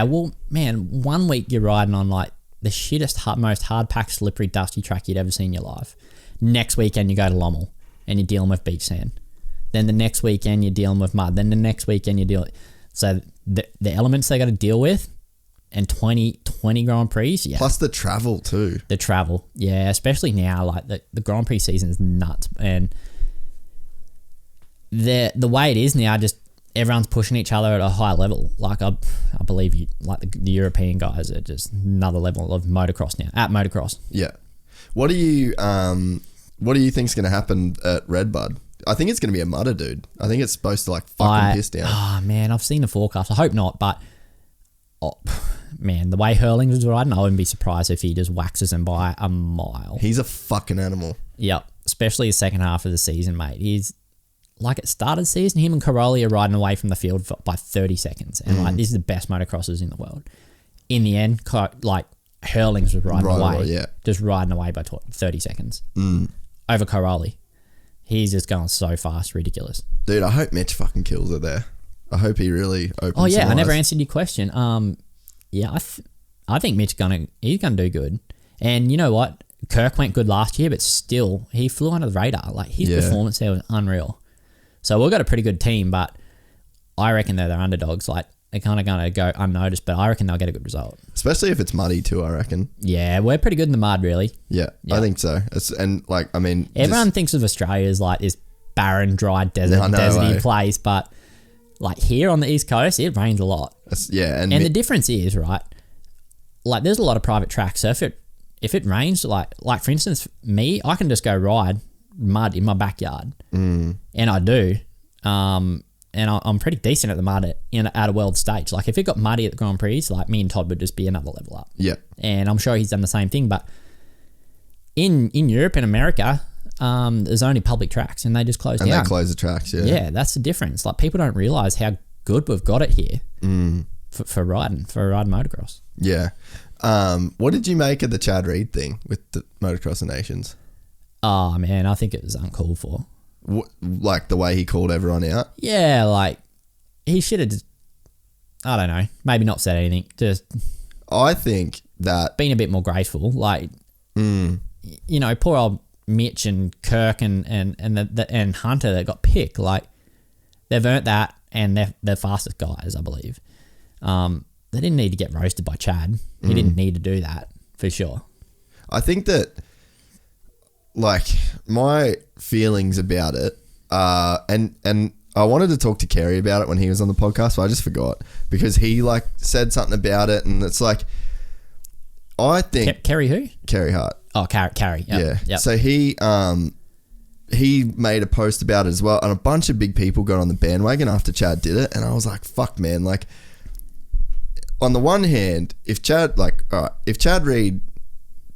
Well, man, 1 week you're riding on like the shittest, most hard-packed, slippery, dusty track you'd ever seen in your life. Next weekend you go to Lommel and you're dealing with beach sand. Then the next weekend you're dealing with mud. Then the next weekend you're dealing. So the elements they got to deal with, and 20 Grand Prix, yeah. Plus the travel too. The travel, yeah. Especially now, like the Grand Prix season is nuts, and the way it is now, just everyone's pushing each other at a high level. Like I believe the European guys are just another level of motocross now at motocross. Yeah. What do you think's going to happen at Redbud? I think it's going to be a mutter, dude. I think it's supposed to like fucking piss down. Oh man, I've seen the forecast. I hope not, but man, the way Hurling was riding, I wouldn't be surprised if he just waxes him by a mile. He's a fucking animal. Yep, especially the second half of the season, mate. He's like at start of the season, him and Caroli are riding away from the field by 30 seconds, and like this is the best motocrossers in the world. In the end, like Hurlings was riding away, just riding away by 30 seconds over Caroli. He's just going so fast, ridiculous. Dude, I hope Mitch fucking kills it there. I hope he really opens. Oh yeah, I never answered your question. Yeah, I think Mitch he's gonna do good. And you know what? Kirk went good last year, but still he flew under the radar. Like his performance there was unreal. So we've got a pretty good team, but I reckon they're underdogs. Like they're kind of gonna go unnoticed, but I reckon they'll get a good result. Especially if it's muddy too, I reckon. Yeah, we're pretty good in the mud, really. Yeah. I think so. Everyone thinks of Australia as like this barren, dry deserty place, but like here on the East Coast, it rains a lot. And the difference is, right, like there's a lot of private tracks. So if it rains, like for instance, me, I can just go ride mud in my backyard, and I do. And I'm pretty decent at the mud at a world stage. Like if it got muddy at the Grand Prix, like me and Todd would just be another level up. Yeah. And I'm sure he's done the same thing. But in Europe and America, there's only public tracks and they just close down. And they close the tracks, yeah. Yeah, that's the difference. Like people don't realise how good we've got it here for riding motocross. Yeah. What did you make of the Chad Reed thing with the Motocross of Nations? Oh man, I think it was uncalled for. Like the way he called everyone out? Yeah, like he should have just, I don't know, maybe not said anything. Just I think that been a bit more graceful. Like you know, poor old Mitch and Kirk and Hunter that got picked. Like they've earned that, and they're fastest guys, I believe. They didn't need to get roasted by Chad. He didn't need to do that for sure. I think that, like, my feelings about it, and I wanted to talk to Kerry about it when he was on the podcast, but I just forgot because he like said something about it, and it's like, I think Kerry who? Kerry Hart. Oh, Kerry. Yep. Yeah. Yep. So he made a post about it as well, and a bunch of big people got on the bandwagon after Chad did it, and I was like, fuck, man, like. On the one hand, if Chad Reed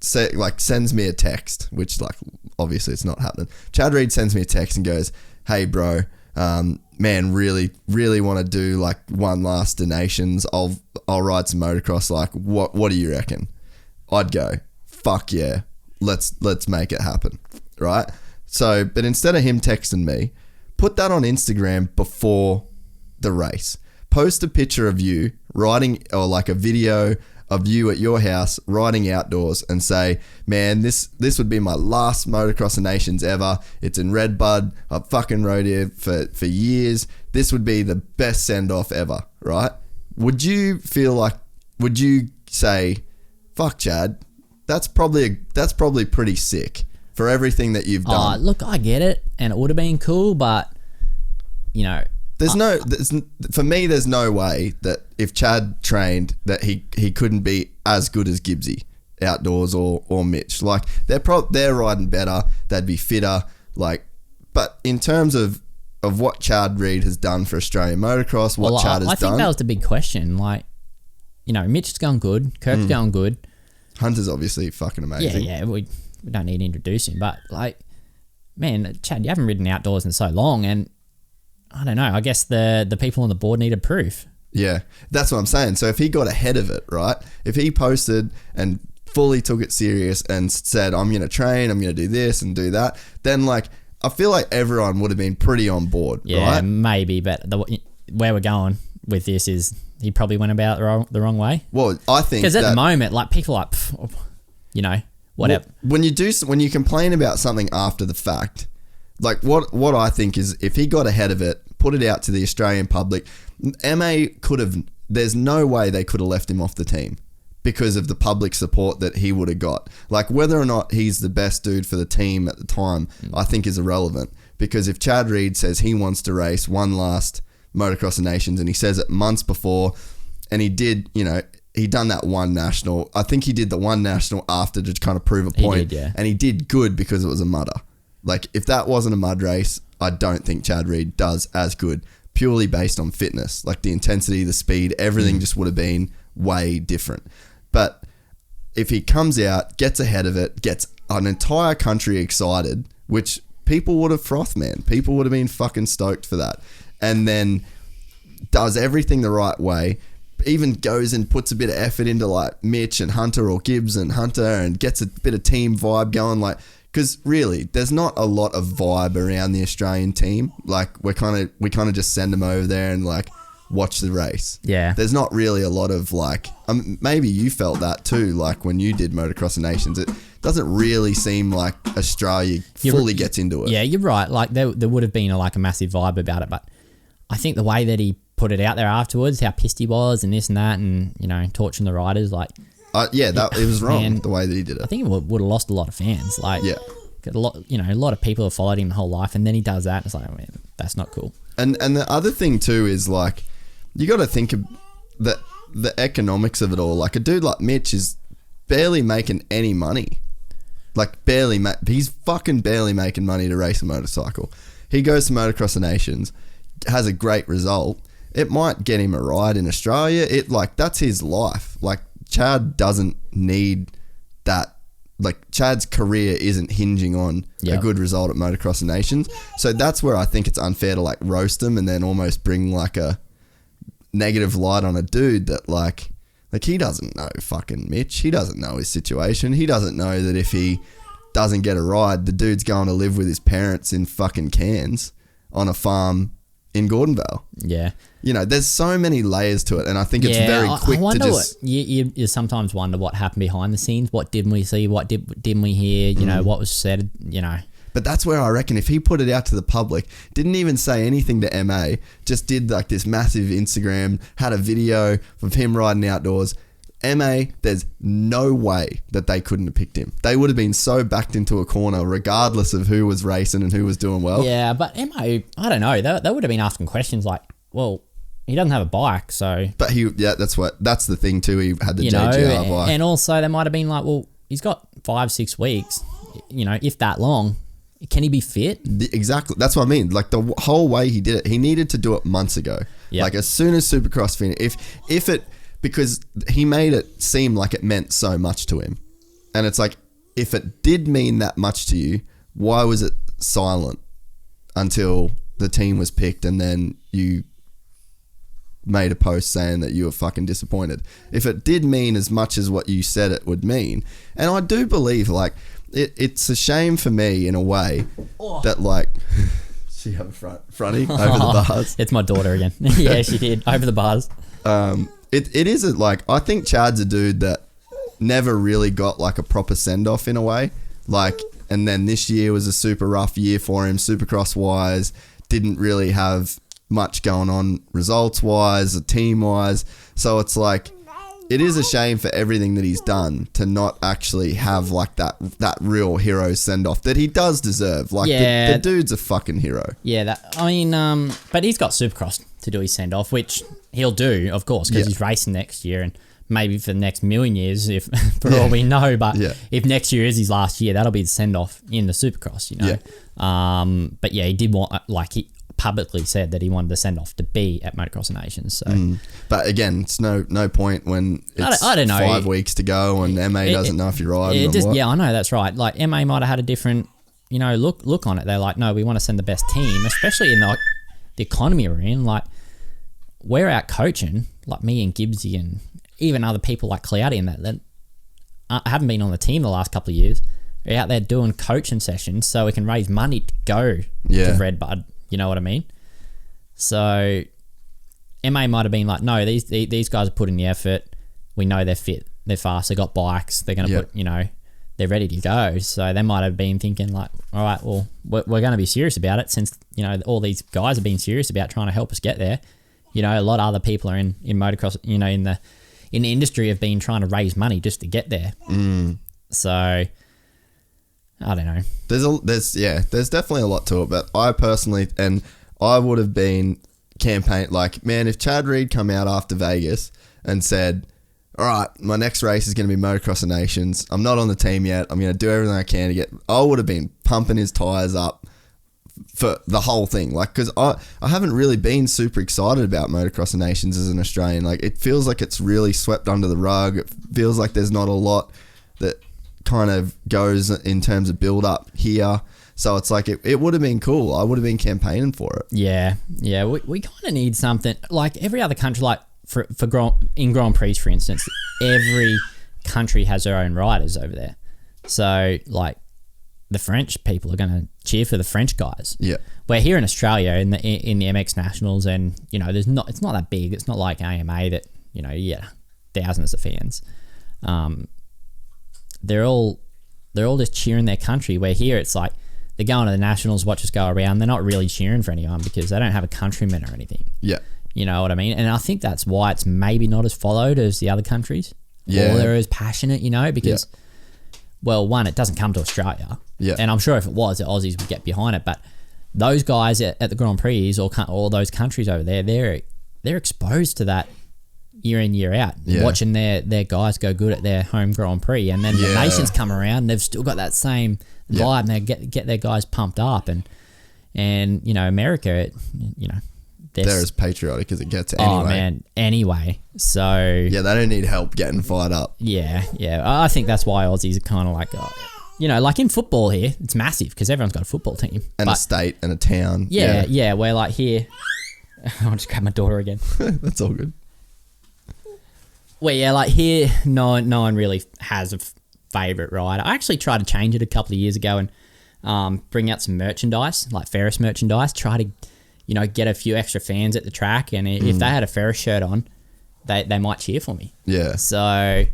sends me a text, which like obviously it's not happening. Chad Reed sends me a text and goes, "Hey bro, man, really want to do like one last donations. I'll ride some motocross. Like, what do you reckon?" I'd go, "Fuck yeah, let's make it happen." Right? So, but instead of him texting me, put that on Instagram before the race. Post a picture of you riding, or like a video of you at your house riding outdoors, and say, "Man, this would be my last Motocross of Nations ever. It's in Redbud. I've fucking rode here for years. This would be the best send off ever." Right? Would you say, "Fuck Chad, that's probably pretty sick for everything that you've done"? Look, I get it, and it would have been cool, but you know. For me, there's no way that if Chad trained that he couldn't be as good as GYPSY outdoors or Mitch. Like they're riding better, they'd be fitter. Like, but in terms of what Chad Reed has done for Australian motocross, I think that was the big question. Like, you know, Mitch is going good, Kirk's going good, Hunter's obviously fucking amazing. Yeah, we don't need to introduce him, but like, man, Chad, you haven't ridden outdoors in so long, and I don't know. I guess the people on the board needed proof. Yeah, that's what I'm saying. So if he got ahead of it, right? If he posted and fully took it serious and said, "I'm going to train, I'm going to do this and do that," then like I feel like everyone would have been pretty on board, yeah, right? Maybe, but where we're going with this is he probably went about the wrong way. Well, I think because at the moment, like people are like, you know, whatever. When you complain about something after the fact, like what I think is if he got ahead of it, put it out to the Australian public, MA could have. There's no way they could have left him off the team because of the public support that he would have got. Like whether or not he's the best dude for the team at the time, I think is irrelevant. Because if Chad Reed says he wants to race one last Motocross of Nations, and he says it months before, and he did, he done that one national. I think he did the one national after to kind of prove a point. He did, yeah. And he did good because it was a mudder. Like if that wasn't a mud race, I don't think Chad Reed does as good, purely based on fitness. Like the intensity, the speed, everything just would have been way different. But if he comes out, gets ahead of it, gets an entire country excited, which people would have frothed, man. People would have been fucking stoked for that. And then does everything the right way, even goes and puts a bit of effort into like Mitch and Hunter or Gibbs and Hunter and gets a bit of team vibe going. Like, because really, there's not a lot of vibe around the Australian team. Like we kind of just send them over there and like watch the race. Yeah. There's not really a lot of like, maybe you felt that too, like when you did Motocross of Nations. It doesn't really seem like Australia fully gets into it. Yeah, you're right. Like there would have been a massive vibe about it, but I think the way that he put it out there afterwards, how pissed he was and this and that, and torching the riders, like it was wrong, man, the way that he did it. I think it would have lost a lot of fans. Like, yeah, a lot of people have followed him the whole life, and then he does that. It's like, man, that's not cool. And the other thing too is like, you got to think of the economics of it all. Like a dude like Mitch is barely making any money. Like he's fucking barely making money to race a motorcycle. He goes to Motocross of Nations, has a great result. It might get him a ride in Australia. That's his life. Like Chad doesn't need that. Like Chad's career isn't hinging on a good result at Motocross of Nations. So that's where I think it's unfair to like roast him and then almost bring like a negative light on a dude that like he doesn't know fucking Mitch. He doesn't know his situation. He doesn't know that if he doesn't get a ride, the dude's going to live with his parents in fucking Cairns on a farm in Gordonvale. Yeah. There's so many layers to it, and I think it's very quick I wonder to just... you sometimes wonder what happened behind the scenes. What didn't we see? What didn't we hear? What was said, But that's where I reckon if he put it out to the public, didn't even say anything to MA, just did like this massive Instagram, had a video of him riding outdoors. MA, there's no way that they couldn't have picked him. They would have been so backed into a corner regardless of who was racing and who was doing well. Yeah, but MA, I don't know. They would have been asking questions like, well, he doesn't have a bike, so... But that's the thing too. He had the JGR bike. And also they might have been like, well, he's got 5-6 weeks, if that long. Can he be fit? Exactly. That's what I mean. Like the whole way he did it, he needed to do it months ago. Yep. Like as soon as Supercross finished, because he made it seem like it meant so much to him. And it's like, if it did mean that much to you, why was it silent until the team was picked and then you made a post saying that you were fucking disappointed? If it did mean as much as what you said it would mean, and I do believe like it's a shame for me in a way that like she have a fronty over the bars. It's my daughter again. Yeah, she did over the bars. It is like, I think Chad's a dude that never really got like a proper send off in a way, like, and then this year was a super rough year for him, Supercross wise, didn't really have much going on results wise, team wise. So it's like, it is a shame for everything that he's done to not actually have like that real hero send off that he does deserve. Like the dude's a fucking hero. Yeah, but he's got Supercross to do his send off, which he'll do, of course, because he's racing next year and maybe for the next million years, if for all we know. But if next year is his last year, that'll be the send off in the Supercross, But yeah, he did want he publicly said that he wanted the send off to be at Motocross of Nations. So, but again, it's no point when it's I don't know. 5 weeks to go and MA doesn't know if you're riding. Yeah, I know that's right. Like MA might have had a different, look on it. They're like, no, we want to send the best team, especially in the economy we're in. Like we're out coaching, like me and GYPSY and even other people like Cloudy and that haven't been on the team the last couple of years. We're out there doing coaching sessions so we can raise money to go to Redbud. You know what I mean? So MA might have been like, no, these guys are putting the effort. We know they're fit. They're fast. They got bikes. They're going to put, they're ready to go. So they might have been thinking like, all right, well, we're going to be serious about it since, you know, all these guys have been serious about trying to help us get there. You know, a lot of other people are in motocross, you know, in the industry have been trying to raise money just to get there. So I don't know. There's definitely a lot to it, but I personally, and I would have been like, man, if Chad Reed come out after Vegas and said, all right, my next race is going to be Motocross of Nations. I'm not on the team yet. I'm going to do everything I can to get... I would have been pumping his tyres up for the whole thing. Like, because I haven't really been super excited about Motocross of Nations as an Australian. Like, it feels like it's really swept under the rug. It feels like there's not a lot that kind of goes in terms of build-up here. So it's like, it would have been cool. I would have been campaigning for it. Yeah. We kind of need something... Like, every other country, like... in Grand Prix, for instance, every country has their own riders over there. So, like, the French people are going to cheer for the French guys. Yeah. We're here in Australia in the MX Nationals, and you know, it's not that big. It's not like AMA that, you know, you get thousands of fans. They're all just cheering their country. Where here, it's like they're going to the Nationals, watch us go around. They're not really cheering for anyone because they don't have a countryman or anything. Yeah. You know what I mean? And I think that's why it's maybe not as followed as the other countries. Yeah. Or they're as passionate, you know, because, well, one, it doesn't come to Australia. Yeah. And I'm sure if it was, the Aussies would get behind it. But those guys at the Grand Prix or all those countries over there, they're exposed to that year in, year out. Yeah. Watching their guys go good at their home Grand Prix. And then the nations come around, they've still got that same vibe, and they get their guys pumped up. And you know, America, you know, they're as patriotic as it gets anyway. Oh, man. Anyway. So... Yeah, they don't need help getting fired up. Yeah. I think that's why Aussies are kind of like... you know, like in football here, it's massive because everyone's got a football team. And a state and a town. Yeah. We're like here... I'll just grab my daughter again. That's all good. Well, yeah, like here, no one really has a favourite rider. I actually tried to change it a couple of years ago and bring out some merchandise, like Ferris merchandise, try to... you know, get a few extra fans at the track, and if they had a Ferris shirt on, they might cheer for me. Yeah. So,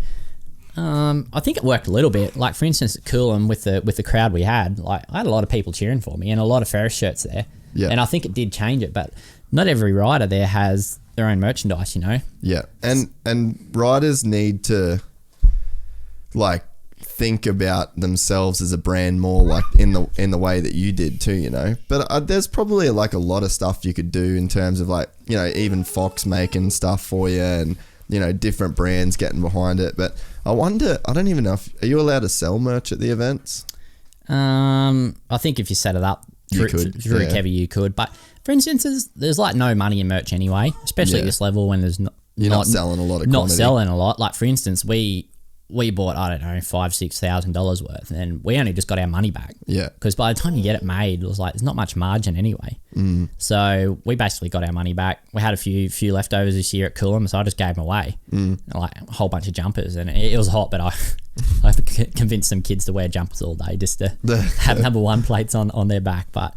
I think it worked a little bit. Like, for instance, at Coolum with the crowd we had, like, I had a lot of people cheering for me and a lot of Ferris shirts there. Yeah. And I think it did change it, but not every rider there has their own merchandise, you know? Yeah. And riders need to, like, think about themselves as a brand more like in the way that you did too, you know. But there's probably like a lot of stuff you could do in terms of like, you know, even Fox making stuff for you and, you know, different brands getting behind it. But I wonder, I don't even know are you allowed to sell merch at the events? I think if you set it up through Kevy, you could. But for instance, there's like no money in merch anyway, especially at this level when there's you're not selling a lot of quantity. Not selling a lot. Like for instance, we bought, I don't know, $5,000-$6,000 worth, and we only just got our money back. Yeah. Because by the time you get it made, it was like, there's not much margin anyway. So we basically got our money back. We had a few leftovers this year at Coolum, so I just gave them away. Like a whole bunch of jumpers, and it was hot, but I convinced some kids to wear jumpers all day just to have number one plates on their back. But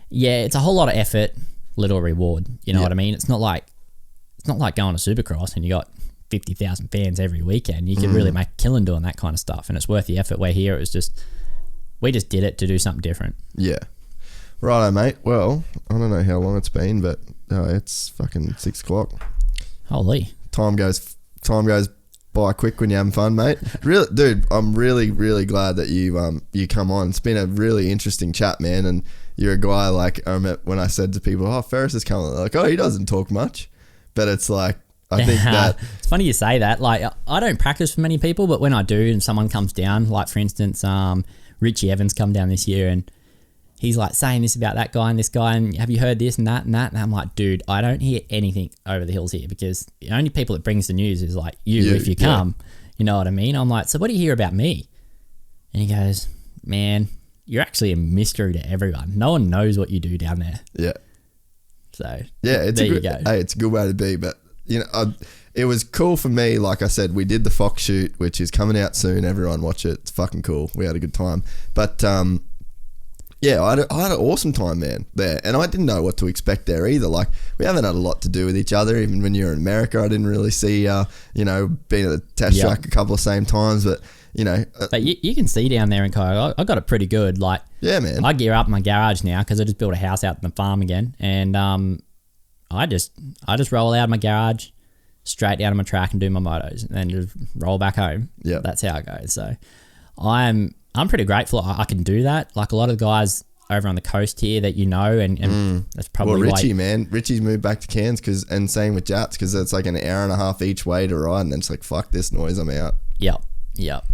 yeah, it's a whole lot of effort, little reward. You know what I mean? It's not like going to Supercross and you got 50,000 fans every weekend. You can really make a killing doing that kind of stuff, and it's worth the effort. Where here it was just, we just did it to do something different. Yeah. Righto, mate. Well, I don't know how long it's been, but it's fucking 6 o'clock. Holy. Time goes by quick when you're having fun, mate. Really, dude, I'm really, really glad that you come on. It's been a really interesting chat, man, and you're a guy like, I remember when I said to people, oh, Ferris is coming, they're like, oh, he doesn't talk much. But it's like, I think that... It's funny you say that. Like, I don't practice for many people, but when I do and someone comes down, like for instance, Richie Evans come down this year and he's like saying this about that guy and this guy, and have you heard this and that and that? And I'm like, dude, I don't hear anything over the hills here, because the only people that brings the news is like you if you come. You know what I mean? I'm like, so what do you hear about me? And he goes, man, you're actually a mystery to everyone. No one knows what you do down there. Yeah. So yeah, it's there you go. Hey, it's a good way to be, but you know, it was cool for me. Like I said, we did the Fox shoot, which is coming out soon. Everyone watch it. It's fucking cool. We had a good time. But yeah, I had an awesome time, man, there. And I didn't know what to expect there either. Like, we haven't had a lot to do with each other. Even when you're in America, I didn't really see, you know, being at the test track a couple of same times. But, you know. But you can see down there in Kyogle, I got it pretty good. Like, yeah, man. I gear up my garage now because I just built a house out in the farm again, and I just roll out of my garage, straight down to my track and do my motos, and then just roll back home. Yeah, that's how it goes. So I'm pretty grateful I can do that. Like a lot of the guys over on the coast here that and that's probably Richie, man. Richie's moved back to Cairns and same with Jats because it's like an hour and a half each way to ride, and then it's like, fuck this noise, I'm out. Yep.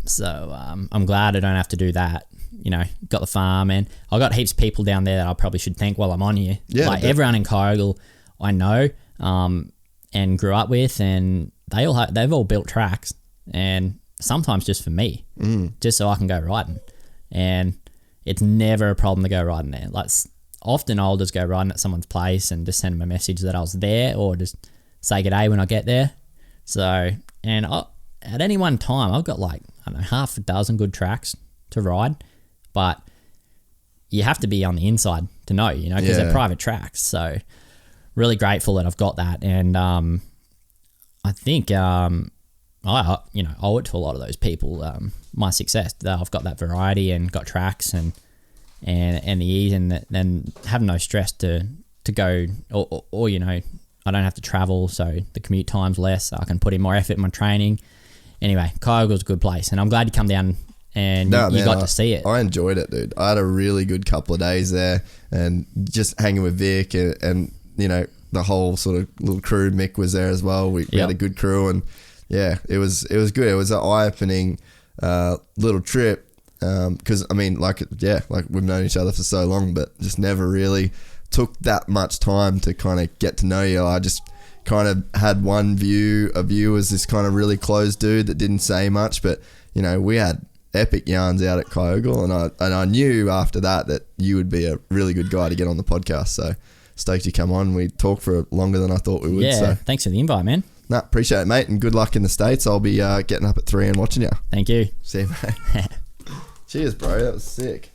So I'm glad I don't have to do that. You know, got the farm, and I got heaps of people down there that I probably should thank while I'm on here. Yeah, like everyone in Kyogle I know and grew up with, and they've all built tracks, and sometimes just for me, just so I can go riding, and it's never a problem to go riding there. Like often I'll just go riding at someone's place and just send them a message that I was there, or just say good day when I get there. So, and at any one time I've got like, I don't know, half a dozen good tracks to ride, but you have to be on the inside to know, you know, because they're private tracks. So really grateful that I've got that, and I think I owe it to a lot of those people, my success. That I've got that variety and got tracks and the ease, and then have no stress to go or you know, I don't have to travel, so the commute time's less. I can put in more effort in my training. Anyway, Kyogle's a good place, and I'm glad you come down and you got to see it. I enjoyed it, dude. I had a really good couple of days there, and just hanging with Vic and you know, the whole sort of little crew. Mick was there as well. We had a good crew, and yeah, it was good. It was an eye-opening little trip because I mean, like we've known each other for so long, but just never really took that much time to kind of get to know you. I just kind of had one view of you as this kind of really closed dude that didn't say much, but you know, we had epic yarns out at Kyogle, and I knew after that you would be a really good guy to get on the podcast. So stoked you come on. We talked for longer than I thought we would. Yeah, so thanks for the invite, man. Nah, appreciate it, mate, and good luck in the States. I'll be getting up at 3 and watching you. Thank you. See you, mate. Cheers, bro. That was sick.